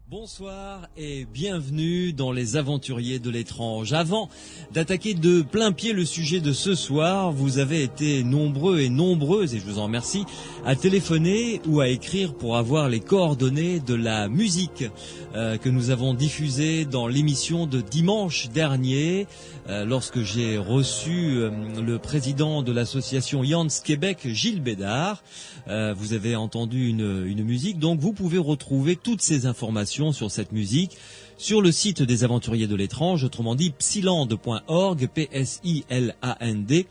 Bonsoir et bienvenue dans les Aventuriers de l'étrange. Avant d'attaquer de plein pied le sujet de ce soir, vous avez été nombreux et nombreuses, et je vous en remercie, à téléphoner ou à écrire pour avoir les coordonnées de la musique que nous avons diffusée dans l'émission de dimanche dernier, lorsque j'ai reçu le président de l'association Yans Québec, Gilles Bédard. Vous avez entendu une musique, donc vous pouvez retrouver toutes ces informations sur cette musique sur le site des Aventuriers de l'étrange, autrement dit psiland.org, psiland.org.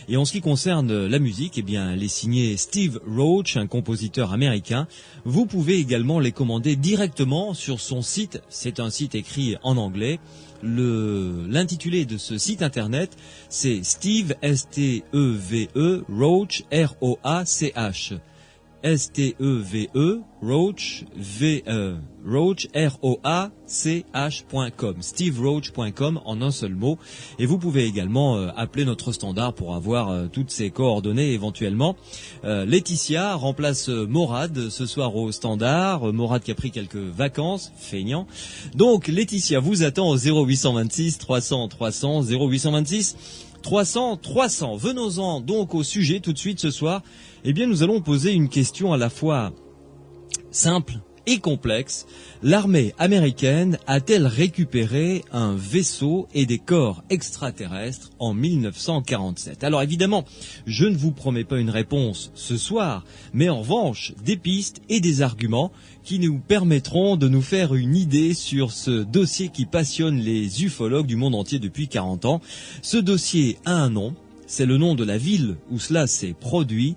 Et en ce qui concerne la musique, eh bien, elle est signée Steve Roach, un compositeur américain. Vous pouvez également les commander directement sur son site. C'est un site écrit en anglais. L'intitulé de ce site internet, c'est Steve, S-T-E-V-E, Roach, R-O-A-C-H. S-T-E-V-E, Roach, Roach, R-O-A-C-H.com, steveroach.com en un seul mot. Et vous pouvez également appeler notre standard pour avoir toutes ces coordonnées éventuellement. Laetitia remplace Morad ce soir au standard. Morad qui a pris quelques vacances, feignant. Donc Laetitia vous attend au 0826 300 300, 0826 300 300. Venons-en donc au sujet tout de suite ce soir. Eh bien, nous allons poser une question à la fois simple et complexe. L'armée américaine a-t-elle récupéré un vaisseau et des corps extraterrestres en 1947 ? Alors évidemment, je ne vous promets pas une réponse ce soir, mais en revanche, des pistes et des arguments qui nous permettront de nous faire une idée sur ce dossier qui passionne les ufologues du monde entier depuis 40 ans. Ce dossier a un nom, c'est le nom de la ville où cela s'est produit,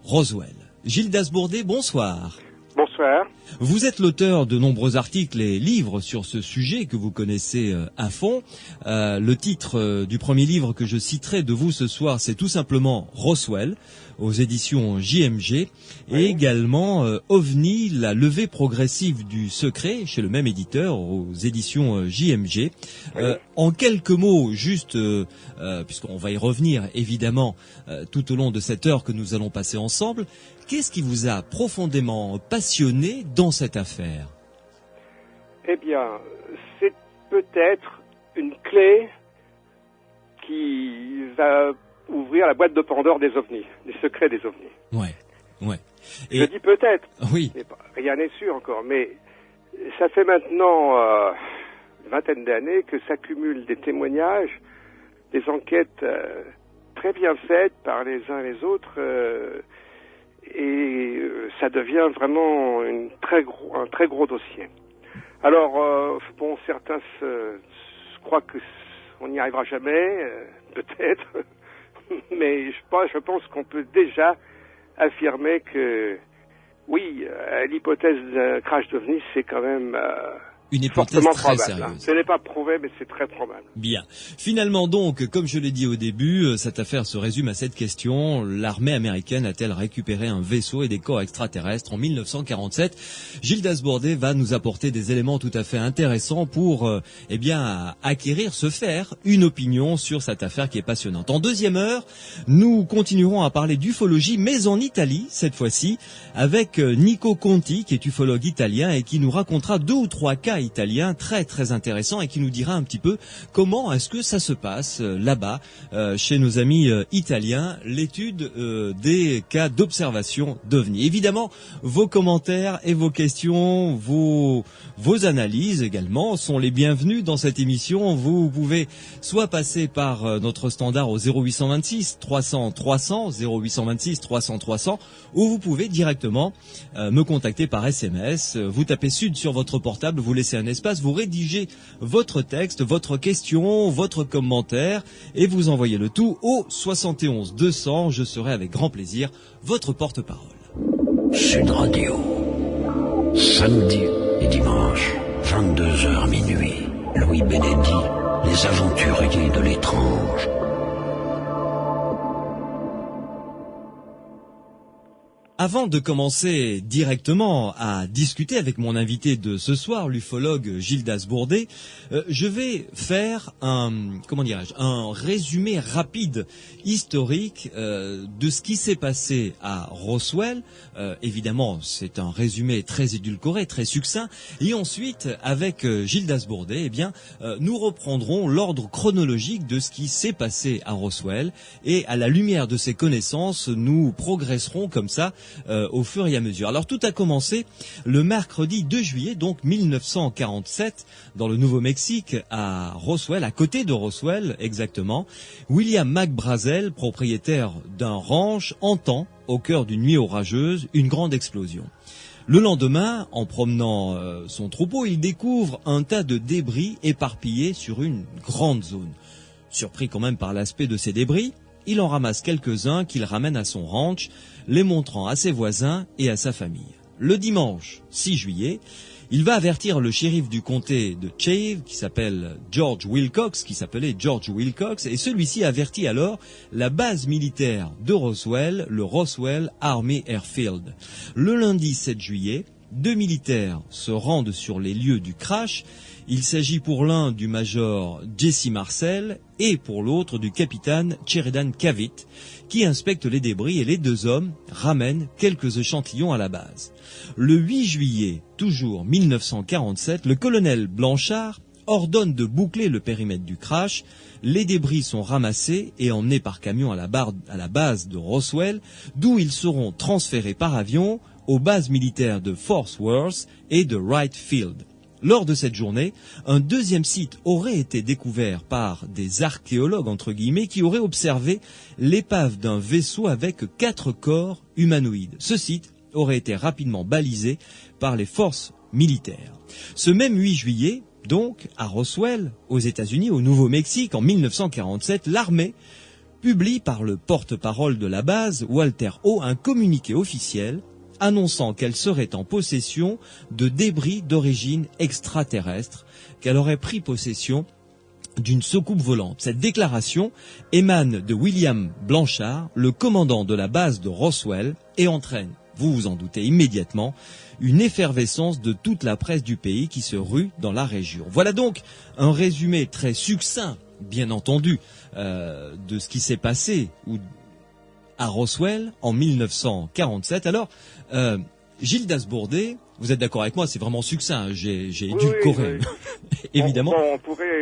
Roswell. Gilles Dasbourdet, bonsoir. Bonsoir. Vous êtes l'auteur de nombreux articles et livres sur ce sujet que vous connaissez à fond. Le titre du premier livre que je citerai de vous ce soir, c'est tout simplement Roswell, aux éditions JMG, et également OVNI, la levée progressive du secret, chez le même éditeur, aux éditions JMG. En quelques mots, juste, puisqu'on va y revenir évidemment tout au long de cette heure que nous allons passer ensemble, qu'est-ce qui vous a profondément passionné dans cette affaire ? Eh bien, c'est peut-être une clé qui va ouvrir la boîte de Pandore des ovnis, des secrets des ovnis. Ouais. Et je dis peut-être. Oui. Rien n'est sûr encore, mais ça fait maintenant une vingtaine d'années que s'accumulent des témoignages, des enquêtes très bien faites par les uns et les autres, et ça devient vraiment un très gros dossier. Alors, bon, certains croient que on n'y arrivera jamais, peut-être, mais je pense qu'on peut déjà affirmer que, oui, l'hypothèse d'un crash d'OVNI, c'est quand même une hypothèse très sérieuse. Ce n'est pas prouvé, mais c'est très probable. Bien. Finalement donc, comme je l'ai dit au début, cette affaire se résume à cette question. L'armée américaine a-t-elle récupéré un vaisseau et des corps extraterrestres en 1947 ? Gilles Dasbourdet va nous apporter des éléments tout à fait intéressants pour acquérir, se faire une opinion sur cette affaire qui est passionnante. En deuxième heure, nous continuerons à parler d'ufologie, mais en Italie, cette fois-ci, avec Nico Conti, qui est ufologue italien et qui nous racontera 2 ou 3 cas italien très très intéressant et qui nous dira un petit peu comment est-ce que ça se passe là-bas chez nos amis italiens, l'étude des cas d'observation d'OVNI. Évidemment, vos commentaires et vos questions, vos analyses également sont les bienvenus dans cette émission. Vous pouvez soit passer par notre standard au 0826 300 300, 0826 300 300, ou vous pouvez directement me contacter par SMS. Vous tapez Sud sur votre portable, vous laissez un espace, vous rédigez votre texte, votre question, votre commentaire et vous envoyez le tout au 71 200. Je serai avec grand plaisir votre porte-parole. Sud Radio, samedi et dimanche, 22h minuit. Louis Bénédit, les aventuriers de l'étrange. avant de commencer directement à discuter avec mon invité de ce soir, l'ufologue Gildas Bourdet, je vais faire un résumé rapide, historique de ce qui s'est passé à Roswell. Évidemment, c'est un résumé très édulcoré, très succinct. Et ensuite, avec Gildas Bourdet, nous reprendrons l'ordre chronologique de ce qui s'est passé à Roswell. Et à la lumière de ces connaissances, nous progresserons comme ça au fur et à mesure. Alors tout a commencé le mercredi 2 juillet, donc 1947, dans le Nouveau-Mexique, à Roswell, à côté de Roswell exactement. William McBrazel, propriétaire d'un ranch, entend, au cœur d'une nuit orageuse, une grande explosion. Le lendemain, en promenant son troupeau, il découvre un tas de débris éparpillés sur une grande zone. Surpris quand même par l'aspect de ces débris, il en ramasse quelques-uns qu'il ramène à son ranch, les montrant à ses voisins et à sa famille. Le dimanche 6 juillet, il va avertir le shérif du comté de Cave, qui s'appelait George Wilcox, et celui-ci avertit alors la base militaire de Roswell, le Roswell Army Airfield. Le lundi 7 juillet, 2 militaires se rendent sur les lieux du crash. Il s'agit pour l'un du major Jesse Marcel et pour l'autre du capitaine Sheridan Cavitt, qui inspectent les débris, et les deux hommes ramènent quelques échantillons à la base. Le 8 juillet, toujours 1947, le colonel Blanchard ordonne de boucler le périmètre du crash. Les débris sont ramassés et emmenés par camion à la base de Roswell, d'où ils seront transférés par avion aux bases militaires de Fort Worth et de Wright Field. Lors de cette journée, un deuxième site aurait été découvert par des archéologues, entre guillemets, qui auraient observé l'épave d'un vaisseau avec 4 corps humanoïdes. Ce site aurait été rapidement balisé par les forces militaires. Ce même 8 juillet, donc, à Roswell, aux États-Unis, au Nouveau-Mexique, en 1947, l'armée publie par le porte-parole de la base, Walter O., un communiqué officiel annonçant qu'elle serait en possession de débris d'origine extraterrestre, qu'elle aurait pris possession d'une soucoupe volante. Cette déclaration émane de William Blanchard, le commandant de la base de Roswell, et entraîne, vous vous en doutez immédiatement, une effervescence de toute la presse du pays qui se rue dans la région. Voilà donc un résumé très succinct, bien entendu, de ce qui s'est passé à Roswell en 1947. Alors, Gildas Bourdet, vous êtes d'accord avec moi, c'est vraiment succinct, j'ai édulcoré, évidemment. On pourrait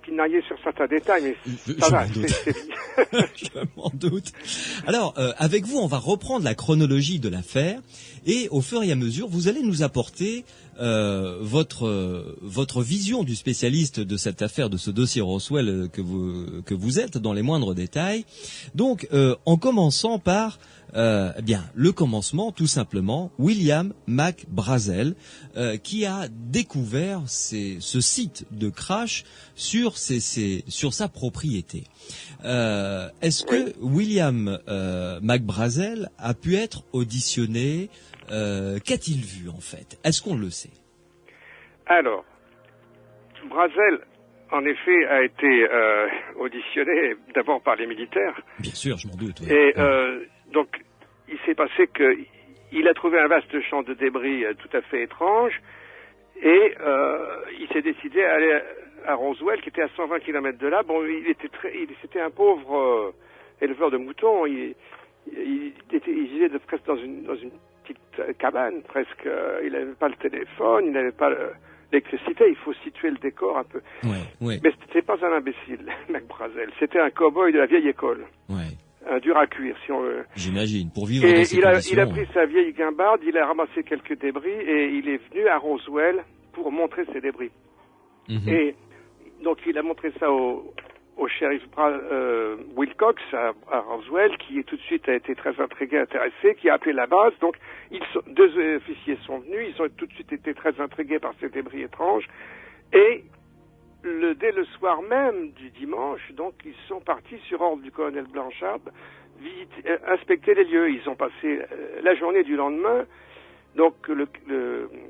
pinailler sur certains détails, mais ça va, je m'en doute. Alors, avec vous, on va reprendre la chronologie de l'affaire, et au fur et à mesure, vous allez nous apporter votre vision du spécialiste de cette affaire, de ce dossier Roswell que vous êtes dans les moindres détails. Donc, en commençant par le commencement, tout simplement, William McBrazel, qui a découvert ce site de crash sur sa propriété. Est-ce que William McBrazel a pu être auditionné? Qu'a-t-il vu en fait? Est-ce qu'on le sait? Alors, Brazel, en effet, a été auditionné d'abord par les militaires. Bien sûr, je m'en doute. Oui. Et donc, il s'est passé qu'il a trouvé un vaste champ de débris tout à fait étrange, et il s'est décidé à aller à Roswell, qui était à 120 km de là. Bon, c'était un pauvre éleveur de moutons. Il vivait presque dans une petite cabane, presque. Il n'avait pas le téléphone, il n'avait pas l'électricité. Il faut situer le décor un peu. Ouais. Mais c'était pas un imbécile, McBrazel. C'était un cow-boy de la vieille école. Ouais. Un dur à cuire, si on veut. J'imagine, pour vivre et dans ces conditions. Il a pris sa vieille guimbarde, il a ramassé quelques débris, et il est venu à Roswell pour montrer ses débris. Mm-hmm. Et donc il a montré ça au shérif Wilcox à Roswell, qui tout de suite a été très intrigué, intéressé, qui a appelé la base. Donc deux officiers sont venus, ils ont tout de suite été très intrigués par ces débris étranges, et dès le soir même du dimanche, donc ils sont partis sur ordre du colonel Blanchard inspecter les lieux. Ils ont passé la journée du lendemain Donc le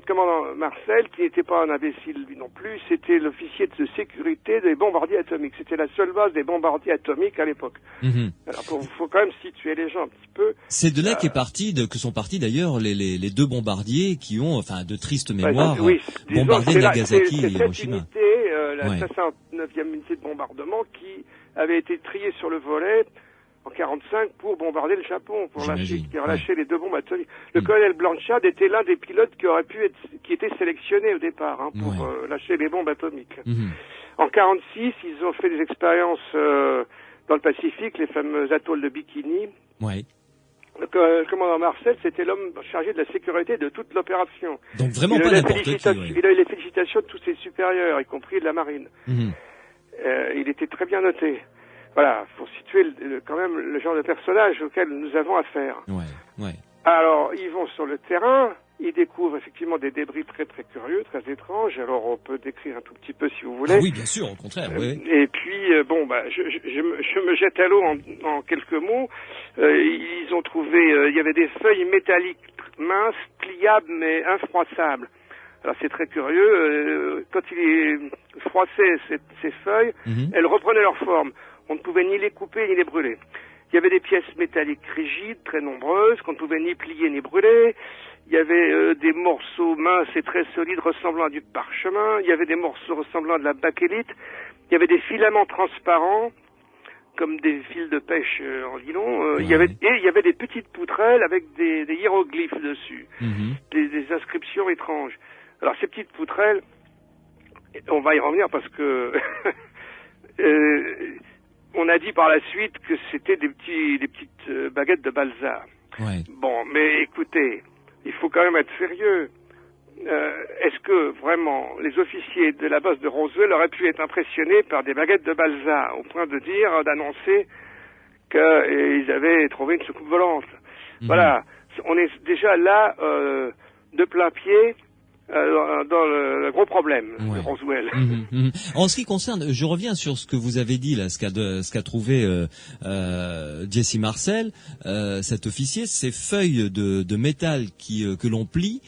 commandant Marcel, qui n'était pas un imbécile lui non plus, c'était l'officier de sécurité des bombardiers atomiques. C'était la seule base des bombardiers atomiques à l'époque. Alors faut quand même situer les gens un petit peu. C'est de là que sont partis d'ailleurs les deux bombardiers qui ont, enfin, de tristes mémoires, bombardé Nagasaki et Hiroshima. La 69e unité de bombardement qui avait été triée sur le volet en 45 pour bombarder le Japon, qui relâchait les deux bombes atomiques. Le colonel Blanchard était l'un des pilotes qui était sélectionné au départ pour lâcher les bombes atomiques. En 46, ils ont fait des expériences dans le Pacifique, les fameux atolls de Bikini. Le commandant Marcel, c'était l'homme chargé de la sécurité de toute l'opération. Donc vraiment pas n'importe qui. Il a eu les félicitations de tous ses supérieurs, y compris de la marine. Il était très bien noté. Voilà, pour situer quand même le genre de personnage auquel nous avons affaire. Alors, ils vont sur le terrain, ils découvrent effectivement des débris très très curieux, très étranges. Alors, on peut décrire un tout petit peu si vous voulez. Ah oui, bien sûr, au contraire. Et puis, je me jette à l'eau en quelques mots. Ils ont trouvé, il y avait des feuilles métalliques minces, pliables mais infroissables. Alors c'est très curieux, quand il froissait ces feuilles, elles reprenaient leur forme. On ne pouvait ni les couper ni les brûler. Il y avait des pièces métalliques rigides, très nombreuses, qu'on ne pouvait ni plier ni brûler. Il y avait des morceaux minces et très solides ressemblant à du parchemin. Il y avait des morceaux ressemblant à de la bakélite. Il y avait des filaments transparents, comme des fils de pêche en nylon. Il y avait des petites poutrelles avec des hiéroglyphes dessus, des inscriptions étranges. Alors ces petites poutrelles, on va y revenir parce que on a dit par la suite que c'était des petites baguettes de Balsa. Bon, mais écoutez, il faut quand même être sérieux. Est-ce que vraiment les officiers de la base de Roswell auraient pu être impressionnés par des baguettes de Balsa au point d'annoncer qu'ils avaient trouvé une soucoupe volante? Voilà, on est déjà là de plein pied dans le gros problème de Roswell. En ce qui concerne, je reviens sur ce que vous avez dit là, ce qu'a trouvé Jesse Marcel, cet officier, ces feuilles de métal que l'on plie,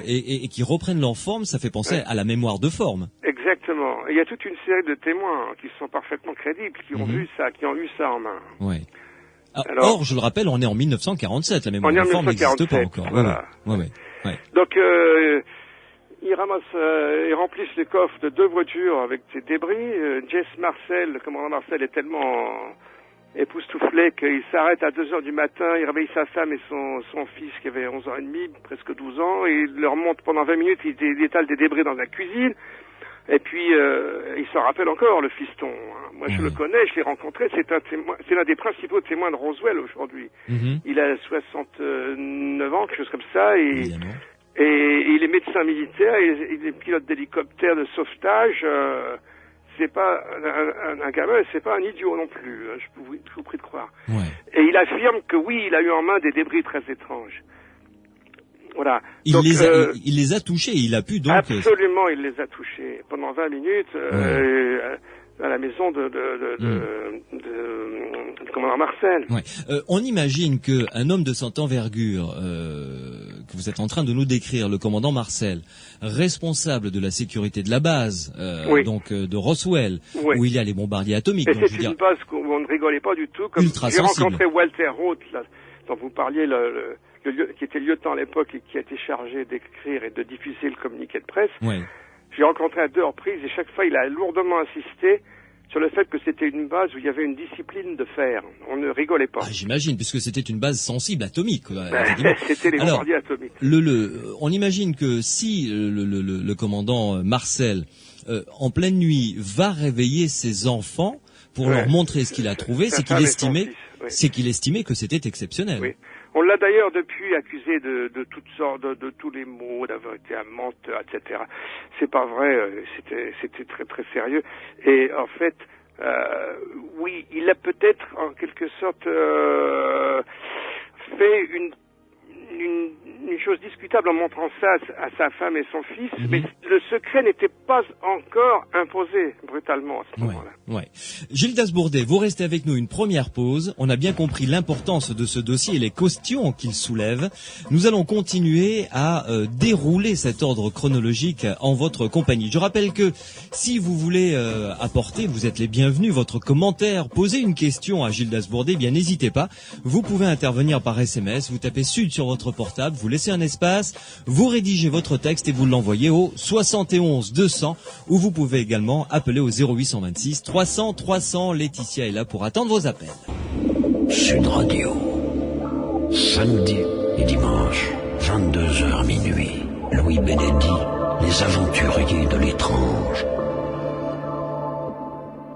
et qui reprennent leur forme, ça fait penser à la mémoire de forme. Exactement. Il y a toute une série de témoins qui sont parfaitement crédibles, qui ont vu ça, qui ont eu ça en main. Or, je le rappelle, on est en 1947, la mémoire de forme n'existe pas encore. Donc, ils remplissent les coffres de 2 voitures avec des débris. Jess Marcel, le commandant Marcel, est tellement époustouflé qu'il s'arrête à 2 heures du matin. Il réveille sa femme et son fils qui avait 11 ans et demi, presque 12 ans. Et il leur montre pendant 20 minutes, il étale des débris dans la cuisine. Et puis, il s'en rappelle encore, le fiston. Moi, je le connais, je l'ai rencontré. C'est l'un des principaux témoins de Roswell aujourd'hui. Il a 69 ans, quelque chose comme ça. Et il est médecin militaire, il est pilote d'hélicoptère de sauvetage. C'est pas un gamin, c'est pas un idiot non plus. Je vous prie de croire. Et il affirme que oui, il a eu en main des débris très étranges. Voilà. Il les a touchés, il a pu donc... Absolument, il les a touchés pendant 20 minutes à la maison de commandant Marcel. On imagine qu'un homme de cette envergure que vous êtes en train de nous décrire, le commandant Marcel, responsable de la sécurité de la base, donc de Roswell, où il y a les bombardiers atomiques. Et c'est une base où on ne rigolait pas du tout. Comme j'ai rencontré Walter Roth, là, dont vous parliez, qui était lieutenant à l'époque et qui a été chargé d'écrire et de diffuser le communiqué de presse. J'ai rencontré à 2 reprises et chaque fois il a lourdement insisté sur le fait que c'était une base où il y avait une discipline de fer. On ne rigolait pas. J'imagine, puisque c'était une base sensible atomique. C'était les bombardiers atomiques. On imagine que si le commandant Marcel, en pleine nuit, va réveiller ses enfants pour leur montrer ce qu'il a trouvé, c'est qu'il estimait que c'était exceptionnel. On l'a d'ailleurs depuis accusé de toutes sortes, de tous les maux, d'avoir été un menteur, etc. C'est pas vrai, c'était très très sérieux. Et en fait, oui, il a peut-être en quelque sorte fait une une chose discutable en montrant ça à sa femme et son fils, mais le secret n'était pas encore imposé brutalement à ce moment-là. Ouais. Gilles Dasbourdet, vous restez avec nous une première pause. On a bien compris l'importance de ce dossier et les questions qu'il soulève. Nous allons continuer à dérouler cet ordre chronologique en votre compagnie. Je rappelle que si vous voulez apporter, vous êtes les bienvenus, votre commentaire, poser une question à Gilles Dasbourdet, bien n'hésitez pas. Vous pouvez intervenir par SMS, vous tapez Sud sur votre portable, vous laissez un espace, vous rédigez votre texte et vous l'envoyez au 71 200 ou vous pouvez également appeler au 0826 300 300. Laetitia est là pour attendre vos appels. Sud Radio. Samedi et dimanche, 22h minuit. Louis Bénédy, les aventuriers de l'étrange.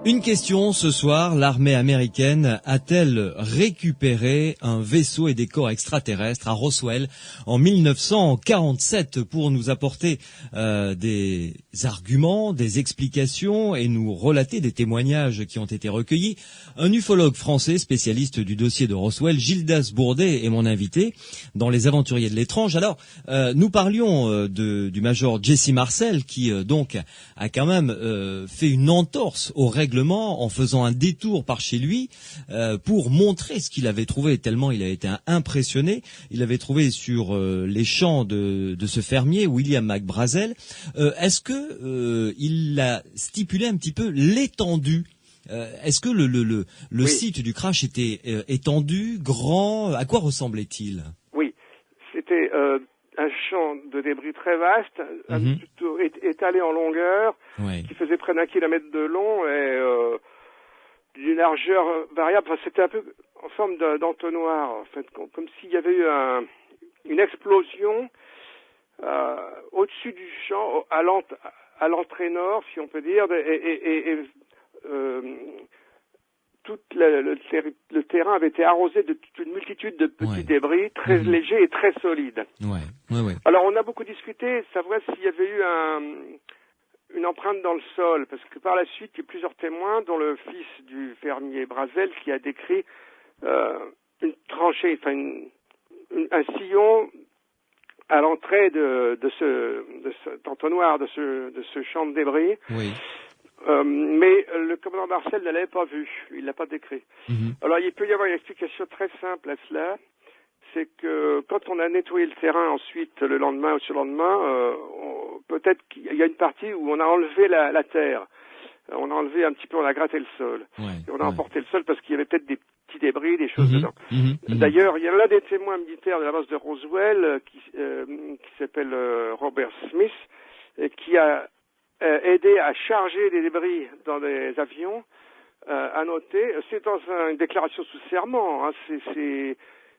Une question ce soir, l'armée américaine a-t-elle récupéré un vaisseau et des corps extraterrestres à Roswell en 1947 pour nous apporter des arguments, des explications et nous relater des témoignages qui ont été recueillis? Un ufologue français spécialiste du dossier de Roswell, Gilles Dasbourdet, est mon invité dans Les Aventuriers de l'étrange. Alors, nous parlions du major Jesse Marcel qui donc a quand même fait une entorse aux règles en faisant un détour par chez lui pour montrer ce qu'il avait trouvé, tellement il a été impressionné. Il avait trouvé sur les champs de ce fermier, William McBrazel. Est-ce que il a stipulé un petit peu l'étendue? Est-ce que le site du crash était étendu, grand? À quoi ressemblait-il? Oui, c'était un champ de débris très vaste, plutôt étalé en longueur, qui faisait près d'1 kilomètre de long et d'une largeur variable. Enfin, c'était un peu en forme d'entonnoir, en fait, comme s'il y avait eu une explosion au-dessus du champ, à l'entrée nord, si on peut dire, et tout le terrain avait été arrosé de toute une multitude de petits débris très légers et très solides. Alors on a beaucoup discuté, savoir s'il y avait eu une empreinte dans le sol, parce que par la suite il y a plusieurs témoins, dont le fils du fermier Brazel, qui a décrit une tranchée, enfin un sillon à l'entrée de cet entonnoir, de ce champ de débris. Mais le commandant Marcel ne l'avait pas vu, il l'a pas décrit. Alors il peut y avoir une explication très simple à cela, c'est que quand on a nettoyé le terrain ensuite le lendemain ou surlendemain, peut-être qu'il y a une partie où on a enlevé la terre, on a enlevé un petit peu, on a gratté le sol, et on a emporté le sol parce qu'il y avait peut-être des petits débris, des choses dedans. D'ailleurs, il y a l'un des témoins militaires de la base de Roswell qui s'appelle Robert Smith, et qui a aider à charger des débris dans des avions, à noter, c'est dans une déclaration sous serment, c'est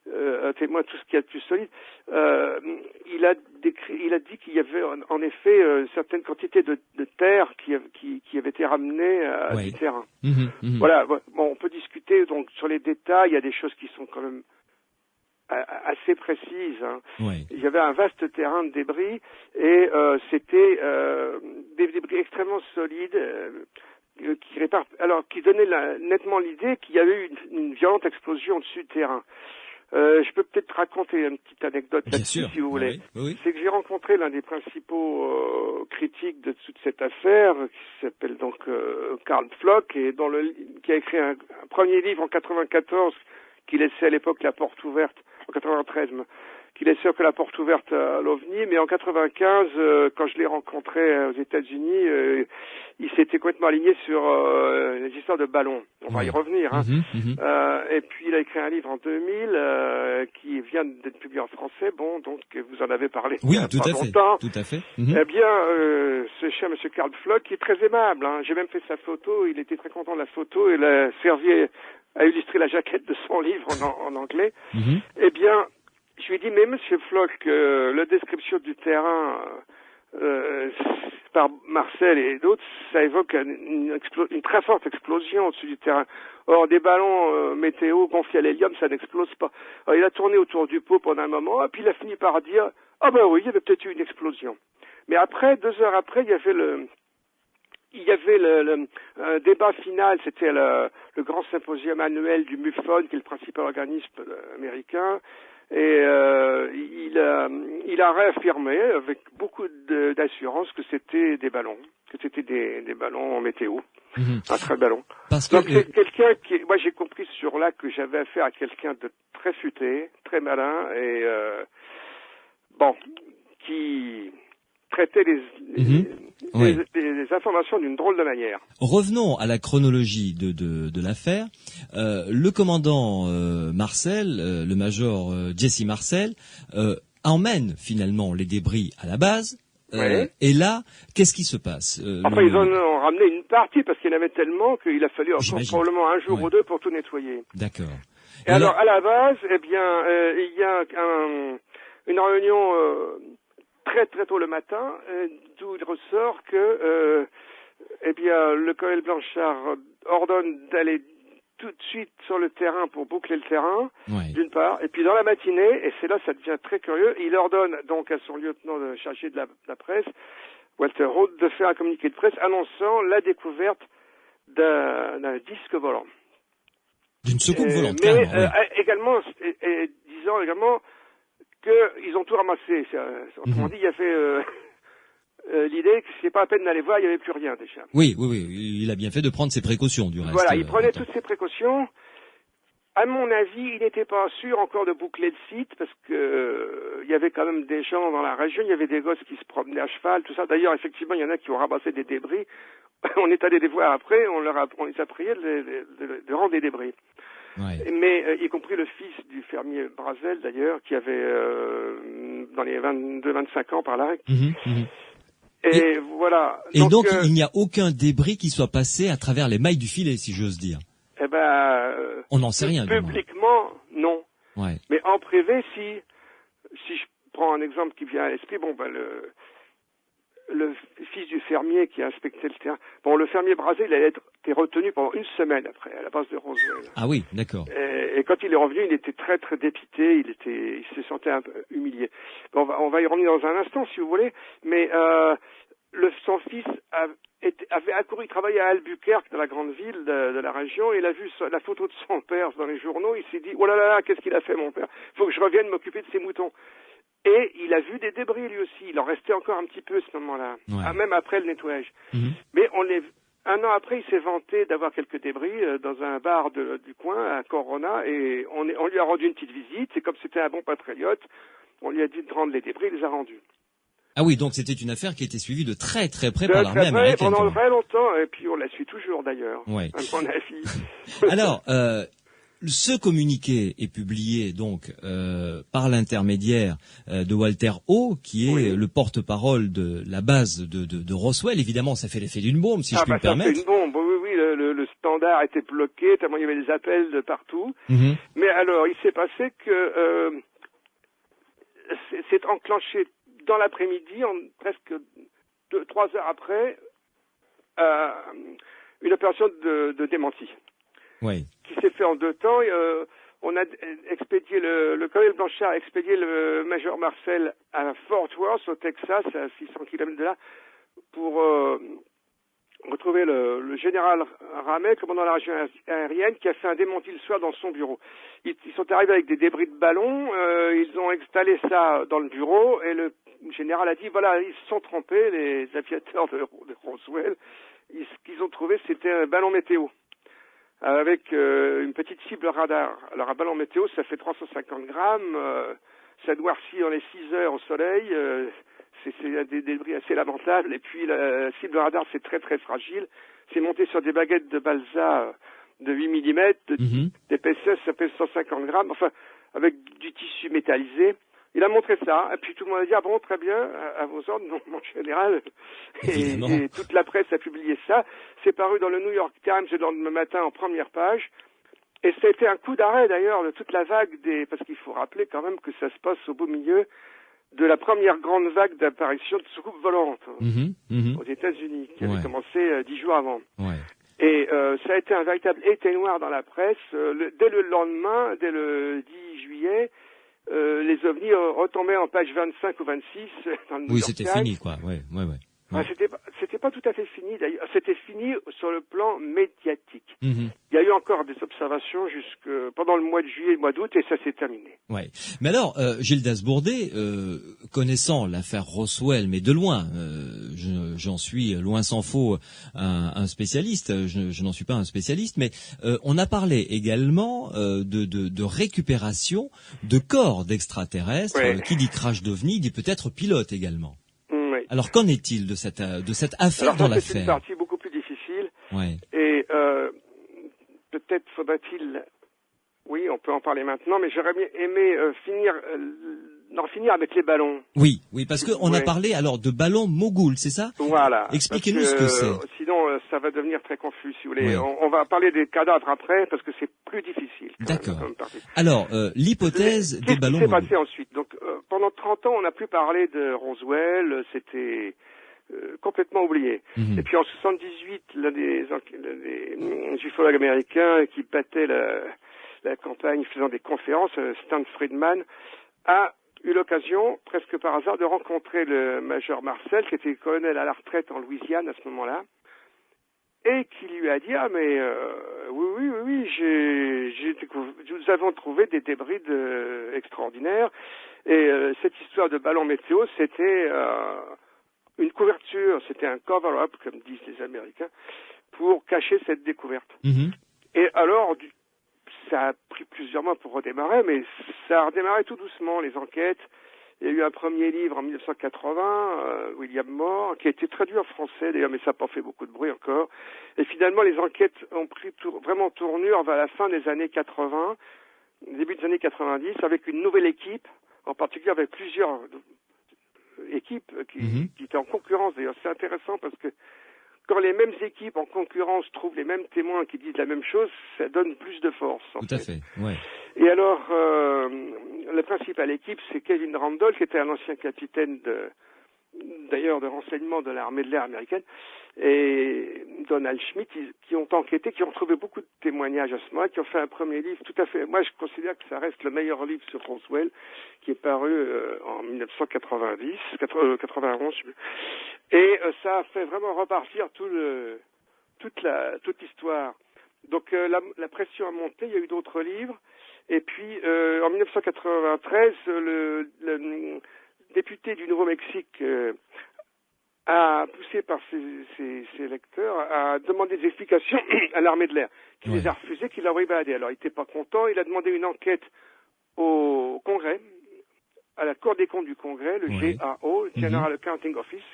un témoin tout ce qu'il y a de plus solide. Il a dit qu'il y avait en effet certaines quantités de terre qui avaient été ramenées du terrain. Voilà. Bon, on peut discuter donc sur les détails. Il y a des choses qui sont quand même assez précise. Il y avait un vaste terrain de débris et c'était des débris extrêmement solides qui donnaient nettement l'idée qu'il y avait eu une violente explosion au-dessus du terrain. Je peux peut-être raconter une petite anecdote là-dessus si vous voulez. C'est que j'ai rencontré l'un des principaux critiques de toute cette affaire, qui s'appelle donc Karl Pflock, et qui a écrit un premier livre en 94 qui laissait à l'époque la porte ouverte, en 93, qui laissait que la porte ouverte à l'OVNI, mais en 95, quand je l'ai rencontré aux États-Unis, il s'était complètement aligné sur les histoires de ballons. On va y revenir. Et puis il a écrit un livre en 2000 qui vient d'être publié en français. Bon, donc vous en avez parlé. Oui, il y a tout pas à fait. longtemps. Tout à fait. Eh bien, ce cher Monsieur Karl Pflock, qui est très aimable. J'ai même fait sa photo. Il était très content de la photo. Il a servi à illustrer la jaquette de son livre en anglais. Eh bien, je lui ai dit, mais Monsieur Pflock, la description du terrain par Marcel et d'autres, ça évoque une très forte explosion au-dessus du terrain. Or, des ballons météo confiés à l'hélium, ça n'explose pas. Alors, il a tourné autour du pot pendant un moment, et puis il a fini par dire, ah ben oui, il y avait peut-être eu une explosion. Mais après, 2 heures après, il y avait le débat final, c'était le grand symposium annuel du MUFON, qui est le principal organisme américain. Et il a réaffirmé avec beaucoup d'assurance que c'était des ballons, des ballons en météo, un très ballon. Donc c'est quelqu'un qui, moi j'ai compris ce jour-là que j'avais affaire à quelqu'un de très futé, très malin et qui traitait les informations d'une drôle de manière. Revenons à la chronologie de l'affaire. Le commandant Marcel, le major Jesse Marcel, emmène finalement les débris à la base. Et là, qu'est-ce qui se passe Enfin, ils en ont ramené une partie parce qu'il y en avait tellement qu'il a fallu encore probablement un jour ou deux pour tout nettoyer. D'accord. Et alors, à la base, eh bien, il y a une réunion très très tôt le matin, d'où il ressort que, eh bien, le colonel Blanchard ordonne d'aller tout de suite sur le terrain pour boucler le terrain, d'une part, et puis dans la matinée, et c'est là ça devient très curieux, il ordonne donc à son lieutenant chargé de la presse, Walter Roth, de faire un communiqué de presse annonçant la découverte d'un disque volant. D'une soucoupe volante, mais également, disant également qu'ils ont tout ramassé. Autrement dit, il y avait l'idée que c'est pas la peine d'aller voir, il n'y avait plus rien déjà. Oui, il a bien fait de prendre ses précautions du reste. Voilà, il prenait toutes ses précautions. À mon avis, il n'était pas sûr encore de boucler le site parce que il y avait quand même des gens dans la région, il y avait des gosses qui se promenaient à cheval, tout ça. D'ailleurs, effectivement, il y en a qui ont ramassé des débris. On est allé les voir après, on les a prié de rendre des débris. Mais y compris le fils du fermier Brazel d'ailleurs, qui avait dans les 22-25 ans par là. Et voilà. Et donc il n'y a aucun débris qui soit passé à travers les mailles du filet, si j'ose dire. Eh ben, on n'en sait rien. Publiquement, non. Mais en privé, si je prends un exemple qui vient à l'esprit, le fils du fermier qui a inspecté le terrain. Bon, le fermier Brazel, il a été retenu pendant une semaine après, à la base de Roswell. Ah oui, d'accord. Et quand il est revenu, il était très très dépité, il se sentait un peu humilié. Bon, on va y revenir dans un instant, si vous voulez, mais son fils avait accouru, il travaillait à Albuquerque, dans la grande ville de la région, et il a vu la photo de son père dans les journaux, il s'est dit, oh là là, qu'est-ce qu'il a fait mon père? Il faut que je revienne m'occuper de ses moutons. Et il a vu des débris lui aussi. Il en restait encore un petit peu à ce moment-là, même après le nettoyage. Mais un an après, il s'est vanté d'avoir quelques débris dans un bar du coin, à Corona, et on lui a rendu une petite visite. Et comme c'était un bon patriote, on lui a dit de rendre les débris, il les a rendus. Ah oui, donc c'était une affaire qui a été suivie de très très près par l'armée américaine. Pendant très longtemps, et puis on la suit toujours d'ailleurs, à mon avis. Alors, ce communiqué est publié donc par l'intermédiaire de Walter O, qui est le porte-parole de la base de Roswell. Évidemment, ça fait l'effet d'une bombe, si je puis me permettre. Ça fait une bombe, oui, le standard était bloqué, tellement il y avait des appels de partout. Mais alors, il s'est passé que c'est enclenché dans l'après-midi, presque 3 heures après, une opération de démenti. Qui s'est fait en 2 temps. On a expédié le colonel Blanchard a expédié le major Marcel à Fort Worth, au Texas, à 600 km de là, pour retrouver le général Ramey, commandant la région aérienne, qui a fait un démenti le soir dans son bureau. Ils sont arrivés avec des débris de ballons, ils ont installé ça dans le bureau, et le général a dit, voilà, ils se sont trompés, les aviateurs de Roswell. Ce qu'ils ont trouvé, c'était un ballon météo, avec une petite cible radar. Alors un ballon météo, ça fait 350 grammes, ça noircit dans les 6 heures au soleil, c'est des débris assez lamentables, et puis la cible radar, c'est très très fragile, c'est monté sur des baguettes de balsa de 8 mm, d'épaisseur, ça pèse 150 grammes, enfin, avec du tissu métallisé. Il a montré ça, et puis tout le monde a dit, ah bon, très bien, à vos ordres, mon général. Et toute la presse a publié ça. C'est paru dans le New York Times le lendemain matin en première page. Et ça a été un coup d'arrêt d'ailleurs de toute la vague parce qu'il faut rappeler quand même que ça se passe au beau milieu de la première grande vague d'apparition de soucoupes volantes aux États-Unis, qui avait commencé 10 jours avant. Et ça a été un véritable été noir dans la presse. Dès le lendemain, dès le 10 juillet, les ovnis retombaient en page 25 ou 26 dans le New York Times. C'était fini, quoi. C'était c'est pas tout à fait fini d'ailleurs. C'était fini sur le plan médiatique. Mhm. Il y a eu encore des observations jusque pendant le mois de juillet et le mois d'août et ça s'est terminé. Ouais. Mais alors, Gildas Bourdet, connaissant l'affaire Roswell, mais de loin, j'en suis loin s'en faut un spécialiste. Je n'en suis pas un spécialiste, mais on a parlé également de récupération de corps d'extraterrestres. Ouais. Qui dit crash d'OVNI dit peut-être pilote également. Oui. Alors qu'en est-il de cette affaire Alors dans ça, c'est une l'affaire? partie beaucoup plus difficile Ouais. et peut-être faudrait-il, oui, on peut en parler maintenant, mais j'aurais bien aimé en finir avec les ballons. Oui, parce que on a Ouais. parlé alors de ballons mogul, c'est ça? Voilà. Expliquez-nous Parce ce que c'est. Sinon, ça va devenir très confus, si vous voulez. Ouais. On va parler des cadavres après, parce que c'est plus difficile. D'accord. Comme partie. Alors, l'hypothèse des Qu'est-ce ballons qui s'est mogul. passé ensuite? Donc, pendant 30 ans, on n'a plus parlé de Roswell. C'était complètement oublié. Mhm. Et puis en 78, l'un des ufologues américains qui battait la campagne faisant des conférences, Stan Friedman, a eu l'occasion, presque par hasard, de rencontrer le major Marcel, qui était colonel à la retraite en Louisiane à ce moment-là, et qui lui a dit oui, nous avons trouvé des débris extraordinaires, et cette histoire de ballon météo, c'était une couverture, c'était un cover-up, comme disent les Américains, pour cacher cette découverte. Mhm. Et alors, ça a pris plusieurs mois pour redémarrer, mais ça a redémarré tout doucement, les enquêtes. Il y a eu un premier livre en 1980, William Moore, qui a été traduit en français d'ailleurs, mais ça n'a pas fait beaucoup de bruit encore. Et finalement, les enquêtes ont pris vraiment tournure vers la fin des années 80, début des années 90, avec une nouvelle équipe, en particulier avec plusieurs équipes qui étaient en concurrence. D'ailleurs, c'est intéressant parce que quand les mêmes équipes en concurrence trouvent les mêmes témoins qui disent la même chose, ça donne plus de force. Tout à fait, ouais. Et alors, la principale équipe, c'est Kevin Randolph, qui était un ancien capitaine d'ailleurs de renseignement de l'armée de l'air américaine, et Donald Schmitt, qui ont enquêté, qui ont trouvé beaucoup de témoignages à ce moment-là, qui ont fait un premier livre tout à fait. Moi, je considère que ça reste le meilleur livre sur Roswell, qui est paru en 1991. Et ça a fait vraiment repartir toute l'histoire. Donc la pression a monté, il y a eu d'autres livres. Et puis en 1993, le député du Nouveau-Mexique a poussé par ses lecteurs à demander des explications à l'armée de l'air, qui les a refusées, qui l'a évadé. Alors il n'était pas content, il a demandé une enquête au Congrès, à la Cour des comptes du Congrès, le GAO, le General Accounting Office,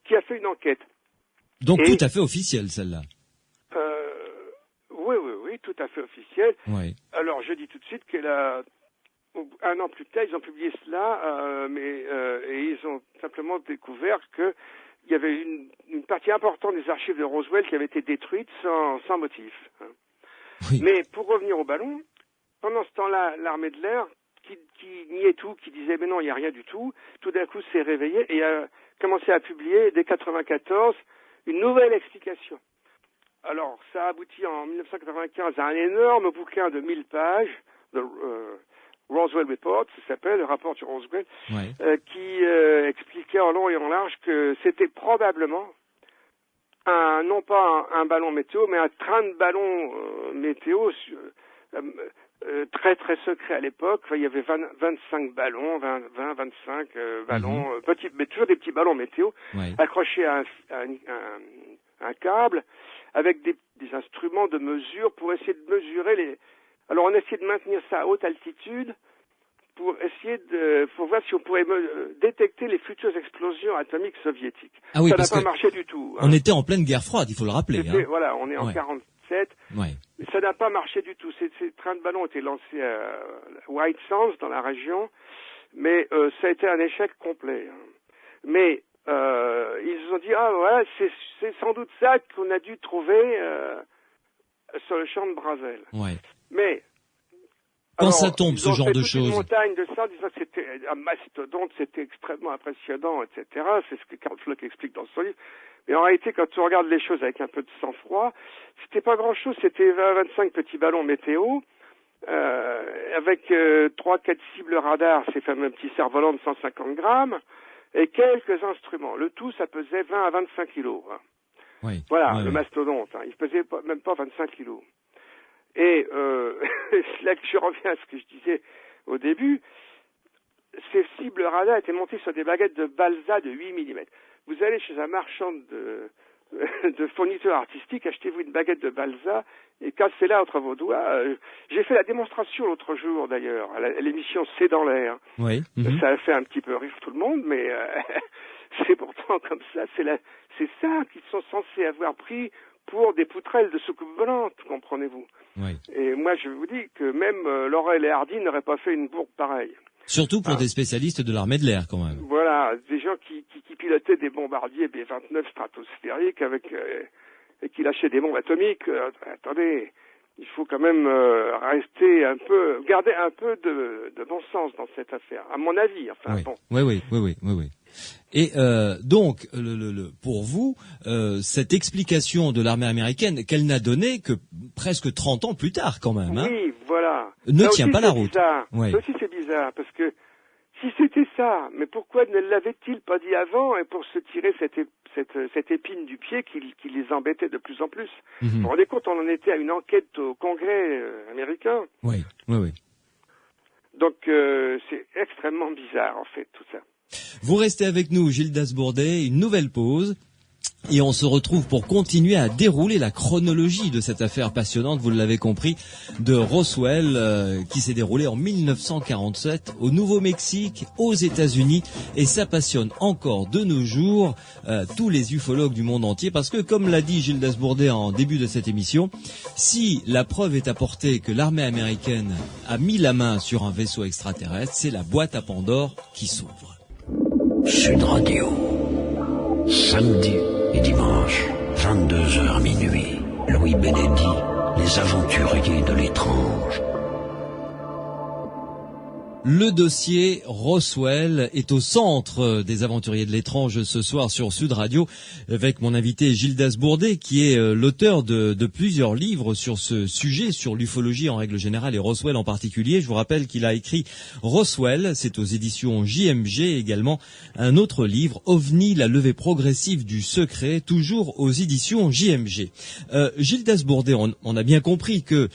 qui a fait une enquête. Donc tout à fait officielle, celle-là. Oui, tout à fait officielle. Ouais. Alors je dis tout de suite un an plus tard, ils ont publié cela, et ils ont simplement découvert que il y avait une partie importante des archives de Roswell qui avait été détruite sans motif. Oui. Mais pour revenir au ballon, pendant ce temps-là, l'armée de l'air, qui niait tout, qui disait mais non, il n'y a rien du tout d'un coup s'est réveillée et a commencé à publier dès 1994 une nouvelle explication. Alors, ça a abouti en 1995 à un énorme bouquin de 1000 pages, de Roswell Report, ça s'appelle, le rapport sur Roswell, qui expliquait en long et en large que c'était probablement non pas un ballon météo, mais un train de ballons météo très très secret à l'époque. Enfin, il y avait 25 ballons, 25 ballons, petits, mais toujours des petits ballons météo, accrochés à un câble, avec des instruments de mesure pour essayer de mesurer Alors on essayait de maintenir ça à haute altitude pour essayer pour voir si on pourrait détecter les futures explosions atomiques soviétiques. Ah oui, ça n'a pas marché du tout. On était en pleine guerre froide, il faut le rappeler. Voilà, on est en 47. Mais ça n'a pas marché du tout. Ces trains de ballons ont été lancés à White Sands, dans la région, mais ça a été un échec complet. Mais ils se sont dit, c'est sans doute ça qu'on a dû trouver sur le champ de Brazel. Mais quand ça tombe, ce genre de choses. Une montagne de ça, disant que c'était un mastodonte, c'était extrêmement impressionnant, etc. C'est ce que Carl Flock explique dans son livre. Mais en réalité, quand tu regardes les choses avec un peu de sang-froid, c'était pas grand-chose. C'était 20-25 petits ballons météo, avec 3-4 cibles radar, ces fameux petits cerfs-volants de 150 grammes, et quelques instruments. Le tout, ça pesait 20 à 25 kilos. Oui. Voilà, Ouais, le ouais. mastodonte. Hein. Il pesait même pas 25 kilos. Et c'est là que je reviens à ce que je disais au début. Ces cibles radars étaient montées sur des baguettes de balsa de 8 mm. Vous allez chez un marchand de fournitures artistiques, achetez-vous une baguette de balsa et cassez-la entre vos doigts. J'ai fait la démonstration l'autre jour d'ailleurs, à l'émission C'est dans l'air. Oui. Mhm. Ça a fait un petit peu rire tout le monde, mais c'est pourtant comme ça. C'est ça qu'ils sont censés avoir pris pour des poutrelles de soucoupe volante, comprenez-vous. Oui. Et moi, je vous dis que même Laurel et Hardy n'auraient pas fait une bourde pareille. Surtout pour Ah. des spécialistes de l'armée de l'air, quand même. Voilà, des gens qui pilotaient des bombardiers B-29 stratosphériques et qui lâchaient des bombes atomiques. Attendez, il faut quand même garder un peu de bon sens dans cette affaire, à mon avis. Enfin, Oui. bon. Oui. Et donc, pour vous, cette explication de l'armée américaine, qu'elle n'a donnée que presque 30 ans plus tard, quand même, hein, Oui, voilà. ne Ça tient aussi, pas la c'est route. bizarre. Oui. Ça aussi, c'est bizarre, parce que si c'était ça, mais pourquoi ne l'avait-il pas dit avant et pour se tirer cette épine du pied qui les embêtait de plus en plus. Mhm. Vous vous rendez compte, on en était à une enquête au Congrès américain. Oui. Donc c'est extrêmement bizarre en fait tout ça. Vous restez avec nous, Gildas Bourdet, une nouvelle pause. Et on se retrouve pour continuer à dérouler la chronologie de cette affaire passionnante, vous l'avez compris, de Roswell, qui s'est déroulée en 1947 au Nouveau-Mexique, aux États-Unis, et ça passionne encore de nos jours tous les ufologues du monde entier, parce que, comme l'a dit Gildas Bourdet en début de cette émission, si la preuve est apportée que l'armée américaine a mis la main sur un vaisseau extraterrestre, c'est la boîte à Pandore qui s'ouvre. Sud Radio. Samedi et dimanche, 22h minuit. Louis Bénédit, les aventuriers de l'étrange. Le dossier Roswell est au centre des aventuriers de l'étrange ce soir sur Sud Radio avec mon invité Gildas Bourdet qui est l'auteur de plusieurs livres sur ce sujet, sur l'ufologie en règle générale et Roswell en particulier. Je vous rappelle qu'il a écrit Roswell, c'est aux éditions JMG, également un autre livre, OVNI, la levée progressive du secret, toujours aux éditions JMG. Gildas Bourdet, on a bien compris que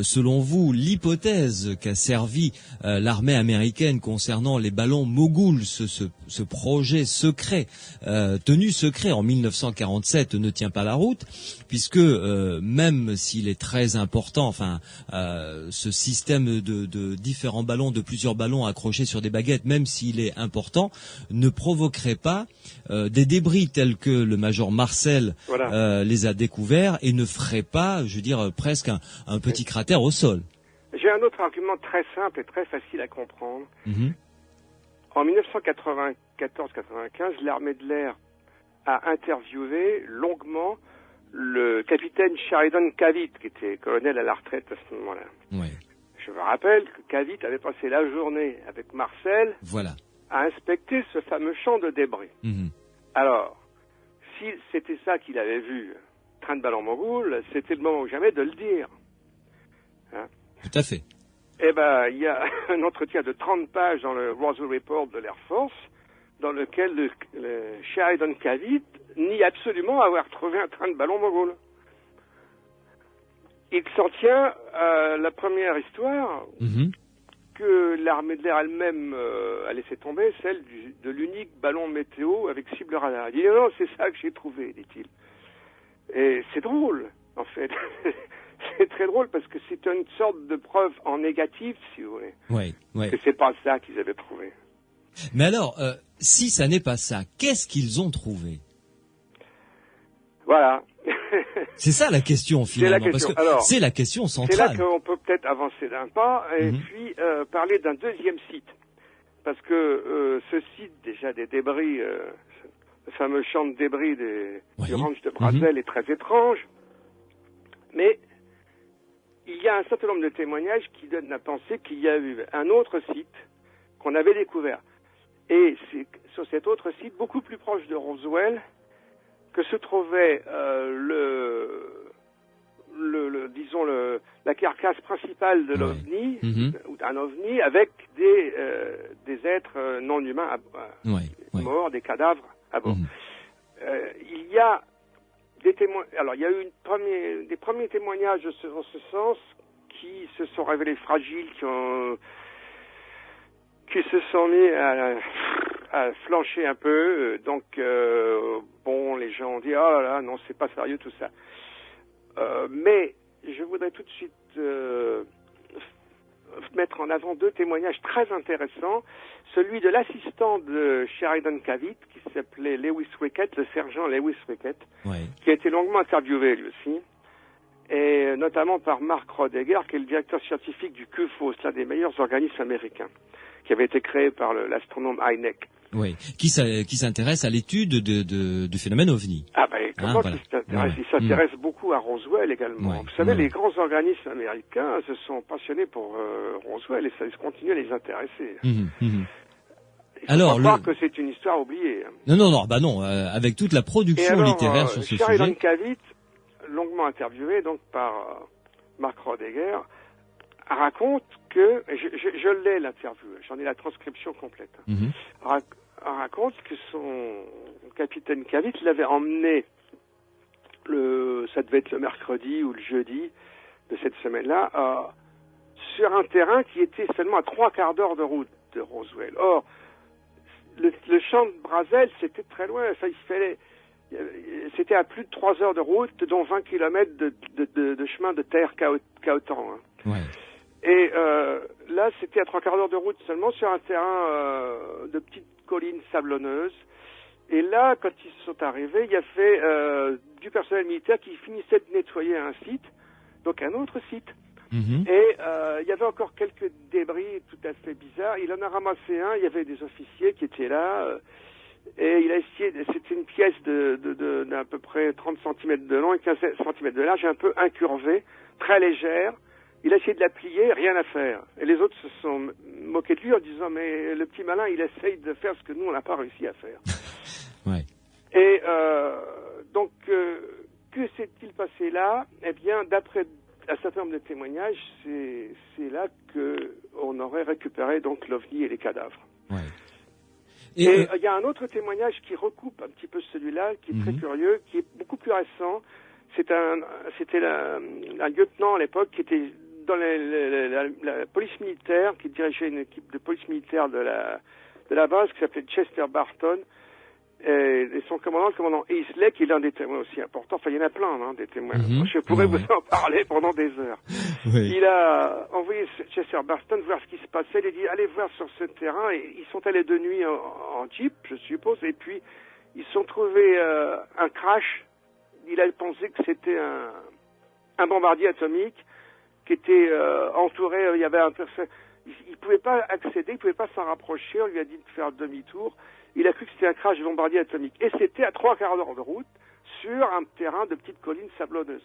selon vous, l'hypothèse qu'a servi l'armée américaine concernant les ballons Mogul, ce projet secret, tenu secret en 1947, ne tient pas la route, puisque même s'il est très important, ce système de différents ballons, de plusieurs ballons accrochés sur des baguettes, même s'il est important, ne provoquerait pas des débris tels que le major Marcel les a découverts et ne ferait pas, je veux dire, presque un petit cratère au sol. J'ai un autre argument très simple et très facile à comprendre. Mm-hmm. En 1994-95, l'armée de l'air a interviewé longuement le capitaine Sheridan Cavitt, qui était colonel à la retraite à ce moment-là. Ouais. Je me rappelle que Cavitt avait passé la journée avec Marcel à inspecter ce fameux champ de débris. Mm-hmm. Alors, si c'était ça qu'il avait vu, train de ballon Mogul, c'était le moment ou jamais de le dire. Hein? Tout à fait. Eh ben, il y a un entretien de 30 pages dans le Roswell Report de l'Air Force, dans lequel le Sheridan Cavitt nie absolument avoir trouvé un train de ballon Mogul. Il s'en tient à la première histoire que l'armée de l'air elle-même a laissé tomber, celle de l'unique ballon météo avec cible radar. Il dit non, c'est ça que j'ai trouvé, dit-il. Et c'est drôle, en fait. C'est très drôle parce que c'est une sorte de preuve en négatif, si vous voulez. Oui. Que c'est pas ça qu'ils avaient trouvé. Mais alors, si ça n'est pas ça, qu'est-ce qu'ils ont trouvé? Voilà. C'est ça la question finalement, c'est la question. parce que alors, c'est la question centrale. C'est là qu'on peut peut-être avancer d'un pas et puis parler d'un deuxième site. Parce que ce site, déjà des débris, le fameux champ de débris du ranch de Braswell est très étrange. Mais il y a un certain nombre de témoignages qui donnent à penser qu'il y a eu un autre site qu'on avait découvert. Et c'est sur cet autre site, beaucoup plus proche de Roswell, que se trouvait la carcasse principale de l'OVNI, ou d'un OVNI, avec des êtres non humains morts, des cadavres à bord. Il y a des témoins. Alors, il y a eu des premiers témoignages en ce sens qui se sont révélés fragiles, qui se sont mis à flancher un peu. Donc, bon, les gens ont dit, oh là là, non, c'est pas sérieux tout ça. Mais je voudrais tout de suite mettre en avant deux témoignages très intéressants. Celui de l'assistant de Sheridan Cavitt, qui s'appelait Lewis Wickett, le sergent Lewis Wickett, qui a été longuement interviewé lui aussi, et notamment par Mark Rodeger, qui est le directeur scientifique du QFOS, l'un des meilleurs organismes américains, qui avait été créé par l'astronome Hynek. Oui, qui s'intéresse à l'étude du phénomène OVNI. Ah ben, comment il s'intéresse ? Il s'intéresse beaucoup à Roswell également. Vous savez, les grands organismes américains se sont passionnés pour Roswell et ça continue à les intéresser. Il faut pas croire que c'est une histoire oubliée. Non, avec toute la production littéraire sur ce Sheridan sujet. Cavitt, longuement interviewé donc par Mark Rodeger, raconte que, je l'ai l'interview, j'en ai la transcription complète, raconte que son capitaine Cavitt l'avait emmené, ça devait être le mercredi ou le jeudi de cette semaine-là, sur un terrain qui était seulement à 3/4 d'heure de route de Roswell. Or, le champ de Brazel, c'était très loin, c'était à plus de 3 heures de route, dont 20 km de chemin de terre cahotant. Et là, c'était à 3/4 d'heure de route seulement sur un terrain de petites collines sablonneuses. Et là, quand ils sont arrivés, il y avait du personnel militaire qui finissait de nettoyer un site, donc un autre site. Et il y avait encore quelques débris tout à fait bizarres. Il en a ramassé un, il y avait des officiers qui étaient là. Et il a essayé, c'était une pièce d'à peu près 30 cm de long et 15 cm de large, un peu incurvée, très légère. Il a essayé de la plier, rien à faire. Et les autres se sont moqués de lui en disant, mais le petit malin, il essaye de faire ce que nous, on n'a pas réussi à faire. Et donc, que s'est-il passé là ? Eh bien, d'après un certain nombre de témoignages, c'est là qu'on aurait récupéré donc l'OVNI et les cadavres. Et il y a un autre témoignage qui recoupe un petit peu celui-là, qui est très curieux, qui est beaucoup plus récent. C'était un lieutenant à l'époque qui était dans la police militaire, qui dirigeait une équipe de police militaire de la base, qui s'appelait Chester Barton, et son commandant, le commandant Easley, qui est l'un des témoins aussi importants. Enfin, il y en a plein, des témoins. Je pourrais vous en parler pendant des heures. Il a envoyé Chester Barton voir ce qui se passait. Il a dit, allez voir sur ce terrain. Et ils sont allés de nuit en jeep, je suppose, et puis ils se sont trouvés un crash. Il a pensé que c'était un bombardier atomique qui était entouré. Il y avait il pouvait pas accéder, il pouvait pas s'en rapprocher. On lui a dit de faire demi-tour. Il a cru que c'était un crash de bombardier atomique. Et c'était à 3/4 d'heure de route sur un terrain de petites collines sablonneuses.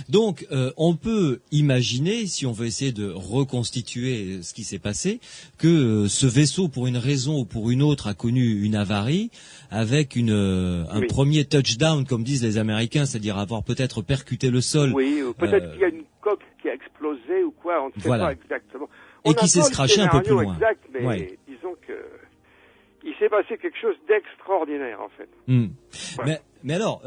Donc, on peut imaginer, si on veut essayer de reconstituer ce qui s'est passé, que ce vaisseau, pour une raison ou pour une autre, a connu une avarie avec un premier touchdown, comme disent les Américains, c'est-à-dire avoir peut-être percuté le sol. Oui, ou peut-être qu'il y a une coque qui a explosé ou quoi, on ne sait pas exactement. Et qui s'est scratché un peu plus loin. Exact, mais disons que il s'est passé quelque chose d'extraordinaire, en fait. Mais alors,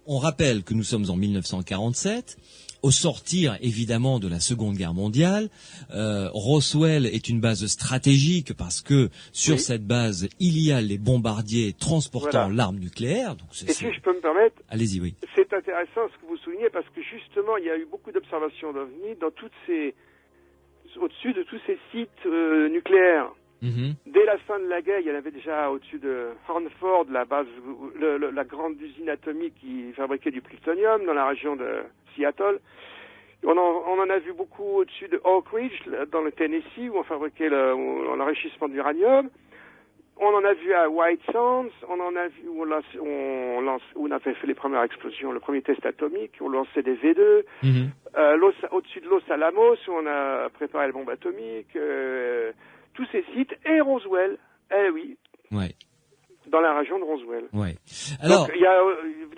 on rappelle que nous sommes en 1947, au sortir, évidemment, de la Seconde Guerre mondiale. Roswell est une base stratégique parce que sur cette base, il y a les bombardiers transportant l'arme nucléaire. Donc et si je peux me permettre, allez-y, c'est intéressant ce que vous soulignez parce que justement, il y a eu beaucoup d'observations d'OVNI au-dessus de tous ces sites nucléaires. Dès la fin de la guerre, il y en avait déjà au-dessus de Hanford, la base, la grande usine atomique qui fabriquait du plutonium dans la région de Seattle. On en a vu beaucoup au-dessus de Oak Ridge, dans le Tennessee, où on fabriquait l'enrichissement d'uranium. On en a vu à White Sands, on en a vu où on avait fait les premières explosions, le premier test atomique, on lançait des V2. Au-dessus de Los Alamos, où on a préparé la bombe atomique. Tous ces sites, et Roswell, dans la région de Roswell. Alors, donc, il y a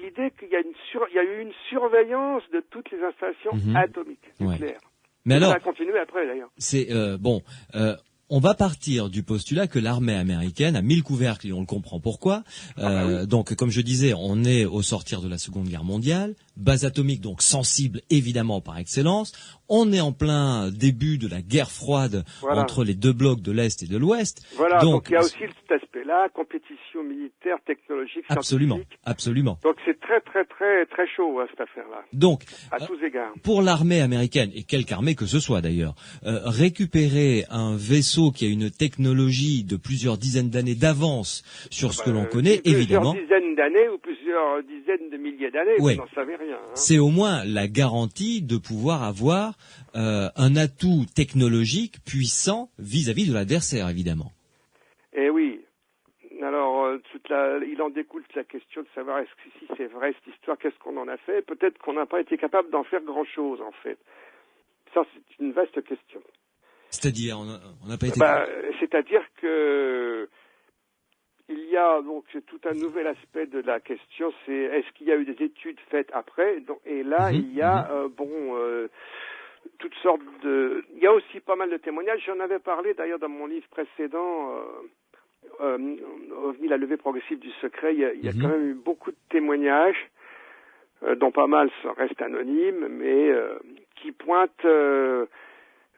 l'idée qu'il y a eu une surveillance de toutes les installations atomiques nucléaires. Mais alors, ça a continué après, d'ailleurs. C'est On va partir du postulat que l'armée américaine a mis le couvercle et on le comprend pourquoi. Oui. Donc, comme je disais, on est au sortir de la Seconde Guerre mondiale, base atomique donc sensible évidemment par excellence. On est en plein début de la guerre froide entre les deux blocs de l'Est et de l'Ouest. Voilà, donc il y a aussi cet aspect-là, compétition militaire, technologique, scientifique. Absolument. Donc c'est très très très très chaud cette affaire-là. Donc, à tous égards. Pour l'armée américaine, et quelque armée que ce soit d'ailleurs, récupérer un vaisseau qui a une technologie de plusieurs dizaines d'années d'avance sur ce que l'on connaît, évidemment. Plusieurs dizaines d'années ou plusieurs dizaines de milliers d'années, vous n'en savez rien. C'est au moins la garantie de pouvoir avoir un atout technologique puissant vis-à-vis de l'adversaire, évidemment. Eh oui. Alors, il en découle toute la question de savoir est-ce que si c'est vrai cette histoire, qu'est-ce qu'on en a fait. Peut-être qu'on n'a pas été capable d'en faire grand-chose, en fait. Ça, c'est une vaste question. C'est-à-dire, on n'a pas été... C'est-à-dire que il y a donc tout un nouvel aspect de la question, c'est est-ce qu'il y a eu des études faites après. Et là, il y a, toutes sortes de... Il y a aussi pas mal de témoignages. J'en avais parlé d'ailleurs dans mon livre précédent, OVNI, la levée progressive du secret. Il y a quand même eu beaucoup de témoignages, dont pas mal restent anonymes, mais qui pointent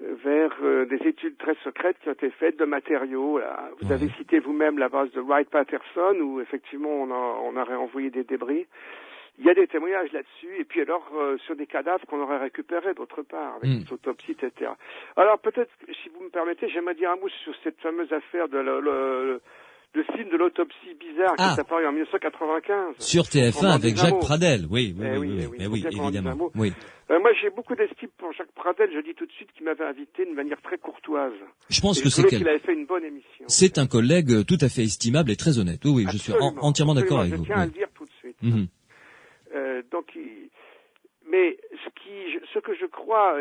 vers des études très secrètes qui ont été faites de matériaux. Là. Vous avez cité vous-même la base de Wright-Patterson, où effectivement on aurait envoyé des débris. Il y a des témoignages là-dessus, et puis alors sur des cadavres qu'on aurait récupérés d'autre part, avec des autopsies, etc. Alors peut-être, si vous me permettez, j'aimerais dire un mot sur cette fameuse affaire de le film de l'autopsie bizarre qui est apparu en 1995. Sur TF1 avec Jacques Pradel, oui, évidemment. Oui. Moi, j'ai beaucoup d'estime pour Jacques Pradel. Je dis tout de suite qu'il m'avait invité de manière très courtoise. Je pense que qu'il avait fait une bonne émission. C'est un collègue tout à fait estimable et très honnête. Oui, je suis entièrement d'accord avec vous. Je tiens à le dire tout de suite. Mais ce que je crois,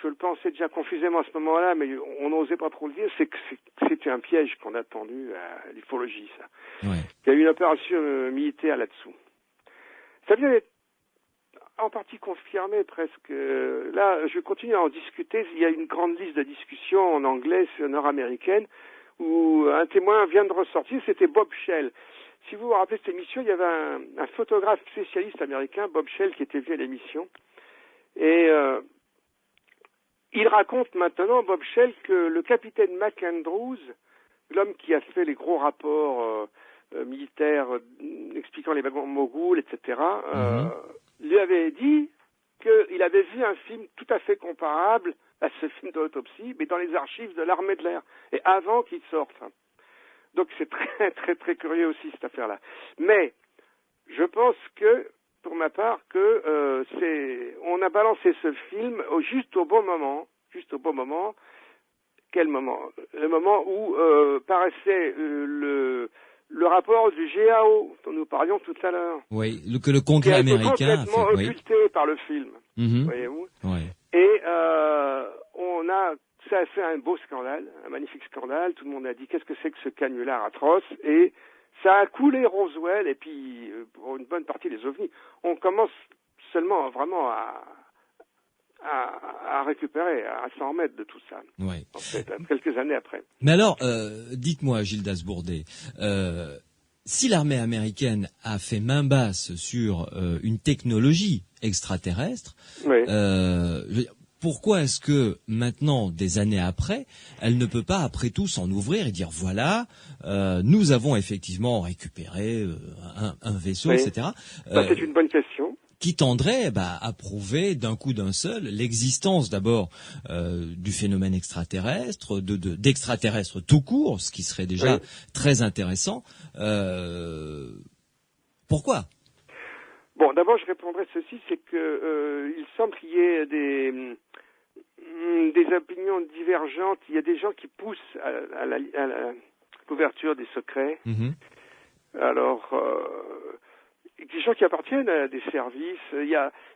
je le pensais déjà confusément à ce moment-là, mais on n'osait pas trop le dire, c'est que c'était un piège qu'on a tendu à l'ufologie, ça. Ouais. Il y a eu une opération militaire là-dessous. Ça vient d'être en partie confirmé presque. Là, je continue à en discuter. Il y a une grande liste de discussions en anglais, nord-américaine, où un témoin vient de ressortir, c'était Bob Shell. Si vous vous rappelez cette émission, il y avait un photographe spécialiste américain, Bob Shell, qui était venu à l'émission. Et il raconte maintenant, Bob Shell, que le capitaine McAndrews, l'homme qui a fait les gros rapports militaires expliquant les wagons mogouls, etc., lui avait dit qu'il avait vu un film tout à fait comparable à ce film de l'autopsie, mais dans les archives de l'armée de l'air, et avant qu'il sorte. Donc c'est très très très curieux aussi cette affaire-là. Mais je pense que, pour ma part, que on a balancé ce film juste au bon moment. Quel moment? Le moment où paraissait le rapport du GAO dont nous parlions tout à l'heure. Oui, que le Congrès américain a fait. Complètement occulté par le film. Voyez-vous. Et ça a fait un beau scandale, un magnifique scandale. Tout le monde a dit qu'est-ce que c'est que ce canular atroce, et ça a coulé Roswell, et puis pour une bonne partie des ovnis. On commence seulement vraiment à récupérer, à s'en remettre de tout ça. Oui. En fait, quelques années après. Mais alors, dites-moi, Gildas Bourdet, si l'armée américaine a fait main basse sur une technologie extraterrestre, pourquoi est-ce que maintenant, des années après, elle ne peut pas, après tout, s'en ouvrir et dire voilà, nous avons effectivement récupéré un vaisseau, etc. C'est une bonne question. Qui tendrait à prouver d'un coup d'un seul l'existence d'abord du phénomène extraterrestre, d'extraterrestres tout court, ce qui serait déjà très intéressant. Pourquoi ? Bon, d'abord je répondrai ceci, c'est que il semble qu'il y ait des opinions divergentes. Il y a des gens qui poussent à l'ouverture des secrets. Alors, des gens qui appartiennent à des services. Si vous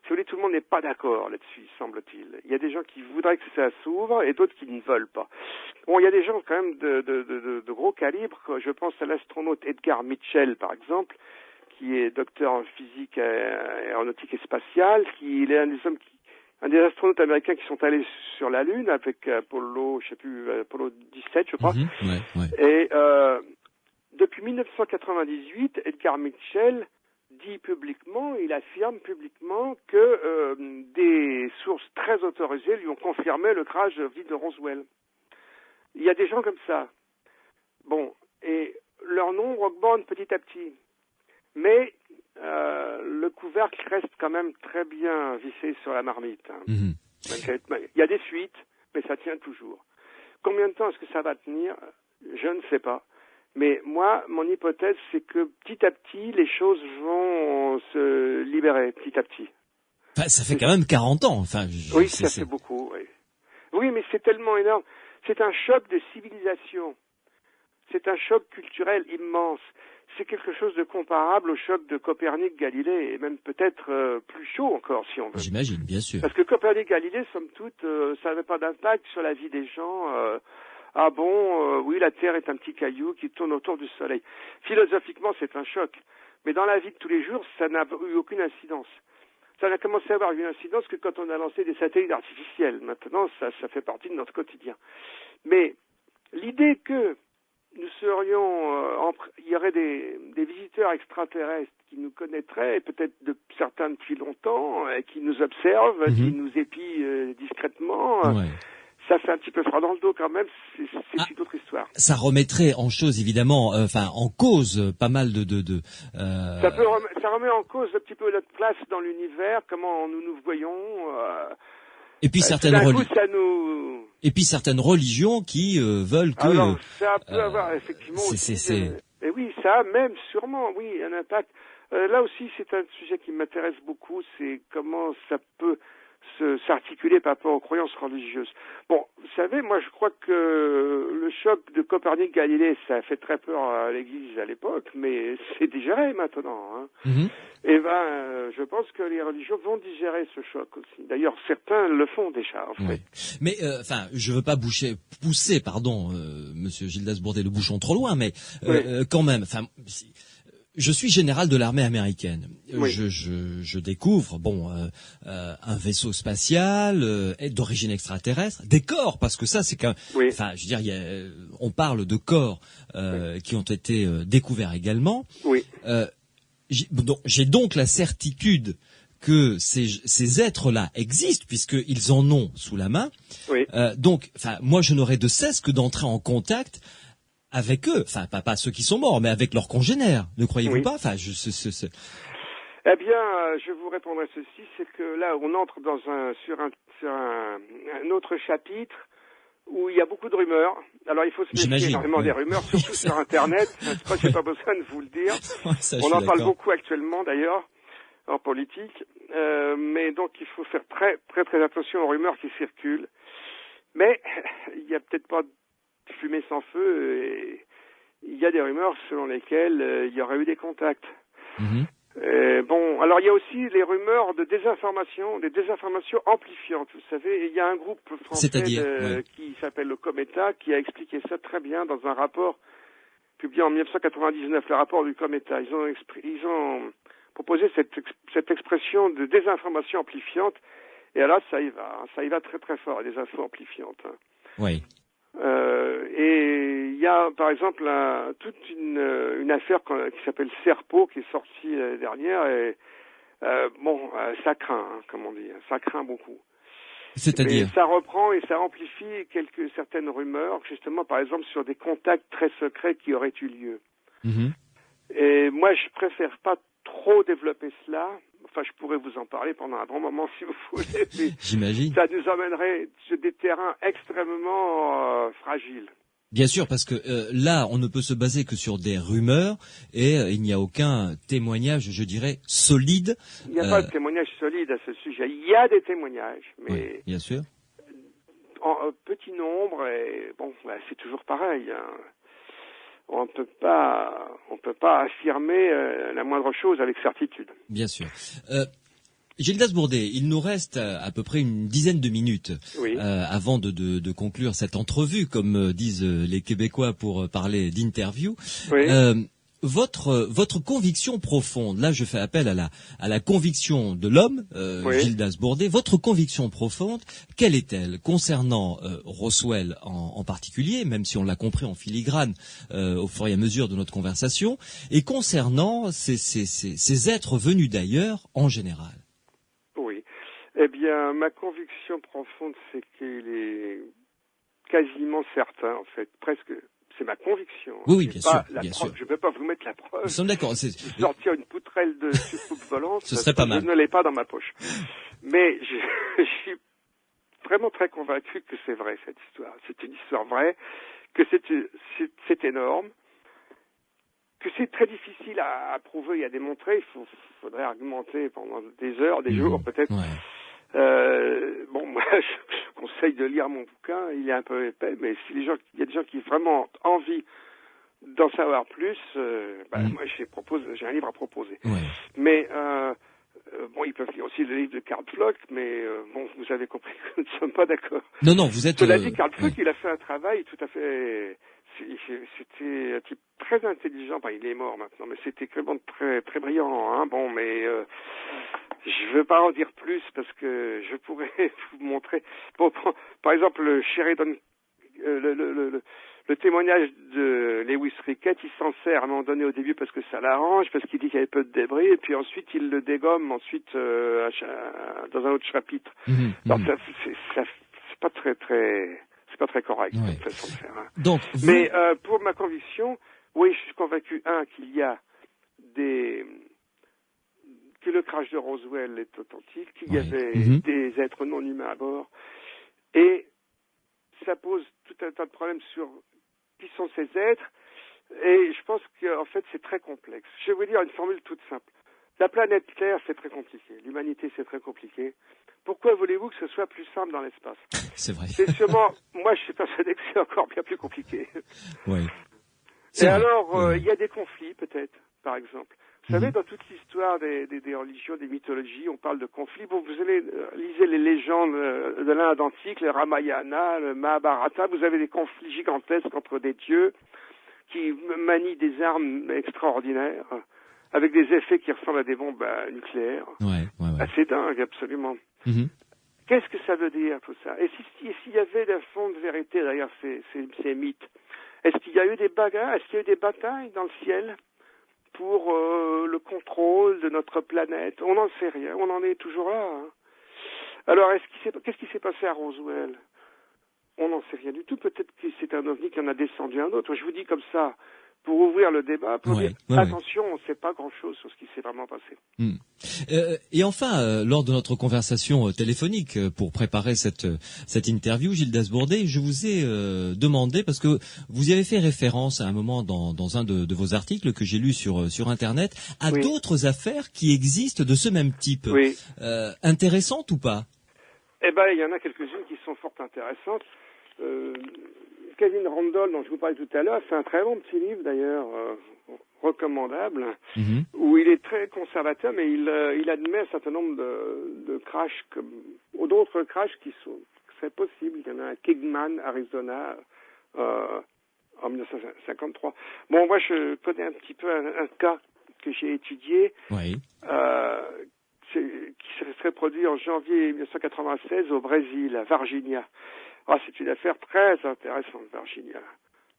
voulez, tout le monde n'est pas d'accord là-dessus, semble-t-il. Il y a des gens qui voudraient que ça s'ouvre et d'autres qui ne veulent pas. Bon, il y a des gens quand même de gros calibre. Je pense à l'astronaute Edgar Mitchell, par exemple, qui est docteur en physique aéronautique et spatiale, qui est un des hommes un des astronautes américains qui sont allés sur la Lune avec Apollo 17, je crois. Et depuis 1998, Edgar Mitchell dit publiquement, il affirme publiquement que des sources très autorisées lui ont confirmé le crash vide de Roswell. Il y a des gens comme ça. Bon, et leur nombre augmente petit à petit. Mais le couvercle reste quand même très bien vissé sur la marmite. Hein. Il y a des fuites, mais ça tient toujours. Combien de temps est-ce que ça va tenir? Je ne sais pas. Mais moi, mon hypothèse, c'est que petit à petit, les choses vont se libérer, petit à petit. Enfin, ça fait quand même 40 ans. Enfin, oui, ça fait beaucoup. Oui. Oui, mais c'est tellement énorme. C'est un choc de civilisation. C'est un choc culturel immense. C'est quelque chose de comparable au choc de Copernic-Galilée, et même peut-être plus chaud encore, si on veut. J'imagine, bien sûr. Parce que Copernic-Galilée, somme toute, ça n'avait pas d'impact sur la vie des gens. Oui, la Terre est un petit caillou qui tourne autour du Soleil. Philosophiquement, c'est un choc. Mais dans la vie de tous les jours, ça n'a eu aucune incidence. Ça n'a commencé à avoir une incidence que quand on a lancé des satellites artificiels. Maintenant, ça fait partie de notre quotidien. Mais l'idée que nous serions, il y aurait des visiteurs extraterrestres qui nous connaîtraient, peut-être certains depuis longtemps, qui nous observent, qui nous épient discrètement. Ça fait un petit peu froid dans le dos quand même, c'est une autre histoire. Ça remettrait en chose évidemment, en cause pas mal de. Ça remet en cause un petit peu notre place dans l'univers, comment nous nous voyons. Et puis certaines religions qui veulent que. Alors ça peut avoir effectivement. Et oui, ça a même sûrement, oui, un impact. Là aussi, c'est un sujet qui m'intéresse beaucoup, c'est comment ça peut s'articuler par rapport aux croyances religieuses. Bon, vous savez, moi je crois que le choc de Copernic-Galilée, ça a fait très peur à l'Église à l'époque, mais c'est digéré maintenant. Hein. Et je pense que les religions vont digérer ce choc aussi. D'ailleurs, certains le font déjà, en fait. Mais je veux pas pousser, Monsieur Gildas Bourdet, le bouchon trop loin, mais quand même, je suis général de l'armée américaine. Je découvre, un vaisseau spatial d'origine extraterrestre, des corps, parce que ça, c'est quand même, on parle de corps qui ont été découverts également. J'ai donc la certitude que ces êtres-là existent puisqu'ils en ont sous la main. Moi, je n'aurais de cesse que d'entrer en contact avec eux, pas ceux qui sont morts, mais avec leurs congénères, ne croyez-vous pas? Eh bien, je vous répondrai ceci, c'est que là, on entre sur un autre chapitre où il y a beaucoup de rumeurs. Alors, il faut se méfier énormément des rumeurs, surtout sur Internet. Je crois que j'ai pas besoin de vous le dire. On en parle beaucoup actuellement, d'ailleurs, en politique. Mais donc, il faut faire très, très, très attention aux rumeurs qui circulent. Mais il y a peut-être pas fumée sans feu, et il y a des rumeurs selon lesquelles il y aurait eu des contacts. Alors il y a aussi les rumeurs de désinformation, des désinformations amplifiantes. Vous savez, il y a un groupe français qui s'appelle le Cometa qui a expliqué ça très bien dans un rapport publié en 1999, le rapport du Cometa. Ils ont proposé cette expression de désinformation amplifiante, et là ça y va très très fort, des infos amplifiantes. Et il y a par exemple toute une affaire qui s'appelle Serpo qui est sortie l'année dernière, et ça craint, comme on dit, ça craint beaucoup. C'est-à-dire, ça reprend et ça amplifie certaines rumeurs, justement par exemple sur des contacts très secrets qui auraient eu lieu. Et moi je préfère pas trop développer cela. Enfin, je pourrais vous en parler pendant un bon moment si vous voulez. J'imagine. Ça nous emmènerait sur des terrains extrêmement fragiles. Bien sûr, parce que là, on ne peut se baser que sur des rumeurs et il n'y a aucun témoignage, je dirais, solide. Il n'y a pas de témoignage solide à ce sujet. Il y a des témoignages, mais bien sûr, en petit nombre, et c'est toujours pareil. On peut pas affirmer la moindre chose avec certitude. Bien sûr. Gildas Bourdet, il nous reste à peu près une dizaine de minutes avant de conclure cette entrevue, comme disent les Québécois pour parler d'interview. votre conviction profonde, là je fais appel à la conviction de l'homme, Oui. Gildas Bourdet, votre conviction profonde, quelle est-elle concernant Roswell en particulier, même si on l'a compris en filigrane au fur et à mesure de notre conversation, et concernant ces êtres venus d'ailleurs en général? Oui. Eh bien, ma conviction profonde, c'est qu'il est quasiment certain, en fait, presque. C'est ma conviction. Oui, bien sûr, La bien preuve. sûr. Je ne peux pas vous mettre la preuve. Nous sommes d'accord. Sortir une poutrelle de soucoupe volante, Ce serait pas mal. Je ne l'ai pas dans ma poche. Mais je suis vraiment très convaincu que c'est vrai, cette histoire. C'est une histoire vraie, que c'est énorme, que c'est très difficile à prouver et à démontrer. Il faudrait argumenter pendant des heures, des jours peut-être. Ouais. Bon, moi, je conseille de lire mon bouquin. Il est un peu épais, mais si il y a des gens qui ont vraiment envie d'en savoir plus, moi, j'ai un livre à proposer. Ouais. Mais bon, ils peuvent lire aussi le livre de Karl Floch, mais bon, vous avez compris que nous ne sommes pas d'accord. Non, vous êtes. Cela dit, Karl Floch, il a fait un travail tout à fait. C'était un type très intelligent. Il est mort maintenant, mais c'était vraiment très très brillant. Hein. Bon, mais je veux pas en dire plus parce que je pourrais vous montrer. Bon, par exemple, le Sheridan, le témoignage de Lewis Rickett, il s'en sert à un moment donné au début parce que ça l'arrange, parce qu'il dit qu'il y avait peu de débris, et puis ensuite il le dégomme dans un autre chapitre. Alors c'est pas très correct comme façon de faire. Hein. Donc, mais pour ma conviction, oui, je suis convaincu qu'il y a que le crash de Roswell est authentique, qu'il y avait des êtres non humains à bord, et ça pose tout un tas de problèmes sur qui sont ces êtres, et je pense qu'en fait c'est très complexe. Je vais vous dire une formule toute simple. La planète Terre, c'est très compliqué. L'humanité, c'est très compliqué. Pourquoi voulez-vous que ce soit plus simple dans l'espace? C'est vrai. C'est sûrement, moi je suis persuadé que c'est encore bien plus compliqué. Oui. Et alors, il y a des conflits peut-être, par exemple. Vous savez, dans toute l'histoire des religions, des mythologies, on parle de conflits. Bon, vous allez lisez les légendes de l'Inde antique, le Ramayana, le Mahabharata, vous avez des conflits gigantesques entre des dieux qui manient des armes extraordinaires, avec des effets qui ressemblent à des bombes nucléaires. Ouais. Assez dingue, absolument. Qu'est-ce que ça veut dire, tout ça? Et s'il y avait de fond de vérité derrière ces mythes, est-ce qu'il y a eu des bagarres, est-ce qu'il y a eu des batailles dans le ciel pour le contrôle de notre planète? On n'en sait rien, on en est toujours là. Hein. Alors, qu'est-ce qui s'est passé à Roswell? On n'en sait rien du tout. Peut-être que c'est un ovni qui en a descendu un autre. Je vous dis comme ça, pour ouvrir le débat, pour dire attention, on ne sait pas grand-chose sur ce qui s'est vraiment passé. Et enfin, lors de notre conversation téléphonique pour préparer cette interview, Gildas Bourdet, je vous ai demandé, parce que vous y avez fait référence à un moment dans un de vos articles que j'ai lu sur Internet, à d'autres affaires qui existent de ce même type. Oui. Intéressantes ou pas? Eh ben, il y en a quelques-unes qui sont fort intéressantes. Kevin Randall, dont je vous parlais tout à l'heure, c'est un très bon petit livre d'ailleurs, recommandable, où il est très conservateur, mais il admet un certain nombre de crashs, ou d'autres crashs qui seraient possibles. Il y en a un à Kingman, Arizona, en 1953. Bon, moi je connais un petit peu un cas que j'ai étudié, qui serait produit en janvier 1996 au Brésil, à Varginha. C'est une affaire très intéressante, Virginia.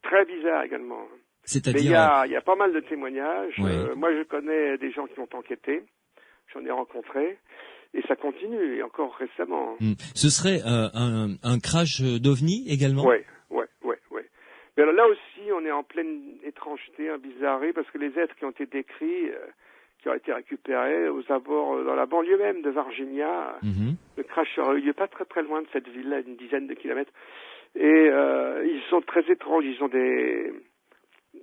Très bizarre également. C'est-à-dire... Mais il y a pas mal de témoignages. Moi, je connais des gens qui ont enquêté. J'en ai rencontré. Et ça continue, et encore récemment. Ce serait un crash d'OVNI également? Oui. Mais alors, là aussi, on est en pleine étrangeté, bizarrerie, parce que les êtres qui ont été décrits... qui ont été récupérés aux abords, dans la banlieue même de Varginha. Le crash aurait eu lieu pas très très loin de cette ville-là, une dizaine de kilomètres. Et ils sont très étranges. Ils ont des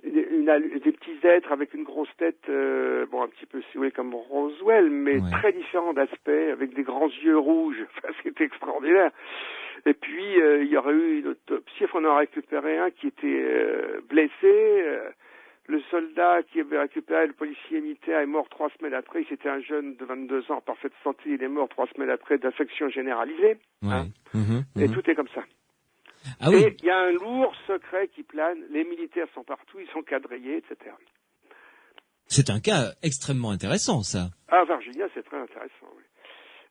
petits êtres avec une grosse tête, un petit peu, si vous voulez, comme Roswell, mais très différents d'aspect, avec des grands yeux rouges. Enfin, c'était extraordinaire. Et puis, il y aurait eu une autopsie. On en a récupéré un qui était blessé. Le soldat qui avait récupéré le policier militaire est mort 3 semaines après. C'était un jeune de 22 ans en parfaite santé. Il est mort 3 semaines après d'infection généralisée. Et tout est comme ça. Et il y a un lourd secret qui plane. Les militaires sont partout, ils sont quadrillés, etc. C'est un cas extrêmement intéressant, ça. Ah, Virginia, c'est très intéressant, oui.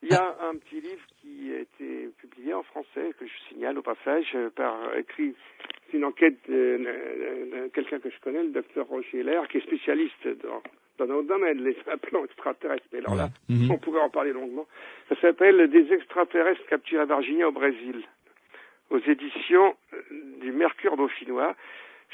Il y a un petit livre qui a été publié en français, que je signale au passage, écrit, c'est une enquête de quelqu'un que je connais, le docteur Roger Hilaire, qui est spécialiste dans notre domaine, les implants extraterrestres. Mais alors là, on pourrait en parler longuement. Ça s'appelle « Des extraterrestres capturés à Virginia au Brésil », aux éditions du Mercure dauphinois.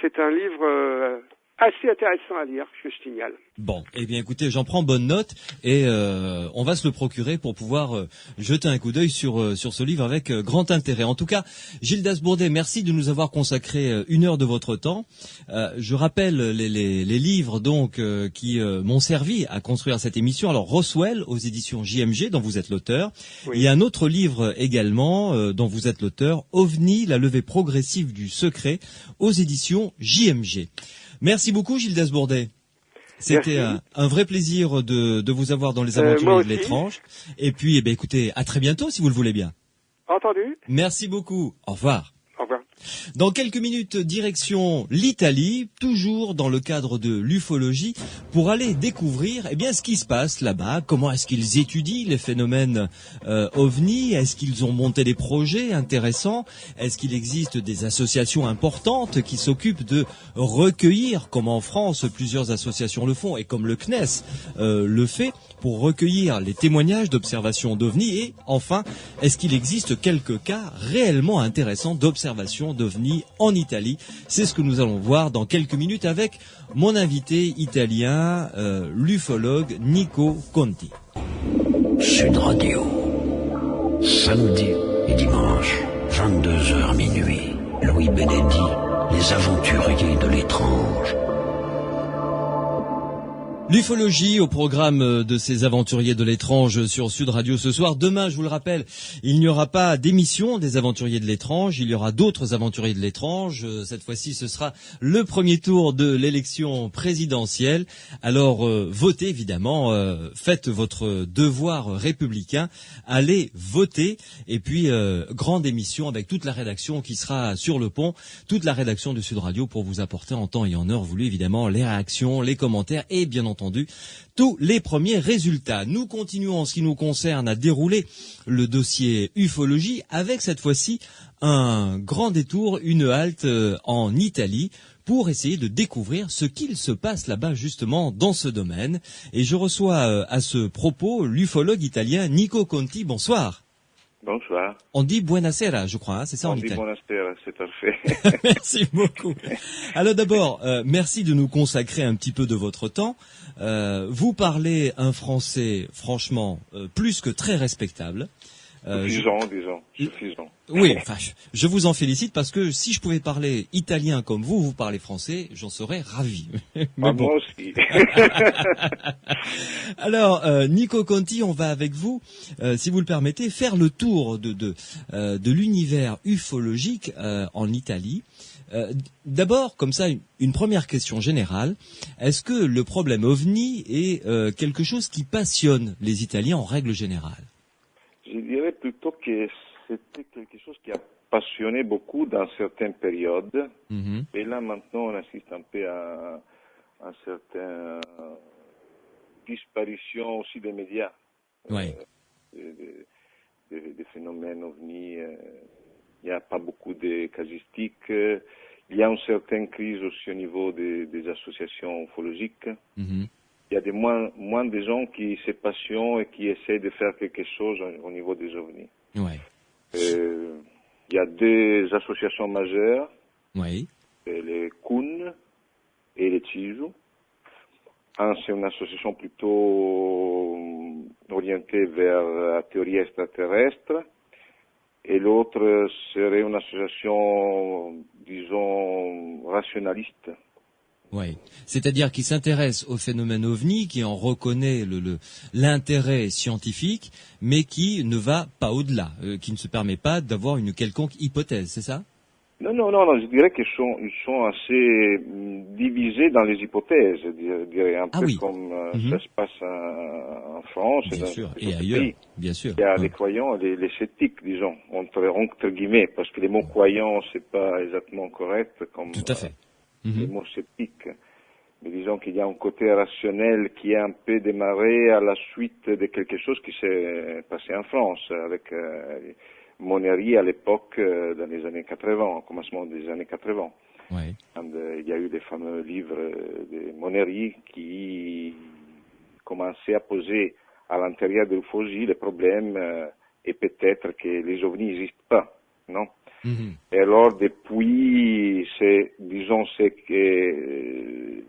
C'est un livre assez intéressant à lire, je signale. Bon, eh bien écoutez, j'en prends bonne note et on va se le procurer pour pouvoir jeter un coup d'œil sur ce livre avec grand intérêt. En tout cas, Gildas Bourdet, merci de nous avoir consacré 1 heure de votre temps. Je rappelle les livres donc qui m'ont servi à construire cette émission. Alors Roswell aux éditions JMG dont vous êtes l'auteur. Oui. Il y a un autre livre également dont vous êtes l'auteur, OVNI, la levée progressive du secret aux éditions JMG. Merci beaucoup Gildas Bourdet. C'était un vrai plaisir de vous avoir dans les aventuriers de l'étrange. Et puis, eh bien, écoutez, à très bientôt si vous le voulez bien. Entendu. Merci beaucoup. Au revoir. Au revoir. Dans quelques minutes, direction l'Italie, toujours dans le cadre de l'ufologie, pour aller découvrir ce qui se passe là-bas. Comment est-ce qu'ils étudient les phénomènes ovnis? Est-ce qu'ils ont monté des projets intéressants? Est-ce qu'il existe des associations importantes qui s'occupent de recueillir, comme en France plusieurs associations le font, et comme le CNES le fait, pour recueillir les témoignages d'observations d'ovnis? Et enfin, est-ce qu'il existe quelques cas réellement intéressants d'observations d'ovnis en Italie? C'est ce que nous allons voir dans quelques minutes avec mon invité italien, l'ufologue Nico Conti. Sud Radio, samedi et dimanche, 22h minuit. Louis Benedi, les aventuriers de l'étrange. L'ufologie au programme de ces aventuriers de l'étrange sur Sud Radio ce soir. Demain, je vous le rappelle, il n'y aura pas d'émission des aventuriers de l'étrange, il y aura d'autres aventuriers de l'étrange. Cette fois-ci, ce sera le premier tour de l'élection présidentielle. Alors, votez évidemment, faites votre devoir républicain, allez voter. Et puis, grande émission avec toute la rédaction qui sera sur le pont, toute la rédaction de Sud Radio pour vous apporter en temps et en heure voulu évidemment les réactions, les commentaires et bien entendu tous les premiers résultats. Nous continuons en ce qui nous concerne à dérouler le dossier ufologie avec cette fois-ci un grand détour, une halte en Italie pour essayer de découvrir ce qu'il se passe là-bas justement dans ce domaine. Et je reçois à ce propos l'ufologue italien Nico Conti. Bonsoir. Bonsoir. On dit buonasera, je crois, c'est ça en italien. On dit buonasera, c'est parfait. Merci beaucoup. Alors d'abord, merci de nous consacrer un petit peu de votre temps. Vous parlez un français, franchement, plus que très respectable. Suffisant. Oui, enfin, je vous en félicite parce que si je pouvais parler italien comme vous parlez français, j'en serais ravi. Mais bon. Moi aussi. Alors, Nico Conti, on va avec vous, si vous le permettez, faire le tour de l'univers ufologique en Italie. D'abord, comme ça, une première question générale. Est-ce que le problème OVNI est quelque chose qui passionne les Italiens en règle générale? Je dirais plutôt que c'était quelque chose qui a passionné beaucoup dans certaines périodes. Mm-hmm. Et là, maintenant, on assiste un peu à une certaine disparition aussi des médias. Oui. Des phénomènes ovnis. Il n'y a pas beaucoup de casuistiques. Il y a une certaine crise aussi au niveau des associations ufologiques. Mm-hmm. Il y a moins de gens qui se passionnent et qui essaient de faire quelque chose au niveau des ovnis. Ouais. Il y a 2 associations majeures. Oui. Les CUN et les CISU. Un, c'est une association plutôt orientée vers la théorie extraterrestre. Et l'autre serait une association, disons, rationaliste. Oui, c'est-à-dire qui s'intéresse au phénomène OVNI, qui en reconnaît l'intérêt scientifique, mais qui ne va pas au-delà, qui ne se permet pas d'avoir une quelconque hypothèse, c'est ça? Non, je dirais qu'ils sont assez divisés dans les hypothèses, je dirais, un peu comme ça se passe en France bien et dans sûr, d'autres et ailleurs, pays. Bien sûr. Il y a les croyants et les sceptiques, disons, entre guillemets, parce que les mots croyants, c'est pas exactement correct comme tout à fait. Les mots sceptiques. Mais disons qu'il y a un côté rationnel qui est un peu démarré à la suite de quelque chose qui s'est passé en France, avec Monnery à l'époque, dans les années 80, au commencement des années 80. Ouais. Quand, il y a eu les fameux livres de Monnery qui commençaient à poser à l'intérieur de l'ufologie le problème et peut-être que les ovnis n'existent pas, non? Mm-hmm. Et alors depuis, c'est que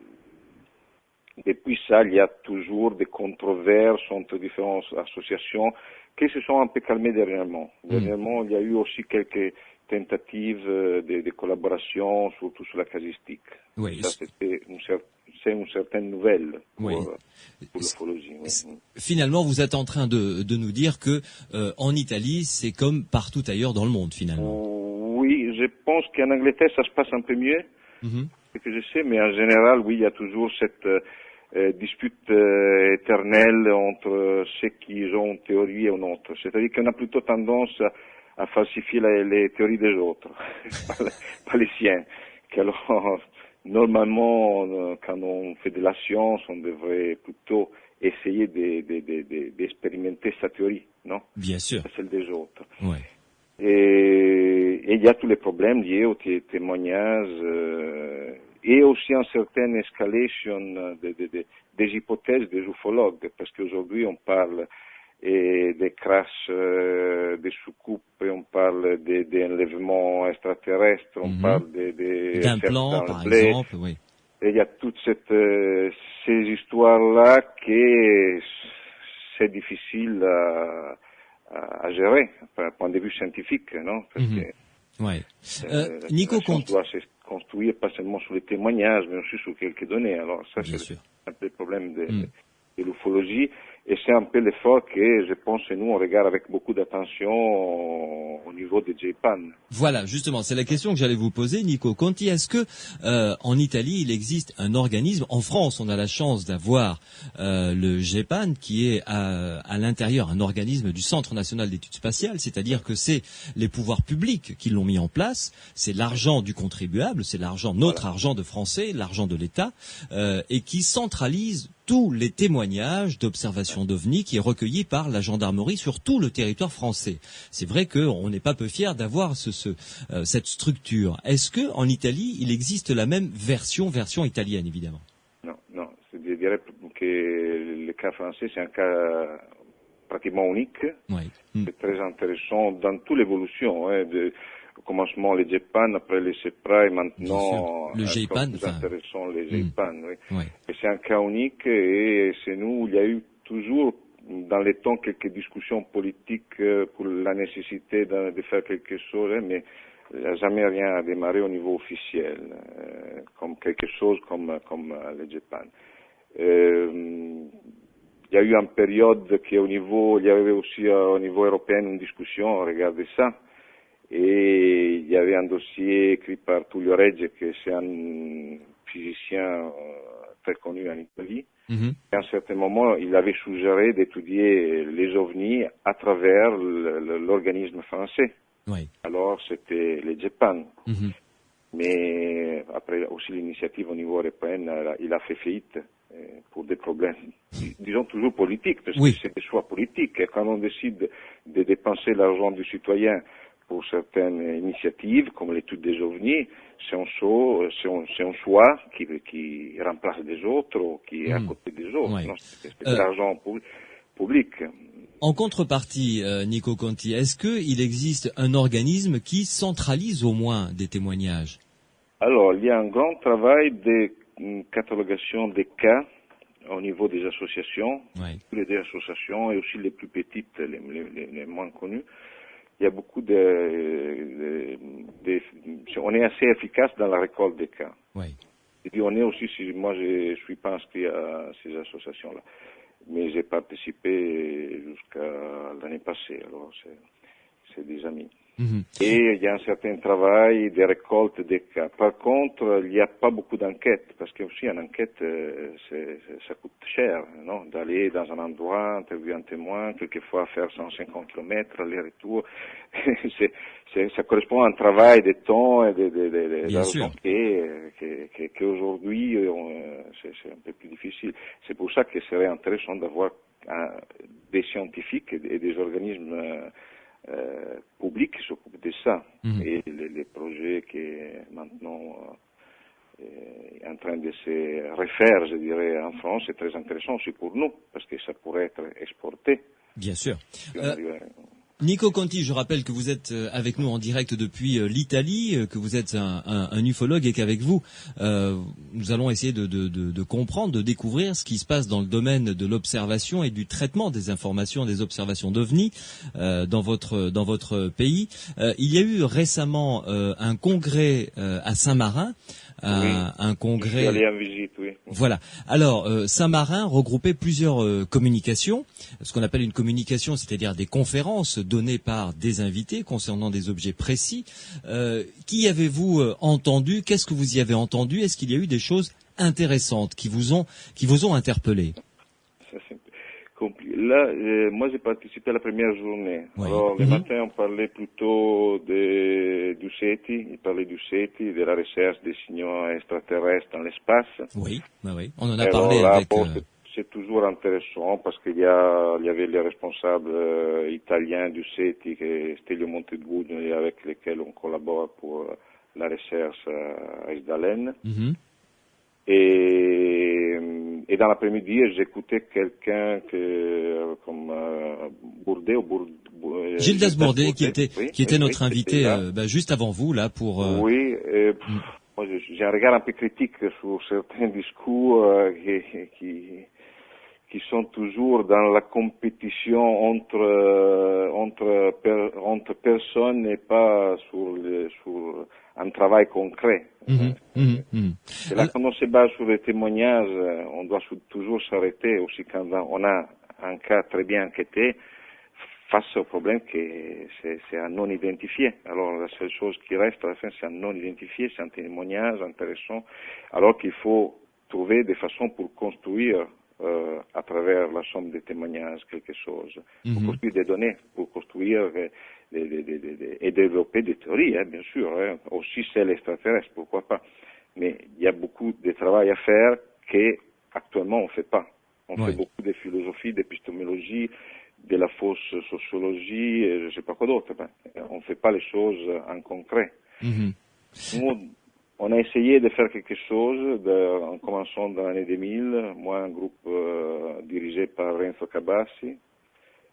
depuis ça, il y a toujours des controverses entre différentes associations qui se sont un peu calmées dernièrement. Dernièrement, il y a eu aussi quelques tentatives de collaboration, surtout sur la casistique. Oui. Ça, c'est une certaine nouvelle pour l'ufologie. Oui. Finalement, vous êtes en train de nous dire que en Italie, c'est comme partout ailleurs dans le monde, finalement. Oui, je pense qu'en Angleterre, ça se passe un peu mieux, ce que je sais, mais en général, oui, il y a toujours cette dispute éternelle entre ceux qui ont une théorie et une autre. C'est-à-dire qu'on a plutôt tendance à falsifier les théories des autres, pas les siens. Alors, normalement, quand on fait de la science, on devrait plutôt essayer d'expérimenter sa théorie, non? Bien sûr. Pas celle des autres. Ouais. Et il y a tous les problèmes liés aux témoignages et aussi une certaine escalation des hypothèses des ufologues, parce qu'aujourd'hui on parle des crashs des soucoupes, et on parle des enlèvements extraterrestres, on parle d'implants par exemple, oui. Et il y a toutes ces histoires-là que c'est difficile à gérer, d'un point de vue scientifique, non? Parce que ouais. Nico Conti doit se construire pas seulement sur les témoignages, mais aussi sur quelques données. Alors ça, c'est un peu le problème de l'ufologie, et c'est un peu l'effort que, je pense, nous, on regarde avec beaucoup d'attention au niveau des JPAN. Voilà, justement, c'est la question que j'allais vous poser, Nico Conti. Est-ce que en Italie, il existe un organisme? En France, on a la chance d'avoir le GEPAN, qui est à l'intérieur un organisme du Centre national d'études spatiales, c'est-à-dire que c'est les pouvoirs publics qui l'ont mis en place, c'est l'argent du contribuable, c'est l'argent, notre argent de Français, l'argent de l'État, et qui centralise tous les témoignages d'observation d'OVNI qui est recueilli par la gendarmerie sur tout le territoire français. C'est vrai qu'on n'est pas peu fiers d'avoir cette structure. Est-ce que en Italie, il existe la même version italienne, évidemment? Non. Je dirais que le cas français, c'est un cas pratiquement unique. Oui. C'est très intéressant dans toute l'évolution, au commencement les JPAN, après les CEPRA et maintenant le GEPAN, plus intéressant les JPAN. Oui. Et c'est un cas unique et c'est nous, il y a eu toujours dans les temps quelques discussions politiques pour la nécessité de faire quelque chose, mais il n'y a jamais rien à démarrer au niveau officiel, comme quelque chose comme les JPAN. Il y a eu une période il y avait aussi au niveau européen une discussion, regardez ça. Et il y avait un dossier écrit par Tullio Regge, qui est un physicien très connu en Italie. Et à un certain moment, il avait suggéré d'étudier les ovnis à travers l'organisme français. Oui. Alors, c'était les JPAN. Mais après aussi l'initiative au niveau européen, il a fait faillite pour des problèmes, disons toujours politiques, parce que c'est des choix politiques. Et quand on décide de dépenser l'argent du citoyen pour certaines initiatives, comme l'étude des ovnis, c'est un choix qui remplace des autres ou qui est à côté des autres. Ouais. C'est de l'argent public. En contrepartie, Nico Conti, est-ce qu'il existe un organisme qui centralise au moins des témoignages? Alors, il y a un grand travail de catalogation des cas au niveau des associations, toutes les associations et aussi les plus petites, les moins connues. Il y a beaucoup on est assez efficace dans la récolte des cas. Et puis on est aussi, moi je suis pas inscrit à ces associations-là, mais j'ai participé jusqu'à l'année passée, alors c'est des amis. Et il y a un certain travail de récolte des cas. Par contre, il n'y a pas beaucoup d'enquêtes, parce que aussi une enquête, ça coûte cher, non? D'aller dans un endroit, interviewer un témoin, quelquefois faire 150 km, aller-retour. Ça correspond à un travail de temps et d'argent qu'aujourd'hui, c'est un peu plus difficile. C'est pour ça que ce serait intéressant d'avoir des scientifiques et des organismes publics qui s'occupent de ça. Et les projets qui maintenant est en train de se refaire, je dirais, en France, c'est très intéressant aussi pour nous, parce que ça pourrait être exporté. Bien sûr. Nico Conti, je rappelle que vous êtes avec nous en direct depuis l'Italie, que vous êtes un ufologue et qu'avec vous, nous allons essayer de comprendre, de découvrir ce qui se passe dans le domaine de l'observation et du traitement des informations, des observations d'OVNI dans votre pays. Il y a eu récemment un congrès à Saint-Marin. Un congrès. Je suis allé en visite, oui. Voilà. Alors, Saint-Marin regroupait plusieurs communications, ce qu'on appelle une communication, c'est-à-dire des conférences données par des invités concernant des objets précis. Qui avez-vous entendu? Qu'est-ce que vous y avez entendu? Est-ce qu'il y a eu des choses intéressantes qui vous ont interpellé? Là, moi j'ai participé à la première journée. Oui. Alors le matin on parlait plutôt du SETI, il parlait du SETI, de la recherche des signaux extraterrestres dans l'espace. Oui, on en a parlé là, avec... C'est toujours intéressant parce qu'il y avait les responsables italiens du SETI, Stelio Montegudo, avec lesquels on collabore pour la recherche à Esdalen. Et dans l'après-midi, j'écoutais quelqu'un comme Bourdet Gildas Bourdet, qui était notre invité juste avant vous là pour. Oui, moi j'ai un regard un peu critique sur certains discours qui sont toujours dans la compétition entre personnes et pas sur un travail concret. C'est là quand on se base sur les témoignages, on doit toujours s'arrêter aussi quand on a un cas très bien enquêté face au problème que c'est un non identifié. Alors la seule chose qui reste à la fin, c'est un non identifié, c'est un témoignage intéressant, alors qu'il faut trouver des façons pour construire à travers la somme des témoignages quelque chose, pour construire des données, pour construire et développer des théories, bien sûr, aussi celles extraterrestres, pourquoi pas. Mais il y a beaucoup de travail à faire qu'actuellement on ne fait pas. On fait beaucoup de philosophie, d'épistémologie, de la fausse sociologie, et je ne sais pas quoi d'autre. On ne fait pas les choses en concret. Nous, on a essayé de faire quelque chose en commençant dans l'année 2000, moi un groupe dirigé par Renzo Cabassi,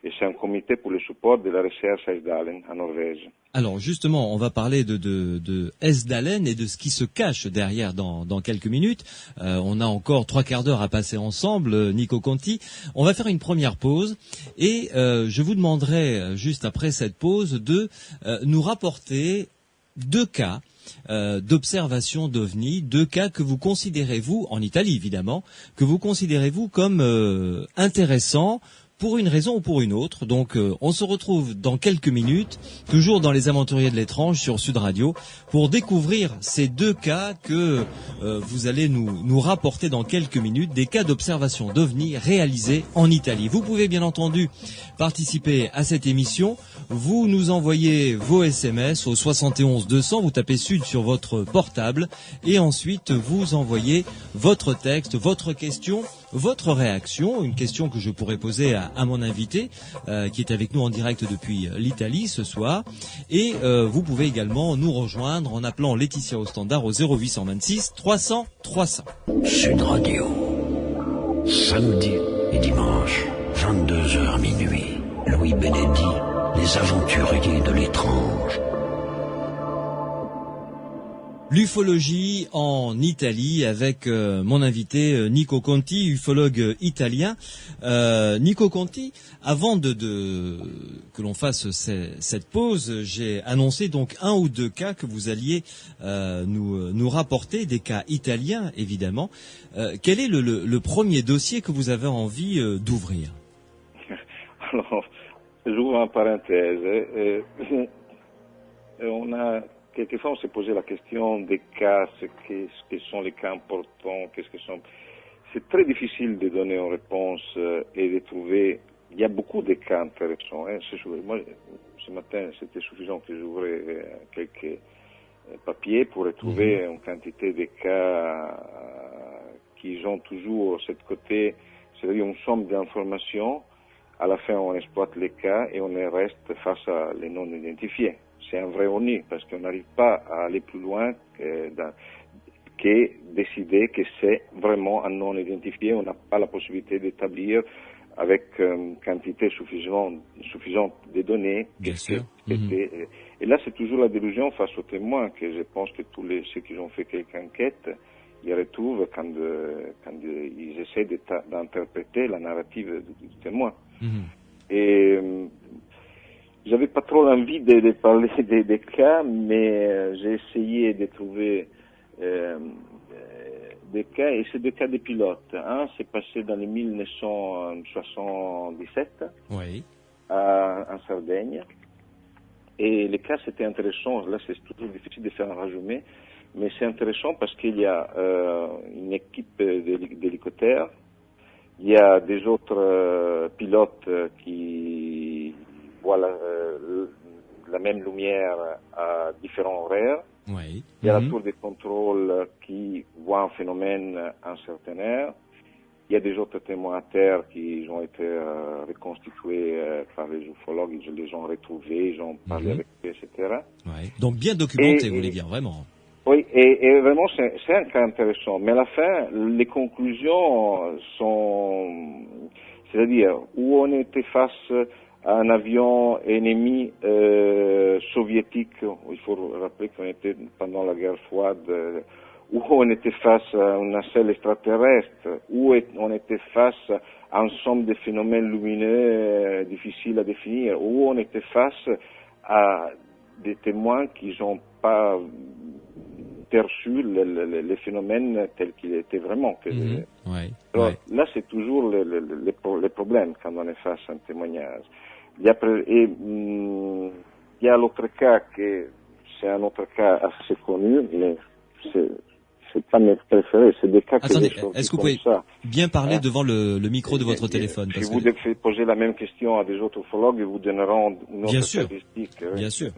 et c'est un comité pour le support de la recherche à Esdalen, en Norvège. Alors justement, on va parler de Esdalen et de ce qui se cache derrière dans quelques minutes. On a encore 3/4 d'heure à passer ensemble, Nico Conti. On va faire une première pause et je vous demanderai, juste après cette pause, de nous rapporter 2 cas d'observation d'OVNI, 2 cas que vous considérez, vous, en Italie évidemment, que vous considérez, vous, comme intéressants, pour une raison ou pour une autre. Donc on se retrouve dans quelques minutes, toujours dans les Aventuriers de l'étrange sur Sud Radio, pour découvrir ces 2 cas que vous allez nous rapporter dans quelques minutes, des cas d'observation d'OVNI réalisés en Italie. Vous pouvez bien entendu participer à cette émission. Vous nous envoyez vos SMS au 71 200, vous tapez Sud sur votre portable et ensuite vous envoyez votre texte, votre question, votre réaction, une question que je pourrais poser à mon invité qui est avec nous en direct depuis l'Italie ce soir. Et vous pouvez également nous rejoindre en appelant Laetitia au standard au 0826 300 300. Sud Radio, samedi et dimanche, 22h minuit. Louis Benedit, les aventuriers de l'étrange. L'ufologie en Italie avec mon invité Nico Conti, ufologue italien. Nico Conti, avant que l'on fasse cette pause, j'ai annoncé donc 1 ou 2 cas que vous alliez nous rapporter, des cas italiens évidemment. Quel est le premier dossier que vous avez envie d'ouvrir? Alors, j'ouvre en parenthèse. quelquefois on s'est posé la question des cas, qu'est-ce que sont les cas importants, c'est très difficile de donner une réponse et de trouver. Il y a beaucoup de cas intéressants. Moi, ce matin, c'était suffisant que j'ouvrais quelques papiers pour retrouver une quantité de cas qui ont toujours ce côté, c'est-à-dire une somme d'informations. À la fin, on exploite les cas et on reste face à les non identifiés. C'est un vrai ennui parce qu'on n'arrive pas à aller plus loin que décider que c'est vraiment un non identifié. On n'a pas la possibilité d'établir avec une quantité suffisante de données. Bien sûr. Et là, c'est toujours la délusion face aux témoins que je pense que tous ceux qui ont fait quelques enquêtes, ils retrouvent quand ils essaient d'interpréter la narrative du témoin. Et j'avais pas trop envie de parler des cas, mais j'ai essayé de trouver des cas, et c'est des cas de pilotes. Un s'est passé dans les 1977 en Sardaigne. Et les cas, c'était intéressant. Là, c'est toujours difficile de faire un résumé, mais c'est intéressant parce qu'il y a une équipe d'hélicoptères, il y a des autres pilotes qui voient la même lumière à différents horaires. Oui. Il y a la tour de contrôle qui voit un phénomène à un certain heure. Il y a des autres témoins à terre qui ont été reconstitués par les ufologues, ils les ont retrouvés, ils ont parlé avec eux, etc. Ouais. Donc bien documenté, vous voulez dire, vraiment. Oui, et vraiment c'est un cas intéressant. Mais à la fin, les conclusions sont, c'est-à-dire où on était face à un avion ennemi soviétique, il faut rappeler qu'on était pendant la guerre froide, où on était face à un nacelle extraterrestre, où on était face à un ensemble de phénomènes lumineux difficiles à définir, où on était face à des témoins qui n'ont pas perçu les phénomènes tels qu'ils étaient vraiment. Alors, là, c'est toujours le problème quand on est face à un témoignage. Il y a l'autre cas c'est un autre cas assez connu, mais c'est pas mes préférés, c'est des cas Attendez, que est-ce que vous pouvez bien parler devant le micro de votre téléphone? Si vous devez poser la même question à des autres ufologues, ils vous donneront une autre statistique. Bien sûr.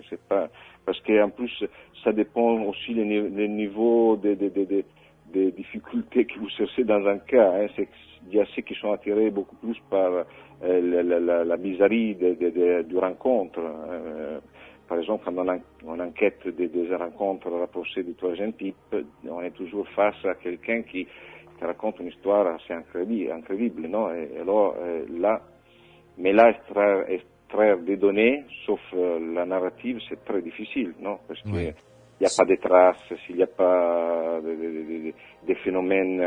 C'est pas, parce qu'en plus, ça dépend aussi des niveaux des difficultés que vous cherchez dans un cas. Il y a ceux qui sont attirés beaucoup plus par la bizarrerie du rencontre. Par exemple, quand on enquête des rencontres rapprochées du troisième type, on est toujours face à quelqu'un qui raconte une histoire assez incroyable, non? Et alors, extraire des données, sauf la narrative, c'est très difficile, non? Parce qu'il n'y a pas de traces, s'il n'y a pas des phénomènes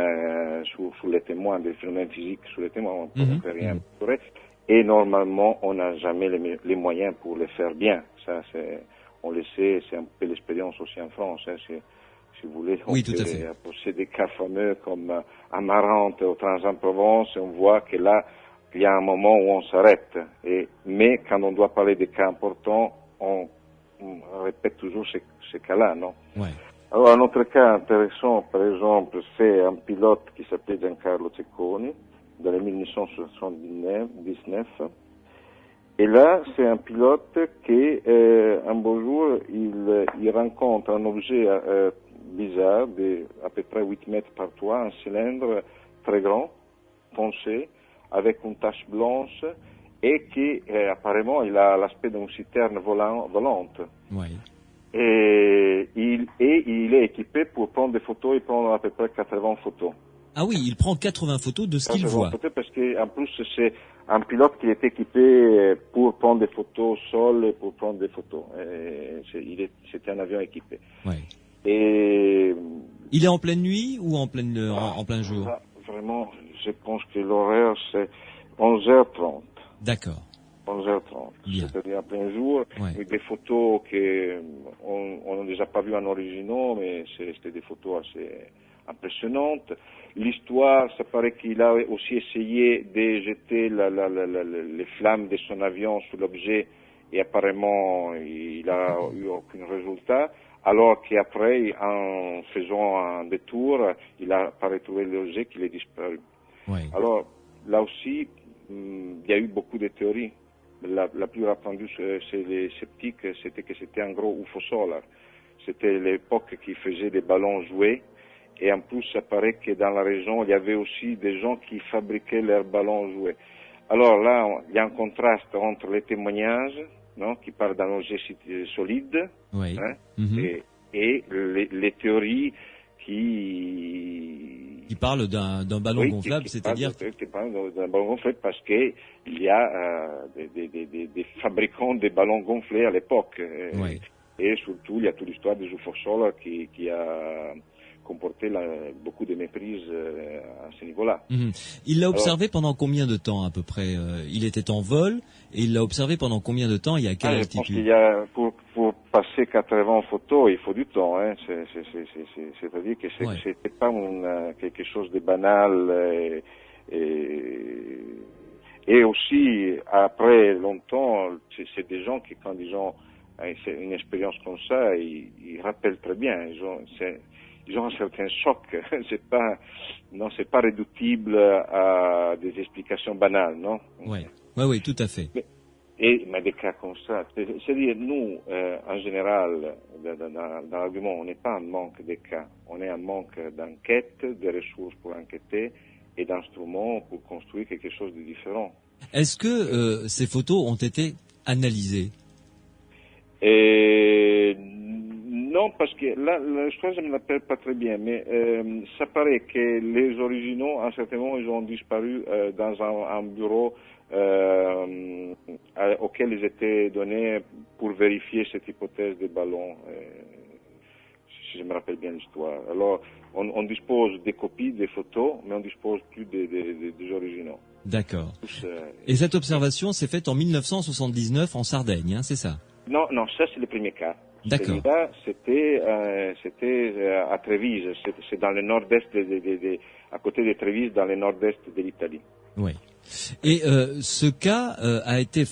sur les témoins, des phénomènes physiques sur les témoins, on ne peut rien trouver. Et normalement, on n'a jamais les moyens pour le faire bien. Ça, on le sait, c'est un peu l'expérience aussi en France. Si vous voulez, on peut poser des cas fameux comme Amarante ou Trans-en-Provence, on voit que là, il y a un moment où on s'arrête. Mais quand on doit parler des cas importants, on répète toujours ces cas-là, non? Alors, un autre cas intéressant, par exemple, c'est un pilote qui s'appelait Giancarlo Cecconi, dans les 1979. Et là, c'est un pilote qui, un beau jour, il rencontre un objet bizarre, à peu près 8 mètres par 3, un cylindre très grand, foncé, avec une tache blanche, et qui, apparemment, il a l'aspect d'une citerne volante. Et il est équipé pour prendre des photos et prendre à peu près 80 photos. Ah oui, il prend 80 photos de ce qu'il voit. Parce qu'en plus, c'est un pilote qui est équipé pour prendre des photos au sol et pour prendre des photos. C'était un avion équipé. Et il est en pleine nuit ou en plein jour? Vraiment, je pense que l'horaire, c'est 11h30. D'accord. 11h30. C'est-à-dire en plein jour, avec des photos on ne les a pas vues en originaux, mais c'était des photos assez impressionnantes. L'histoire, ça paraît qu'il a aussi essayé de jeter les flammes de son avion sur l'objet et apparemment il a eu aucun résultat, alors qu'après, en faisant un détour, il a pas retrouvé l'objet qu'il est disparu. Oui. Alors là aussi, il y a eu beaucoup de théories. La plus répandue chez les sceptiques, c'était que c'était un gros UFO solaire. C'était l'époque qui faisait des ballons jouets. Et en plus, ça paraît que dans la région, il y avait aussi des gens qui fabriquaient leurs ballons jouets. Alors là, il y a un contraste entre les témoignages, non, qui parlent d'un objet solide, Oui. hein, et les théories qui parle d'un ballon gonflable, c'est-à-dire qui parle d'un ballon gonflable parce que il y a des fabricants de ballons gonflés à l'époque. Oui. Et surtout, il y a toute l'histoire des UFO solaires qui a comporté beaucoup de méprise à ce niveau-là. Il l'a observé pendant combien de temps à peu près? Il était en vol et il l'a observé pendant combien de temps et à quelle altitude? Je pense qu'il y a pour passer 80 photos, il faut du temps. Hein. C'est-à-dire que c'était pas quelque chose de banal. Et aussi, après longtemps, c'est des gens qui, quand ils ont une expérience comme ça, ils rappellent très bien. Ils ont un certain choc. C'est pas réductible à des explications banales, non? Oui, tout à fait. Mais des cas comme ça, c'est-à-dire nous, en général, dans l'argument, on n'est pas en manque de cas, on est en manque d'enquête, de ressources pour enquêter et d'instruments pour construire quelque chose de différent. Est-ce que ces photos ont été analysées? Non, parce que là, l'histoire, je ne me l'appelle pas très bien, mais ça paraît que les originaux, à un certain moment, ils ont disparu dans un bureau auquel ils étaient donnés pour vérifier cette hypothèse des ballons, si je me rappelle bien l'histoire. Alors, on dispose des copies, des photos, mais on dispose plus des originaux. D'accord. Et cette observation s'est faite en 1979 en Sardaigne, hein, c'est ça? Non, ça c'est le premier cas. D'accord. Celui-là, c'était à Trévise, c'est dans le nord-est, à côté de Trévise, dans le nord-est de l'Italie. Oui. Et ce cas a été,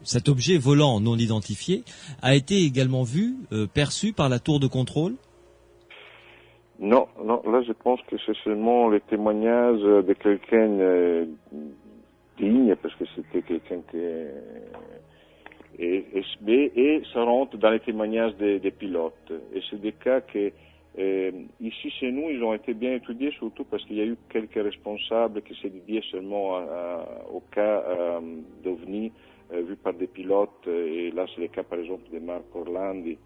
cet objet volant non identifié a été également vu, perçu par la tour de contrôle? Non, là je pense que c'est seulement les témoignages de quelqu'un digne, parce que c'était quelqu'un qui et ça rentre dans les témoignages des pilotes. Et c'est des cas que ici chez nous, ils ont été bien étudiés, surtout parce qu'il y a eu quelques responsables qui se dédiaient seulement au cas d'OVNI vu par des pilotes. Et là, c'est le cas par exemple de Marco Orlandi,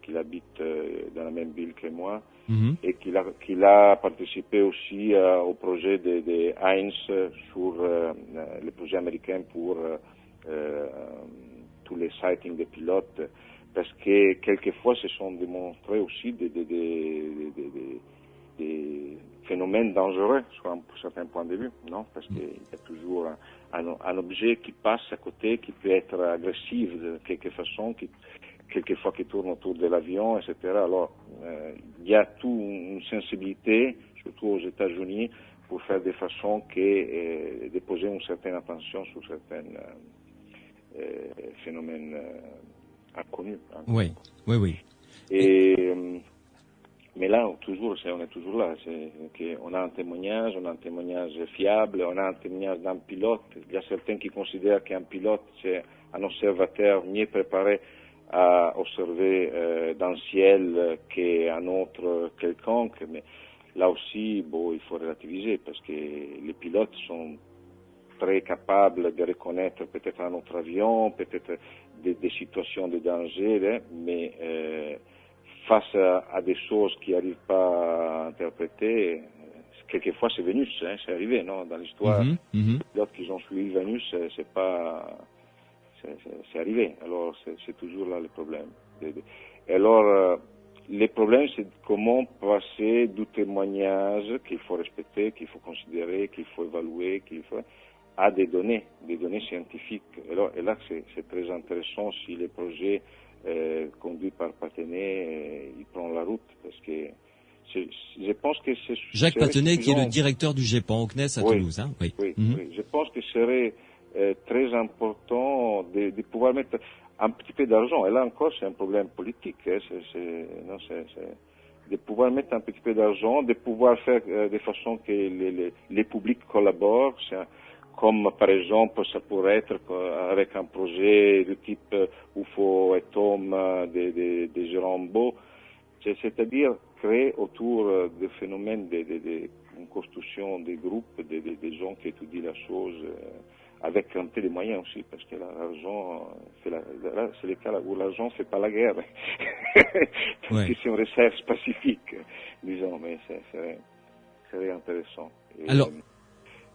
qui habite dans la même ville que moi, et qu'il a participé aussi au projet de Heinz sur le projet américain pour tous les sightings des pilotes, parce que quelquefois se sont démontrés aussi des phénomènes dangereux sur certains points de vue, non? Parce qu'il y a toujours un objet qui passe à côté, qui peut être agressif de quelque façon, quelquefois qui tourne autour de l'avion, etc. Alors, il y a toute une sensibilité, surtout aux États-Unis, pour faire de façon que de poser une certaine attention sur certains phénomènes inconnus. Oui. Mais là, on est toujours là. On a un témoignage fiable, on a un témoignage d'un pilote. Il y a certains qui considèrent qu'un pilote, c'est un observateur mieux préparé à observer dans le ciel qu'un autre quelconque. Mais là aussi, il faut relativiser, parce que les pilotes sont très capables de reconnaître peut-être un autre avion, peut-être des situations de danger, mais face à des choses qui n'arrivent pas à interpréter, quelquefois c'est Vénus, c'est arrivé, non, dans l'histoire. Les pilotes qui ont suivi Vénus, c'est arrivé. Alors c'est toujours là le problème. Et alors le problème, c'est comment passer du témoignage qu'il faut respecter, qu'il faut considérer, qu'il faut évaluer, à des données scientifiques. Et là, c'est très intéressant si les projets conduits par Patenay, ils prennent la route, parce que je pense que Jacques Patenay, qui est le directeur du GEPAN au CNES à Toulouse, hein? Oui. Je pense que ce serait très important de pouvoir mettre un petit peu d'argent. Et là encore, c'est un problème politique. De pouvoir mettre un petit peu d'argent, de pouvoir faire de façon que les publics collaborent. Comme par exemple, ça pourrait être avec un projet du type UFO et Tom de Jérôme Beau, c'est-à-dire créer autour du phénomène une construction des groupes, des gens qui étudient la chose, avec un peu de moyens aussi, parce que l'argent, c'est le cas où l'argent ne fait pas la guerre. Parce que c'est une recherche pacifique, disons, mais serait intéressant. Alors,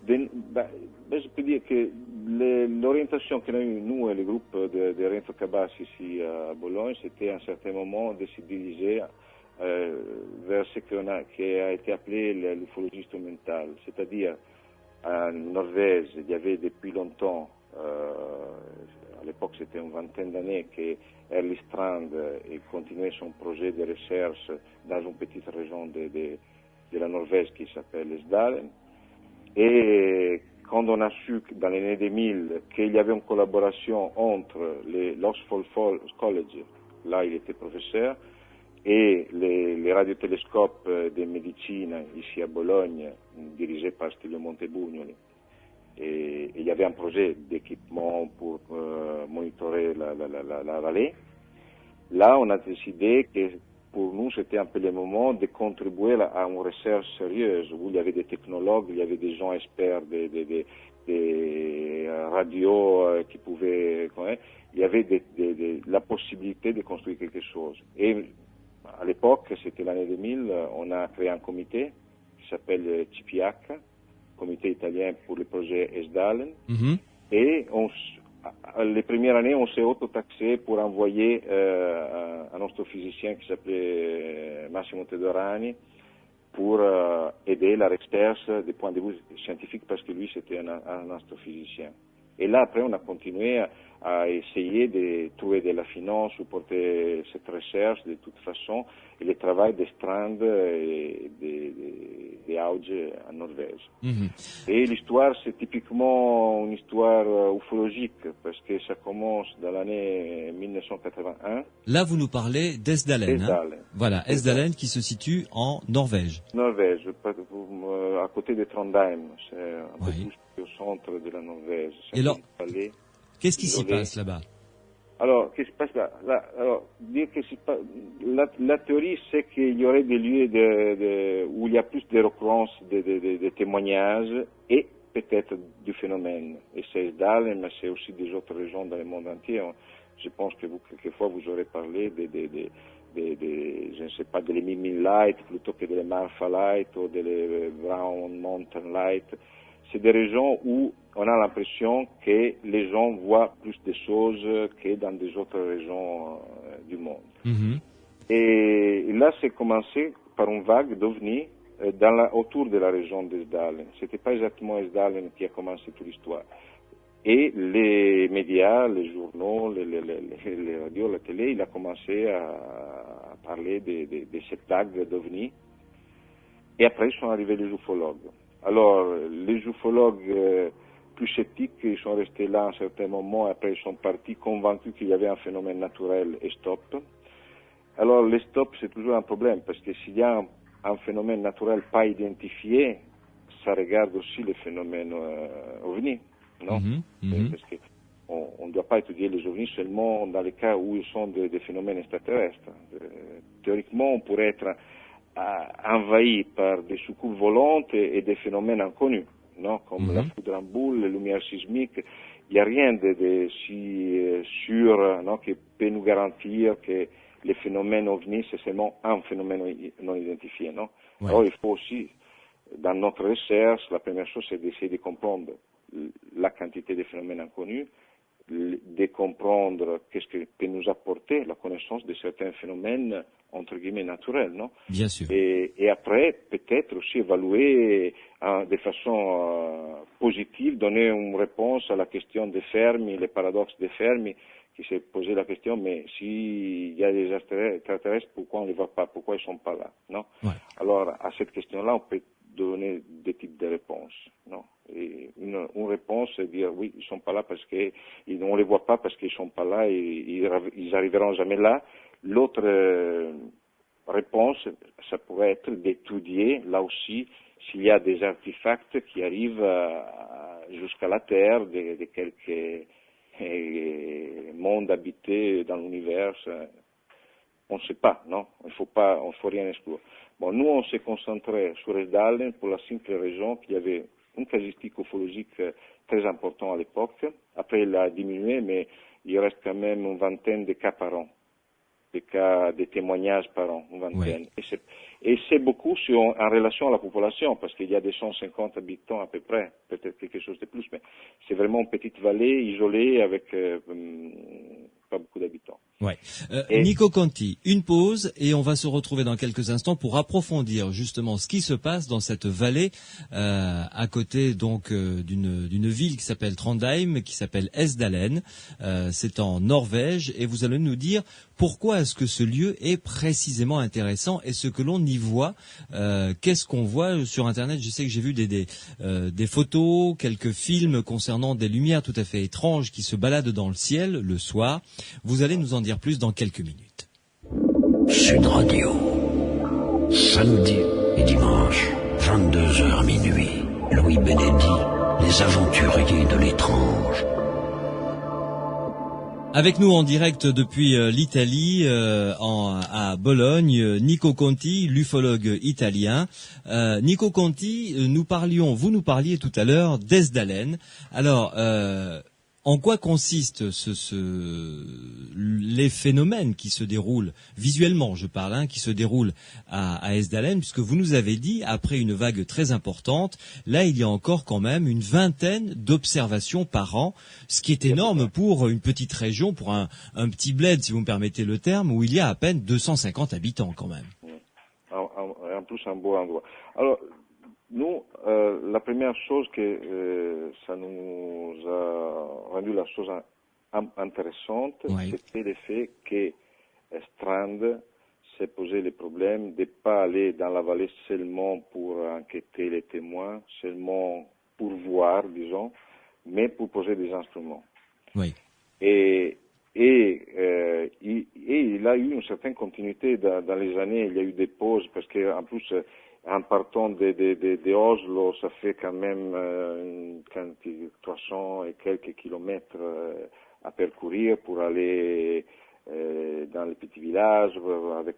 je peux dire que l'orientation que nous et le groupe de Renzo Cabas ici à Bologne, c'était à un certain moment de se diriger vers ce qui a été appelé l'ufologie instrumentale, c'est-à-dire en Norvège, il y avait depuis longtemps, à l'époque c'était une vingtaine d'années, que Erly Strand continuait son projet de recherche dans une petite région de la Norvège qui s'appelle Esdalen. Et quand on a su dans les années 2000 qu'il y avait une collaboration entre l'Oxford College, là il était professeur, et les radiotélescopes de médecine ici à Bologne, dirigés par Stilio Montebugnoli. Et il y avait un projet d'équipement pour monitorer la vallée. Là, on a décidé que pour nous, c'était un peu le moment de contribuer à une recherche sérieuse, où il y avait des technologues, il y avait des gens experts des radios qui pouvaient... il y avait la possibilité de construire quelque chose. Et à l'époque, c'était l'année 2000, on a créé un comité qui s'appelle CIPIAC, comité italien pour le projet Esdalen, et les premières années, on s'est auto-taxé pour envoyer un nostro physicien qui s'appelait Massimo Tedorani pour aider la recherche du point de vue scientifique, parce que lui, c'était un astrophysicien. Et là, après, on a continué à essayer de trouver de la finance, supporter cette recherche de toute façon, et le travail de Strand et de Auge en Norvège. Et l'histoire, c'est typiquement une histoire ufologique, parce que ça commence dans l'année 1981. Là, vous nous parlez d'Esdalen. Voilà, Esdalen qui se situe en Norvège. Norvège, à côté de Trondheim, c'est un peu plus au centre de la Norvège. Et alors, qu'est-ce qui s'y passe là-bas? Alors, qu'est-ce qui se passe là? Alors, dire que la théorie, c'est qu'il y aurait des lieux où il y a plus de récurrence de témoignages et peut-être du phénomène. Et c'est Esdalen, mais c'est aussi des autres régions dans le monde entier. Je pense que quelquefois, vous aurez parlé je ne sais pas, de Mimi Light plutôt que de Marfa Light ou de Brown Mountain Light. C'est des régions où on a l'impression que les gens voient plus de choses que dans des autres régions du monde. Et là, c'est commencé par une vague d'OVNI autour de la région d'Esdalen. C'était pas exactement Esdalen qui a commencé toute l'histoire. Et les médias, les journaux, les radios, la télé, il a commencé à parler de cette vague d'OVNI. Et après, ils sont arrivés les ufologues. Alors, les ufologues plus sceptiques, ils sont restés là à un certain moment, après ils sont partis convaincus qu'il y avait un phénomène naturel et stop. Alors, les stops, c'est toujours un problème, parce que s'il y a un phénomène naturel pas identifié, ça regarde aussi les phénomènes OVNI, non? Parce qu'on ne doit pas étudier les OVNI seulement dans les cas où ils sont des phénomènes extraterrestres. Théoriquement, on pourrait être envahi par des soucoupes volantes et des phénomènes inconnus, non, comme la foudre en boule, les lumières sismiques. Il n'y a rien de si sûr, non, qui peut nous garantir que les phénomènes OVNI, c'est seulement un phénomène non identifié, non. Alors il faut aussi, dans notre recherche, la première chose, c'est d'essayer de comprendre la quantité de phénomènes inconnus, de comprendre qu'est-ce que peut nous apporter la connaissance de certains phénomènes entre guillemets naturels, non? Bien sûr. Et après, peut-être aussi évaluer de façon positive, donner une réponse à la question de Fermi, les paradoxes de Fermi, qui s'est posé la question, mais s'il y a des extraterrestres, pourquoi on ne les voit pas, pourquoi ils ne sont pas là, non? Alors, à cette question-là, on peut donner des types de réponses, non. Et une réponse, c'est dire oui, ils sont pas là parce que on les voit pas parce qu'ils sont pas là et ils arriveront jamais là. L'autre réponse, ça pourrait être d'étudier là aussi s'il y a des artefacts qui arrivent jusqu'à la Terre, de quelques mondes habités dans l'univers. On ne sait pas, non? On faut rien exclure. Bon, nous, on s'est concentré sur Esdalen pour la simple raison qu'il y avait une casuistique ufologique très importante à l'époque. Après, il a diminué, mais il reste quand même une vingtaine de cas par an. Des cas, des témoignages par an, une vingtaine. Oui. Et c'est beaucoup en relation à la population, parce qu'il y a des 150 habitants à peu près, peut-être quelque chose de plus, mais c'est vraiment une petite vallée isolée avec pas beaucoup d'habitants. Ouais. Nico Conti, une pause et on va se retrouver dans quelques instants pour approfondir justement ce qui se passe dans cette vallée à côté donc d'une ville qui s'appelle Trondheim, qui s'appelle Esdalen. C'est en Norvège et vous allez nous dire pourquoi est-ce que ce lieu est précisément intéressant et ce que l'on y voit. Qu'est-ce qu'on voit sur Internet? Je sais que j'ai vu des photos, quelques films concernant des lumières tout à fait étranges qui se baladent dans le ciel le soir. Vous allez nous en dire plus dans quelques minutes. Sud Radio, samedi et dimanche, 22h minuit. Louis Beneddi, les aventuriers de l'étrange. Avec nous en direct depuis l'Italie, à Bologne, Nico Conti, l'ufologue italien. Nico Conti, vous nous parliez tout à l'heure d'Esdalen. Alors, en quoi consistent les phénomènes qui se déroulent, visuellement je parle, qui se déroulent à Esdalen, puisque vous nous avez dit, après une vague très importante, là il y a encore quand même une vingtaine d'observations par an, ce qui est énorme pour une petite région, pour un petit bled, si vous me permettez le terme, où il y a à peine 250 habitants quand même. En plus un beau endroit. Alors, nous, la première chose que ça nous a rendu la chose intéressante, c'était le fait que Strand s'est posé le problème de ne pas aller dans la vallée seulement pour enquêter les témoins, seulement pour voir, disons, mais pour poser des instruments. Oui. Et il a eu une certaine continuité dans les années. Il y a eu des pauses parce qu'en plus, en partant de Oslo, ça fait quand même 300 et quelques kilomètres à parcourir pour aller dans les petits villages avec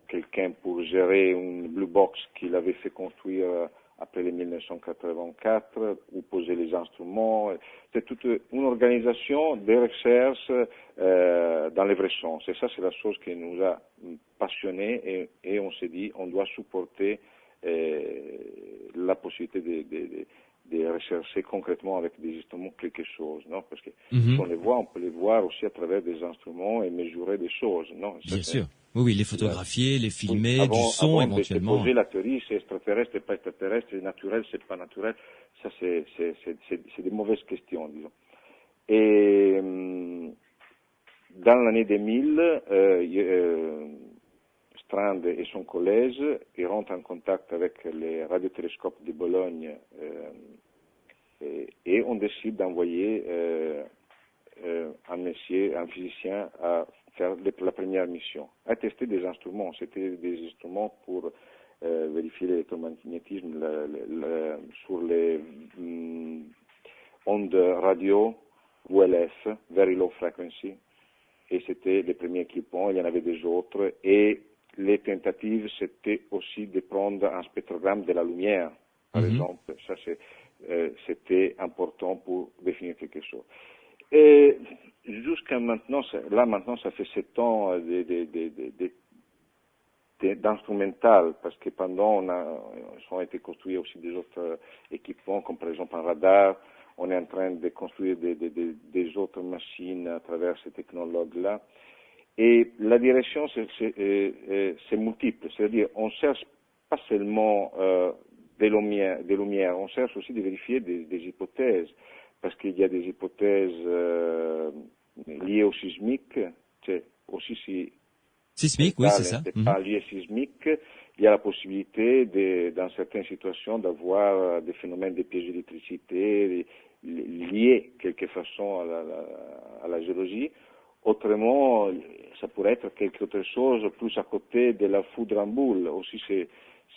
quelqu'un pour gérer une blue box qu'il avait fait construire après les 1984, ou poser les instruments. C'est toute une organisation de recherche dans les vrais sens. Et ça, c'est la chose qui nous a passionnés et on s'est dit, on doit supporter la possibilité de rechercher concrètement avec des instruments quelque chose, non? Parce que si on les voit, on peut les voir aussi à travers des instruments et mesurer des choses, non? Bien sûr. Oui, les photographier, les filmer, du son éventuellement. Avant de poser la théorie, c'est extraterrestre, c'est pas extraterrestre, c'est naturel, c'est pas naturel. Ça, c'est des mauvaises questions, disons. Et dans l'année 2000, Strand et son collège ils rentrent en contact avec les radiotélescopes de Bologne et on décide d'envoyer un physicien à faire la première mission, à tester des instruments. C'était des instruments pour vérifier l'électromagnétisme sur les ondes radio VLF, Very Low Frequency, et c'était les premiers équipements, il y en avait des autres, et les tentatives c'était aussi de prendre un spectrogramme de la lumière, par exemple. Ça c'était important pour définir quelque chose. Et jusqu'à maintenant, maintenant ça fait 7 ans d'instrumental, parce que pendant ont été construits aussi des autres équipements, comme par exemple un radar. On est en train de construire des autres machines à travers ces technologues-là. Et la direction, c'est multiple. C'est-à-dire, on cherche pas seulement des lumières, on cherche aussi de vérifier des hypothèses. Parce qu'il y a des hypothèses liées au sismique, aussi si sismique, oui, c'est ça. C'est pas lié sismique. il y a la possibilité, dans certaines situations, d'avoir des phénomènes de pièges d'électricité liés, de quelque façon, à la géologie. Autrement, ça pourrait être quelque autre chose plus à côté de la foudre en boule. Aussi,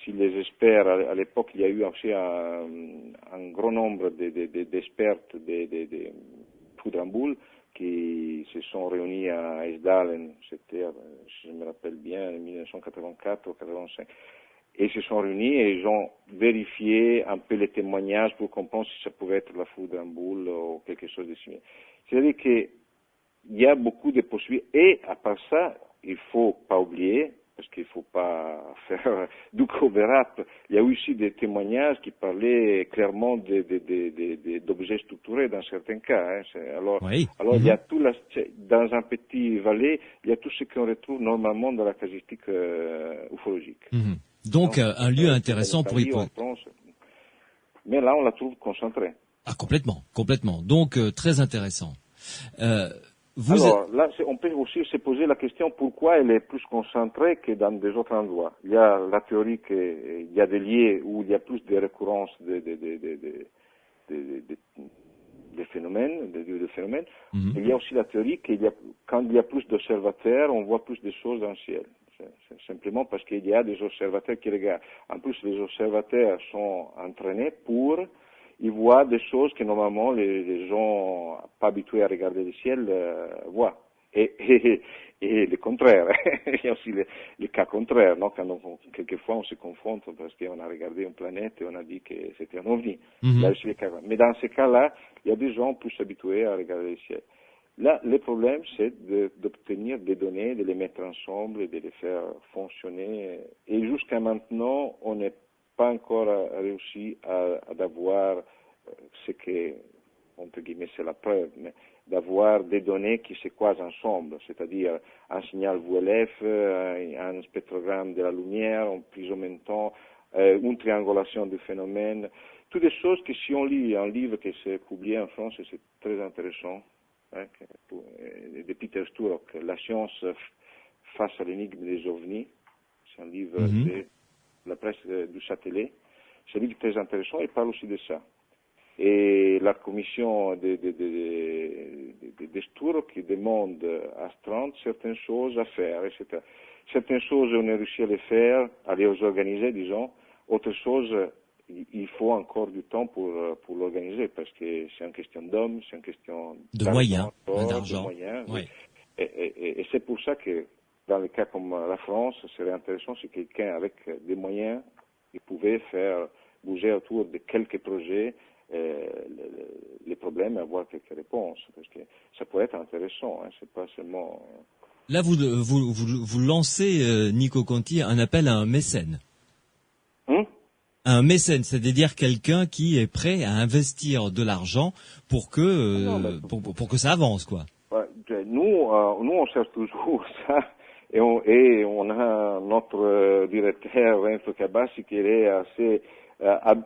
si les experts, à l'époque, il y a eu aussi un grand nombre d'experts de foudre en boule qui se sont réunis à Esdalen, c'était, si je me rappelle bien, en 1984 ou 1985. Et ils se sont réunis et ils ont vérifié un peu les témoignages pour comprendre si ça pouvait être la foudre en boule ou quelque chose de similaire. C'est-à-dire qu'il y a beaucoup de possibilités. Et à part ça, il faut pas oublier, parce qu'il faut pas faire du cover-up, il y a aussi des témoignages qui parlaient clairement d'objets structurés dans certains cas. Hein. Alors il y a tout dans un petit vallée, il y a tout ce qu'on retrouve normalement dans la casuistique ufologique. Donc un lieu intéressant pour y poser. Mais là, on la trouve concentrée. Ah, complètement. Donc très intéressant. Là, on peut aussi se poser la question pourquoi elle est plus concentrée que dans des autres endroits. Il y a la théorie qu'il y a des lieux où il y a plus de récurrence des phénomènes, de phénomènes. Il y a aussi la théorie quand il y a plus d'observateurs, on voit plus de choses dans le ciel. C'est simplement parce qu'il y a des observateurs qui regardent. En plus, les observateurs sont entraînés ils voient des choses que normalement les gens pas habitués à regarder le ciel voient. Et le contraire. Il y a aussi le cas contraire, non? Quelquefois on se confronte parce qu'on a regardé une planète et on a dit que c'était un ovni. Mais dans ces cas-là, il y a des gens plus habitués à regarder le ciel. Là, le problème, c'est d'obtenir des données, de les mettre ensemble et de les faire fonctionner. Et jusqu'à maintenant, on n'est pas encore réussi à d'avoir ce que, entre guillemets, c'est la preuve, mais d'avoir des données qui se croisent ensemble, c'est-à-dire un signal VLF, un spectrogramme de la lumière, plus en même temps, une triangulation du phénomène, toutes des choses que si on lit un livre qui s'est publié en France, et c'est très intéressant, de Peter Sturrock, La science face à l'énigme des ovnis, c'est un livre de la presse du Châtelet. C'est un livre très intéressant et parle aussi de ça. Et la commission de Sturrock qui demande à Strand certaines choses à faire, etc. Certaines choses, on a réussi à les faire, à les organiser, disons. Autres choses, il faut encore du temps pour l'organiser parce que c'est une question d'hommes, c'est une question de moyens, d'argent. Oui. Et c'est pour ça que dans le cas comme la France, ce serait intéressant si quelqu'un avec des moyens, il pouvait faire bouger autour de quelques projets les problèmes et avoir quelques réponses, parce que ça pourrait être intéressant, hein, c'est pas seulement... Là, vous lancez, Nico Conti, un appel à un mécène. Un mécène, c'est-à-dire quelqu'un qui est prêt à investir de l'argent pour que ça avance, quoi. Nous, on cherche toujours ça, et on a notre directeur, Renzo Cabassi, qui est assez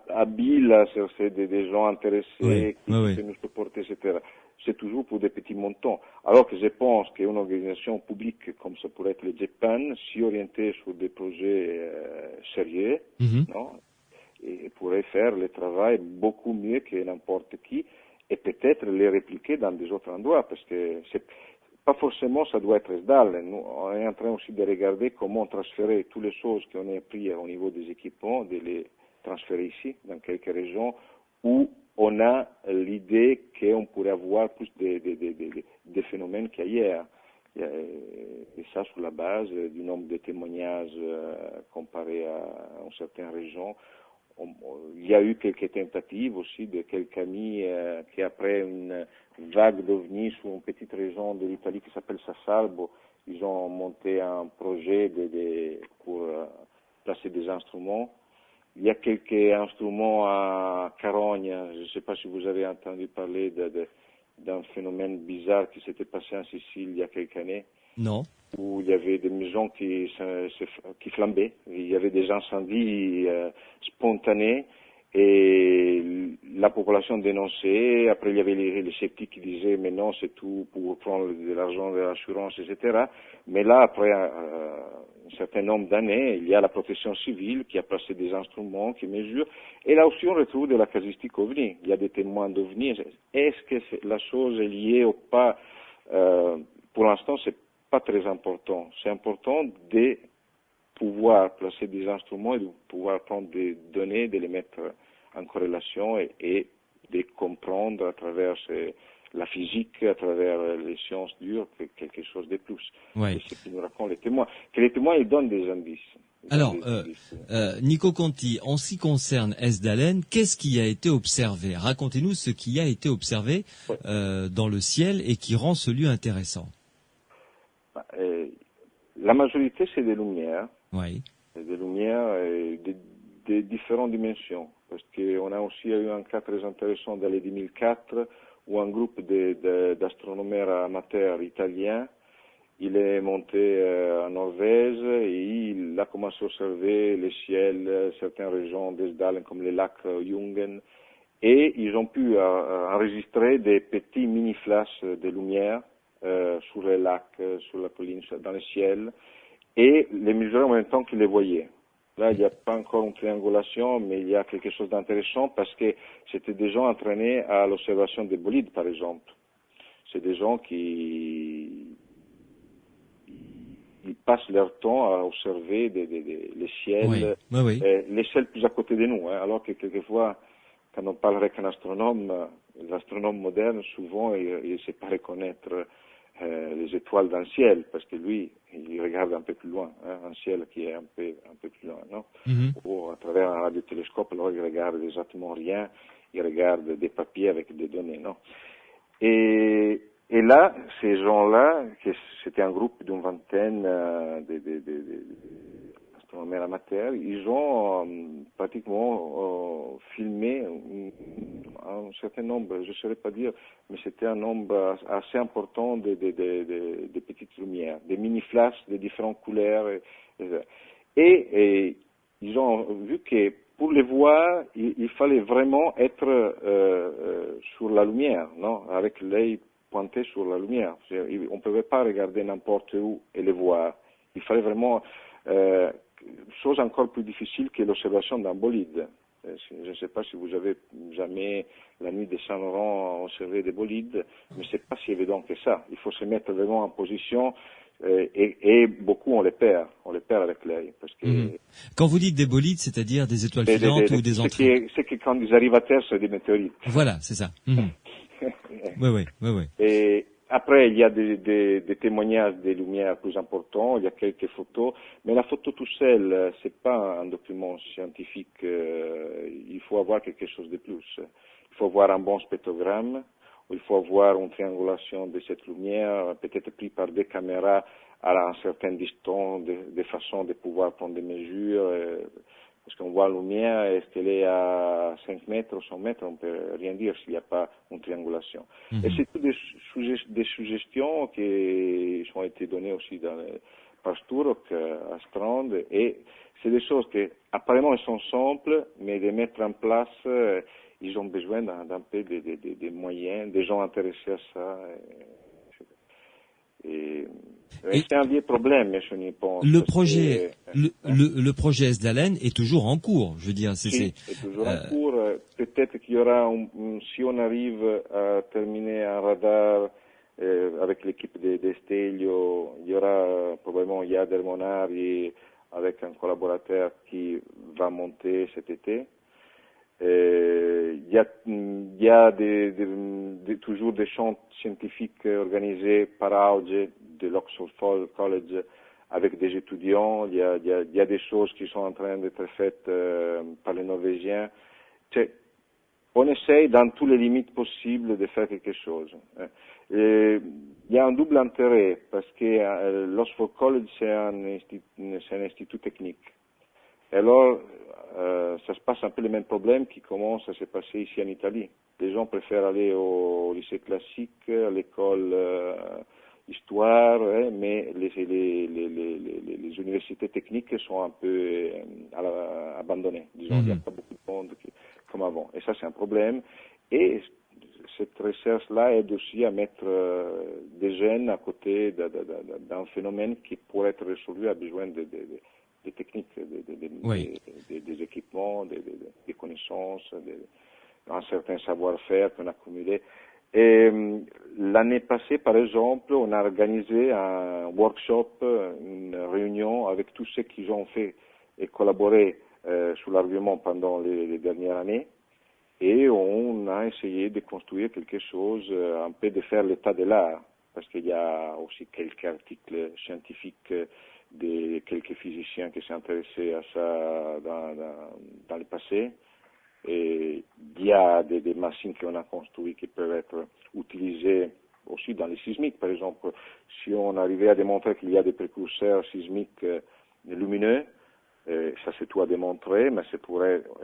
habile à chercher des gens intéressés, qui peuvent nous supporter, etc. C'est toujours pour des petits montants. Alors que je pense qu'une organisation publique comme ça pourrait être le Japan, si orientée sur des projets sérieux, non, et pourrait faire le travail beaucoup mieux que n'importe qui, et peut-être les répliquer dans des autres endroits, parce que c'est pas forcément ça doit être Esdalen. Nous, on est en train aussi de regarder comment transférer toutes les choses qu'on a prises au niveau des équipements, de les transférer ici, dans quelques régions où on a l'idée qu'on pourrait avoir plus de phénomènes qu'ailleurs. Et ça sur la base du nombre de témoignages comparé à certaines régions. Il y a eu quelques tentatives aussi de quelques amis qui, après une vague d'ovnis sur une petite région de l'Italie qui s'appelle Sassalbo, ils ont monté un projet pour placer des instruments. Il y a quelques instruments à Carogne. Je ne sais pas si vous avez entendu parler d'un phénomène bizarre qui s'était passé en Sicile il y a quelques années. Non. Où il y avait des maisons qui flambaient. Il y avait des incendies spontanés Et la population dénonçait, après il y avait les sceptiques qui disaient mais non, c'est tout pour prendre de l'argent de l'assurance, etc. Mais là, après un certain nombre d'années, il y a la protection civile qui a placé des instruments, qui mesure, et là aussi on retrouve de la casuistique OVNI. Il y a des témoins d'OVNI. Est-ce que la chose est liée ou pas? Pour l'instant, c'est pas très important. C'est important de pouvoir placer des instruments et de pouvoir prendre des données, de les mettre en corrélation et de comprendre à travers la physique, à travers les sciences dures, quelque chose de plus. Ouais. C'est ce que nous racontent les témoins. Que les témoins, ils donnent des indices. Alors, Nico Conti, en ce qui concerne Esdalen, qu'est-ce qui a été observé? Racontez-nous ce qui a été observé dans le ciel et qui rend ce lieu intéressant. La majorité, c'est des lumières. Oui. Des lumières de différentes dimensions. Parce qu'on a aussi eu un cas très intéressant dans les 2004 où un groupe d'astronomeurs amateurs italiens, il est monté en Norvège et il a commencé à observer le ciel, certaines régions d'Esdalen comme les lacs Jungen, et ils ont pu enregistrer des petits mini-flashs de lumière sur les lacs, sur la colline, dans le ciel, et les mesurer en même temps qu'ils les voyaient. Là, il n'y a pas encore une triangulation, mais il y a quelque chose d'intéressant parce que c'était des gens entraînés à l'observation des bolides, par exemple. C'est des gens qui ils passent leur temps à observer les ciels, les ciels plus à côté de nous, hein, alors que quelquefois, quand on parle avec un astronome, l'astronome moderne, souvent, il ne sait pas reconnaître les étoiles dans le ciel, parce que lui, il regarde un peu plus loin, hein, un ciel qui est un peu plus loin, non? Ou à travers un radiotélescope, alors il regarde exactement rien, il regarde des papiers avec des données, non? Et là, ces gens-là, c'était un groupe d'une vingtaine d'astronomeurs amateurs, ils ont pratiquement filmé un certain nombre, je ne saurais pas dire, mais c'était un nombre assez important de petites lumières, des mini-flashs de différentes couleurs. Et ils ont vu que pour les voir, il fallait vraiment être sur la lumière, non, avec l'œil pointé sur la lumière. On ne pouvait pas regarder n'importe où et les voir. Il fallait vraiment chose encore plus difficile que l'observation d'un bolide. Je ne sais pas si vous avez jamais, la nuit de Saint-Laurent, observé des bolides, mais c'est pas si évident que ça. Il faut se mettre vraiment en position et beaucoup on les perd avec l'œil. Parce que Quand vous dites des bolides, c'est-à-dire des étoiles filantes ou des entrées? C'est que quand ils arrivent à terre, c'est des météorites. Voilà, c'est ça. Oui. Et après, il y a des témoignages des lumières plus importants, il y a quelques photos, mais la photo tout seul, c'est pas un document scientifique. Il faut avoir quelque chose de plus. Il faut avoir un bon spectrogramme, il faut avoir une triangulation de cette lumière, peut-être pris par des caméras à un certain distance, de façon de pouvoir prendre des mesures. Parce qu'on voit la lumière, est-ce qu'elle est à 5 mètres ou 100 mètres, on ne peut rien dire s'il n'y a pas une triangulation. Et c'est toutes des suggestions qui ont été données aussi par Sturrock à Strand, et c'est des choses qui apparemment sont simples, mais de mettre en place, ils ont besoin d'un peu de moyens, des gens intéressés à ça. Et c'est un vieux problème, mais je n'y pense. Le projet Esdalen est toujours en cours, je veux dire. C'est toujours en cours. Peut-être qu'il y aura, si on arrive à terminer un radar avec l'équipe de Stelio, il y aura probablement Jader Monari avec un collaborateur qui va monter cet été. Il y a toujours des champs scientifiques organisés par Auge de l'Oxford College avec des étudiants. Il y a des choses qui sont en train d'être faites par les Norvégiens. On essaye dans toutes les limites possibles de faire quelque chose. Il y a un double intérêt parce que l'Oxford College c'est un institut technique. Alors, ça se passe un peu le même problème qui commence à se passer ici en Italie. Les gens préfèrent aller au lycée classique, à l'école histoire, mais les universités techniques sont un peu abandonnées. Disons, il n'y a pas beaucoup de monde qui comme avant. Et ça, c'est un problème. Et cette recherche-là aide aussi à mettre des jeunes à côté d'un phénomène qui pourrait être résolu, a besoin des techniques, des équipements, des connaissances, un certain savoir-faire qu'on a accumulé. Et l'année passée, par exemple, on a organisé un workshop, une réunion avec tous ceux qui ont fait et collaboré sur l'argument pendant les dernières années. Et on a essayé de construire quelque chose, un peu de faire l'état de l'art, parce qu'il y a aussi quelques articles scientifiques de quelques physiciens qui s'est intéressés à ça dans le passé. Et il y a des machines qu'on a construites qui peuvent être utilisées aussi dans les sismiques. Par exemple, si on arrivait à démontrer qu'il y a des précurseurs sismiques lumineux, ça c'est tout à démontrer, mais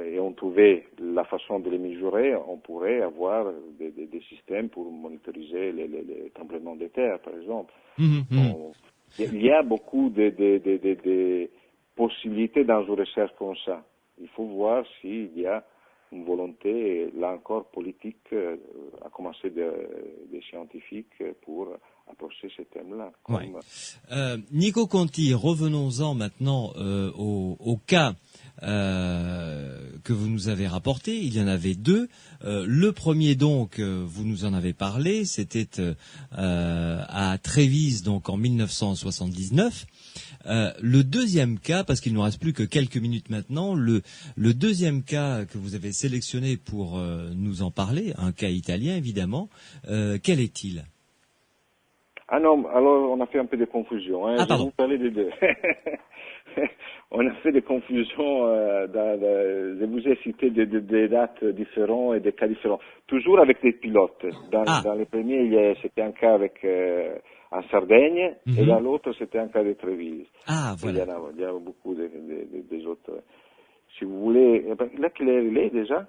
et on trouvait la façon de les mesurer, on pourrait avoir des systèmes pour monitoriser les tremblements de terre, par exemple. Il y a beaucoup de possibilités dans une recherche comme ça. Il faut voir s'il y a une volonté, là encore politique, à commencer des scientifiques pour approcher ces thèmes-là. Nico Conti, revenons-en maintenant au cas que vous nous avez rapporté. Il y en avait deux. Le premier, donc, vous nous en avez parlé, c'était à Trévise, donc en 1979. Le deuxième cas, parce qu'il ne nous reste plus que quelques minutes maintenant, le deuxième cas que vous avez sélectionné pour nous en parler, un cas italien évidemment, quel est-il? Ah non, alors on a fait un peu de confusion. Ah, pardon. Je vais vous parler des deux. On a fait des confusions, je vous ai cité des dates différentes et des cas différents. Toujours avec des pilotes. Dans les premiers, c'était un cas avec en Sardaigne, et dans l'autre, c'était un cas de Trévise. Ah, voilà. Il y a beaucoup des autres. Si vous voulez, là, quelle heure il est déjà?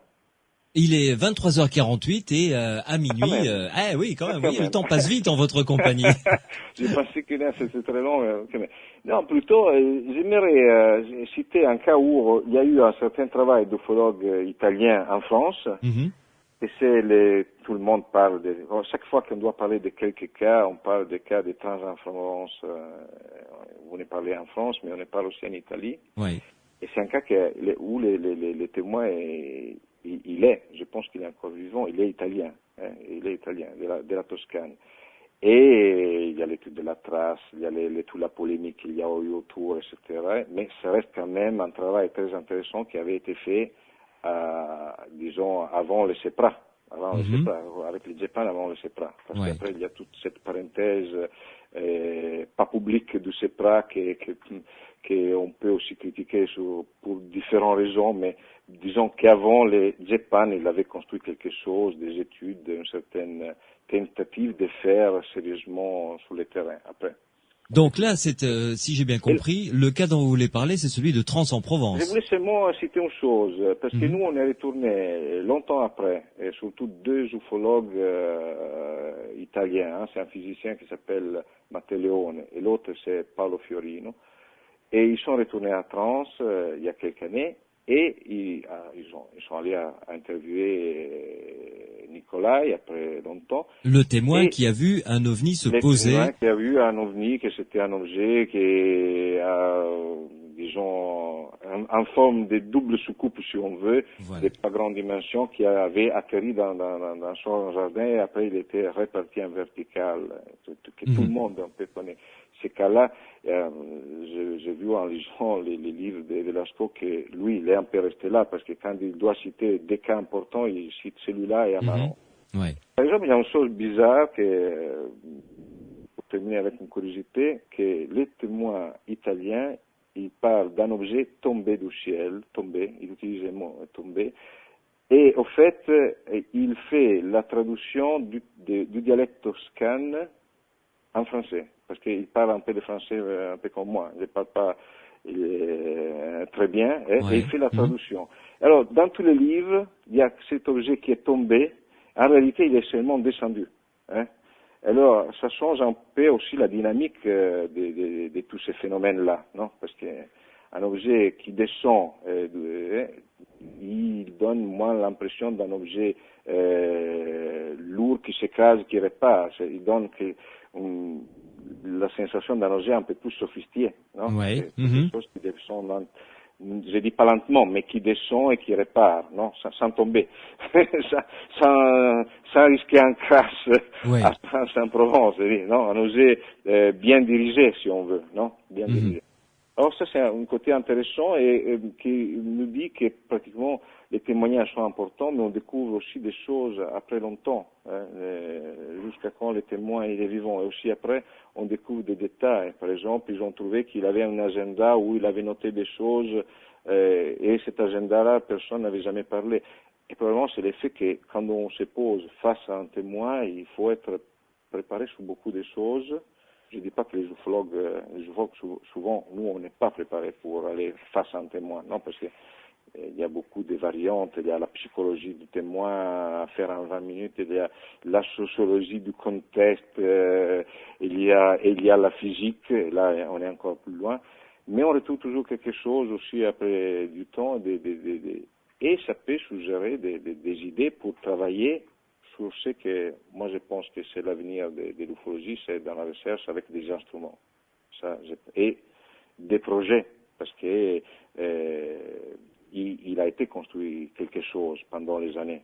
Il est 23h48 et à minuit. Oui, quand même. Oui, le temps passe vite en votre compagnie. J'ai pensé que là c'était très long. Non, plutôt, j'aimerais citer un cas où il y a eu un certain travail d'ufologue italien en France. Et tout le monde parle chaque fois qu'on doit parler de quelques cas, on parle des cas de transinfluence. On est parlé en France, mais on est parlé aussi en Italie. Oui. Et c'est un cas où les témoins je pense qu'il est encore vivant, il est italien, il est italien, de la Toscane. Et il y a l'étude de la trace, il y a toute la polémique qu'il y a eu autour, etc. Mais ça reste quand même un travail très intéressant qui avait été fait, disons, avant le CEPRA. Avec les Japan avant le CEPRA. Parce qu'après, il y a toute cette parenthèse pas publique du CEPRA qu'on peut aussi critiquer pour différentes raisons, mais disons qu'avant les Japan, il avait construit quelque chose, des études, une certaine tentative de faire sérieusement sur le terrain. Après. Donc là, si j'ai bien compris, le cas dont vous voulez parler, c'est celui de Trans en Provence. Je voulais seulement citer une chose, parce que nous, on est retourné longtemps après, et surtout deux ufologues italiens. C'est un physicien qui s'appelle Matteo Leone, et l'autre c'est Paolo Fiorino. Et ils sont retournés à Trans il y a quelques années, et ils sont allés à interviewer Nicolai après longtemps. Le témoin qui a vu un ovni se poser. Le témoin qui a vu un ovni, que c'était un objet qui a, disons, en forme de double soucoupe, si on veut, de pas grande dimension, qui avait atterri dans son jardin, et après il était réparti en vertical, que tout le monde un peu connaît. Ces cas-là, j'ai vu en lisant les livres de Lascaux que lui, il est un peu resté là, parce que quand il doit citer des cas importants, il cite celui-là et Amaron. Par exemple, il y a une chose bizarre pour terminer avec une curiosité, que les témoins italiens, ils parlent d'un objet tombé du ciel, il utilise le mot tombé, et au fait, il fait la traduction du dialecte toscane en français, parce qu'il parle un peu de français, un peu comme moi. Il ne parle pas très bien, et il fait la traduction. Alors, dans tous les livres, il y a cet objet qui est tombé. En réalité, il est seulement descendu. Alors, ça change un peu aussi la dynamique de tous ces phénomènes-là, non? Parce que, un objet qui descend, il donne moins l'impression d'un objet lourd qui s'écrase, qui répare. Il donne la sensation d'un objet un peu plus sophistiqué. Non? Ouais. Des choses qui descendent, je dis pas lentement, mais qui descend et qui répare, non, sans tomber, sans risquer un crash à Saint-Provence, non, un objet bien dirigé, si on veut, non, bien dirigé. Alors ça, c'est un côté intéressant et qui nous dit que pratiquement les témoignages sont importants, mais on découvre aussi des choses après longtemps, jusqu'à quand le témoin il est vivant. Et aussi après, on découvre des détails. Par exemple, ils ont trouvé qu'il avait un agenda où il avait noté des choses et cet agenda-là, personne n'avait jamais parlé. Et probablement, c'est l'effet que quand on se pose face à un témoin, il faut être préparé sur beaucoup de choses. Je ne dis pas que les ufologues, souvent, nous, on n'est pas préparés pour aller face à un témoin, non, parce que il y a beaucoup de variantes, il y a la psychologie du témoin à faire en 20 minutes, il y a la sociologie du contexte, il y a la physique, là, on est encore plus loin, mais on retrouve toujours quelque chose aussi après du temps, et ça peut suggérer des idées pour travailler sur ce que, moi je pense que c'est l'avenir de l'ufologie, c'est dans la recherche avec des instruments. Et des projets, parce que il a été construit quelque chose pendant les années.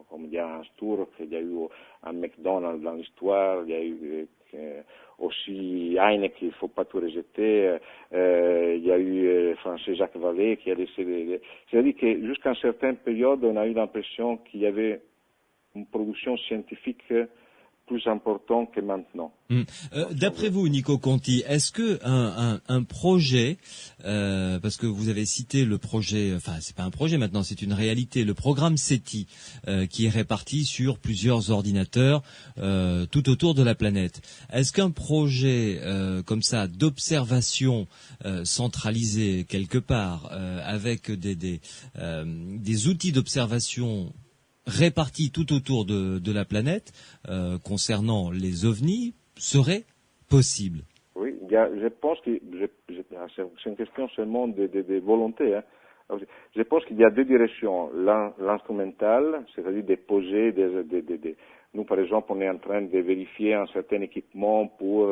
Comme il y a un Sturck, il y a eu un McDonald's dans l'histoire, il y a eu aussi Heineken, il ne faut pas tout rejeter, il y a eu Français Jacques Vallée qui a laissé c'est-à-dire que jusqu'à une certaine période, on a eu l'impression qu'il y avait une production scientifique plus importante que maintenant. D'après vous, Nico Conti, est-ce que un projet, parce que vous avez cité le projet, enfin c'est pas un projet maintenant, c'est une réalité, le programme SETI, qui est réparti sur plusieurs ordinateurs tout autour de la planète. Est-ce qu'un projet comme ça d'observation centralisé quelque part, avec des outils d'observation répartis tout autour de la planète concernant les ovnis serait possible? Oui, je pense que c'est une question seulement de volonté. Hein. Je pense qu'il y a deux directions. L'instrumental, c'est-à-dire de poser nous, par exemple, on est en train de vérifier un certain équipement pour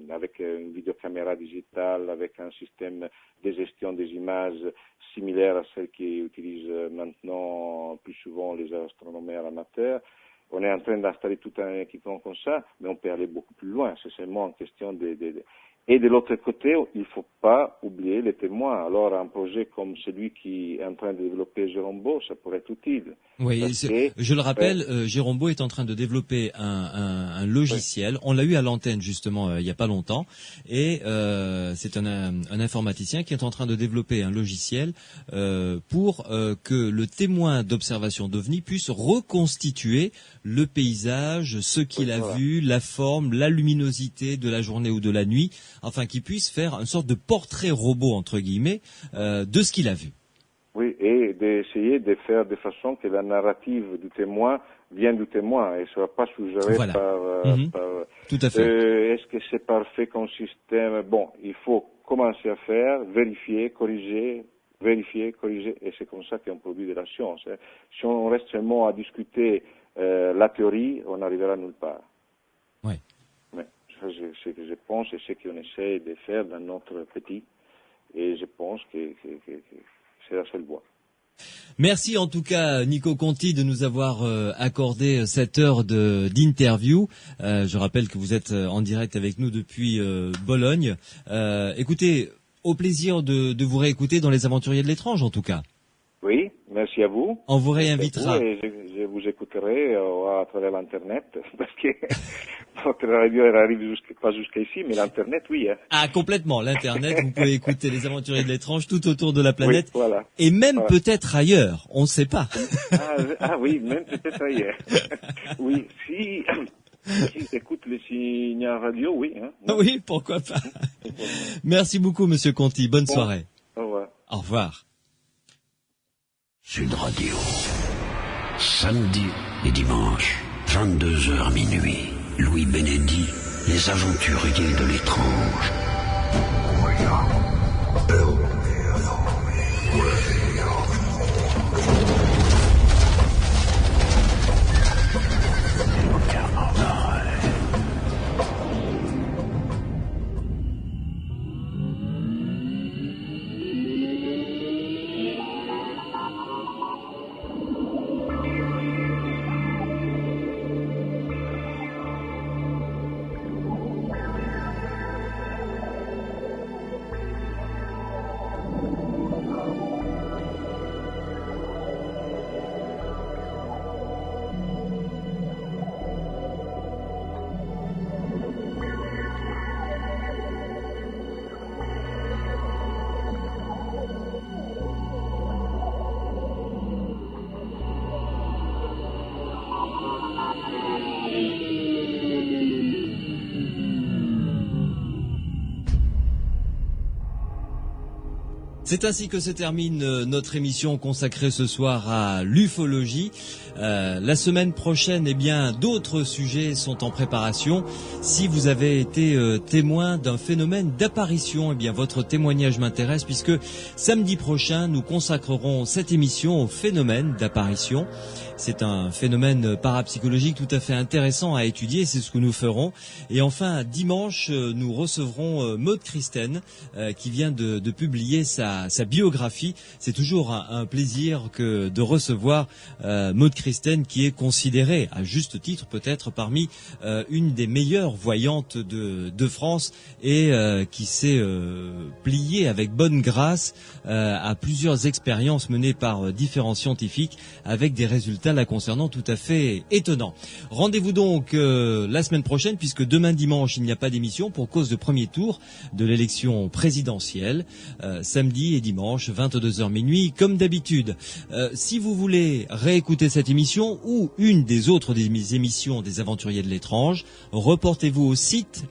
avec une vidéocaméra digitale, avec un système de gestion des images similaire à celle qui utilisent maintenant plus souvent les astronomes amateurs. On est en train d'installer tout un équipement comme ça, mais on peut aller beaucoup plus loin. C'est seulement une question Et de l'autre côté, il ne faut pas oublier les témoins. Alors, un projet comme celui qui est en train de développer Jérôme Beau, ça pourrait être utile. Oui, je le rappelle, Jérôme Beau est en train de développer un logiciel. On l'a eu à l'antenne justement il y a pas longtemps, et c'est un informaticien qui est en train de développer un logiciel pour que le témoin d'observation d'OVNI puisse reconstituer le paysage, ce qu'il a vu, la forme, la luminosité de la journée ou de la nuit, enfin qu'il puisse faire une sorte de portrait robot entre guillemets de ce qu'il a vu. Oui, et d'essayer de faire de façon que la narrative du témoin vienne du témoin et ne soit pas suggérée par... Tout à fait. Est-ce que c'est parfait comme système? Bon, il faut commencer à faire, vérifier, corriger, et c'est comme ça qu'on produit de la science. Hein. Si on reste seulement à discuter la théorie, on n'arrivera nulle part. Oui. Mais ça, c'est ce que je pense et ce qu'on essaie de faire dans notre petit, et je pense que c'est la seule voie. Merci en tout cas Nico Conti de nous avoir accordé cette heure d'interview. Je rappelle que vous êtes en direct avec nous depuis Bologne. Écoutez, au plaisir de vous réécouter dans Les Aventuriers de l'étrange en tout cas. Oui, merci à vous. On vous réinvitera. Et je vous écouterai à travers l'Internet, parce que votre radio arrive pas jusqu'à ici, mais l'Internet, oui. Hein. Ah, complètement, l'Internet, vous pouvez écouter Les Aventuriers de l'étrange tout autour de la planète, oui, voilà. Et même peut-être ailleurs, on ne sait pas. Oui, même peut-être ailleurs. Oui, si j'écoute les signaux radio, oui. Hein, oui, pourquoi pas. Merci beaucoup, Monsieur Conti, bonne soirée. Au revoir. Au revoir. Sud Radio. Samedi et dimanche, 22h minuit. Louis Benedi, les aventuriers de l'étrange. C'est ainsi que se termine notre émission consacrée ce soir à l'ufologie. La semaine prochaine, eh bien, d'autres sujets sont en préparation. Si vous avez été témoin d'un phénomène d'apparition, eh bien, votre témoignage m'intéresse puisque samedi prochain, nous consacrerons cette émission au phénomène d'apparition. C'est un phénomène parapsychologique tout à fait intéressant à étudier, c'est ce que nous ferons. Et enfin, dimanche, nous recevrons Maude Christen qui vient de publier sa biographie. C'est toujours un plaisir que de recevoir Maude Christen, qui est considérée, à juste titre peut-être, parmi une des meilleures voyantes de France et qui s'est pliée avec bonne grâce à plusieurs expériences menées par différents scientifiques avec des résultats la concernant tout à fait étonnants. Rendez-vous donc la semaine prochaine, puisque demain dimanche il n'y a pas d'émission pour cause de premier tour de l'élection présidentielle, samedi et dimanche 22h minuit comme d'habitude. Si vous voulez réécouter cette émission ou une des autres des émissions des Aventuriers de l'étrange, reportez-vous au site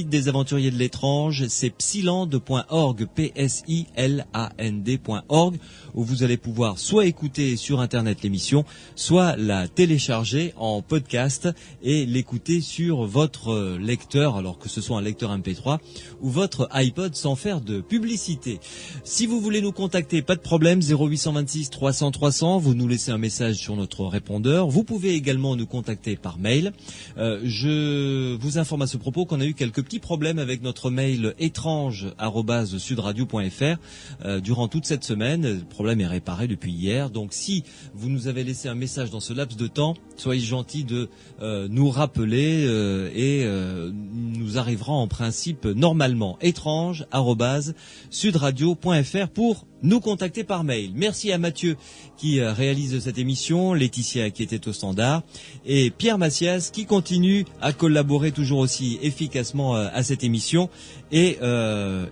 des Aventuriers de l'étrange, c'est psiland.org, psiland.org, où vous allez pouvoir soit écouter sur Internet l'émission, soit la télécharger en podcast et l'écouter sur votre lecteur, alors que ce soit un lecteur MP3 ou votre iPod, sans faire de publicité. Si vous voulez nous contacter, pas de problème, 0826 300 300, vous nous laissez un message sur notre répondeur. Vous pouvez également nous contacter par mail. Je vous informe à ce propos qu'on a eu quelques petits problèmes avec notre mail étrange@sudradio.fr durant toute cette semaine. Le problème est réparé depuis hier. Donc si vous nous avez laissé un message dans ce laps de temps, soyez gentils de nous rappeler et nous arrivera en principe normalement. étrange@sudradio.fr pour nous contacter par mail. Merci à Mathieu qui réalise cette émission, Laetitia qui était au standard et Pierre Massias qui continue à collaborer toujours aussi efficacement à cette émission. Et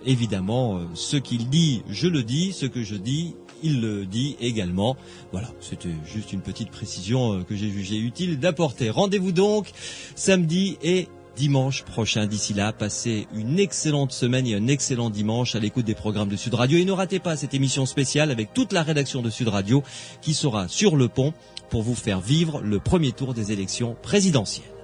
évidemment, ce qu'il dit, je le dis, ce que je dis, il le dit également. Voilà, c'était juste une petite précision que j'ai jugé utile d'apporter. Rendez-vous donc samedi et dimanche prochain. D'ici là, passez une excellente semaine et un excellent dimanche à l'écoute des programmes de Sud Radio. Et ne ratez pas cette émission spéciale avec toute la rédaction de Sud Radio qui sera sur le pont pour vous faire vivre le premier tour des élections présidentielles.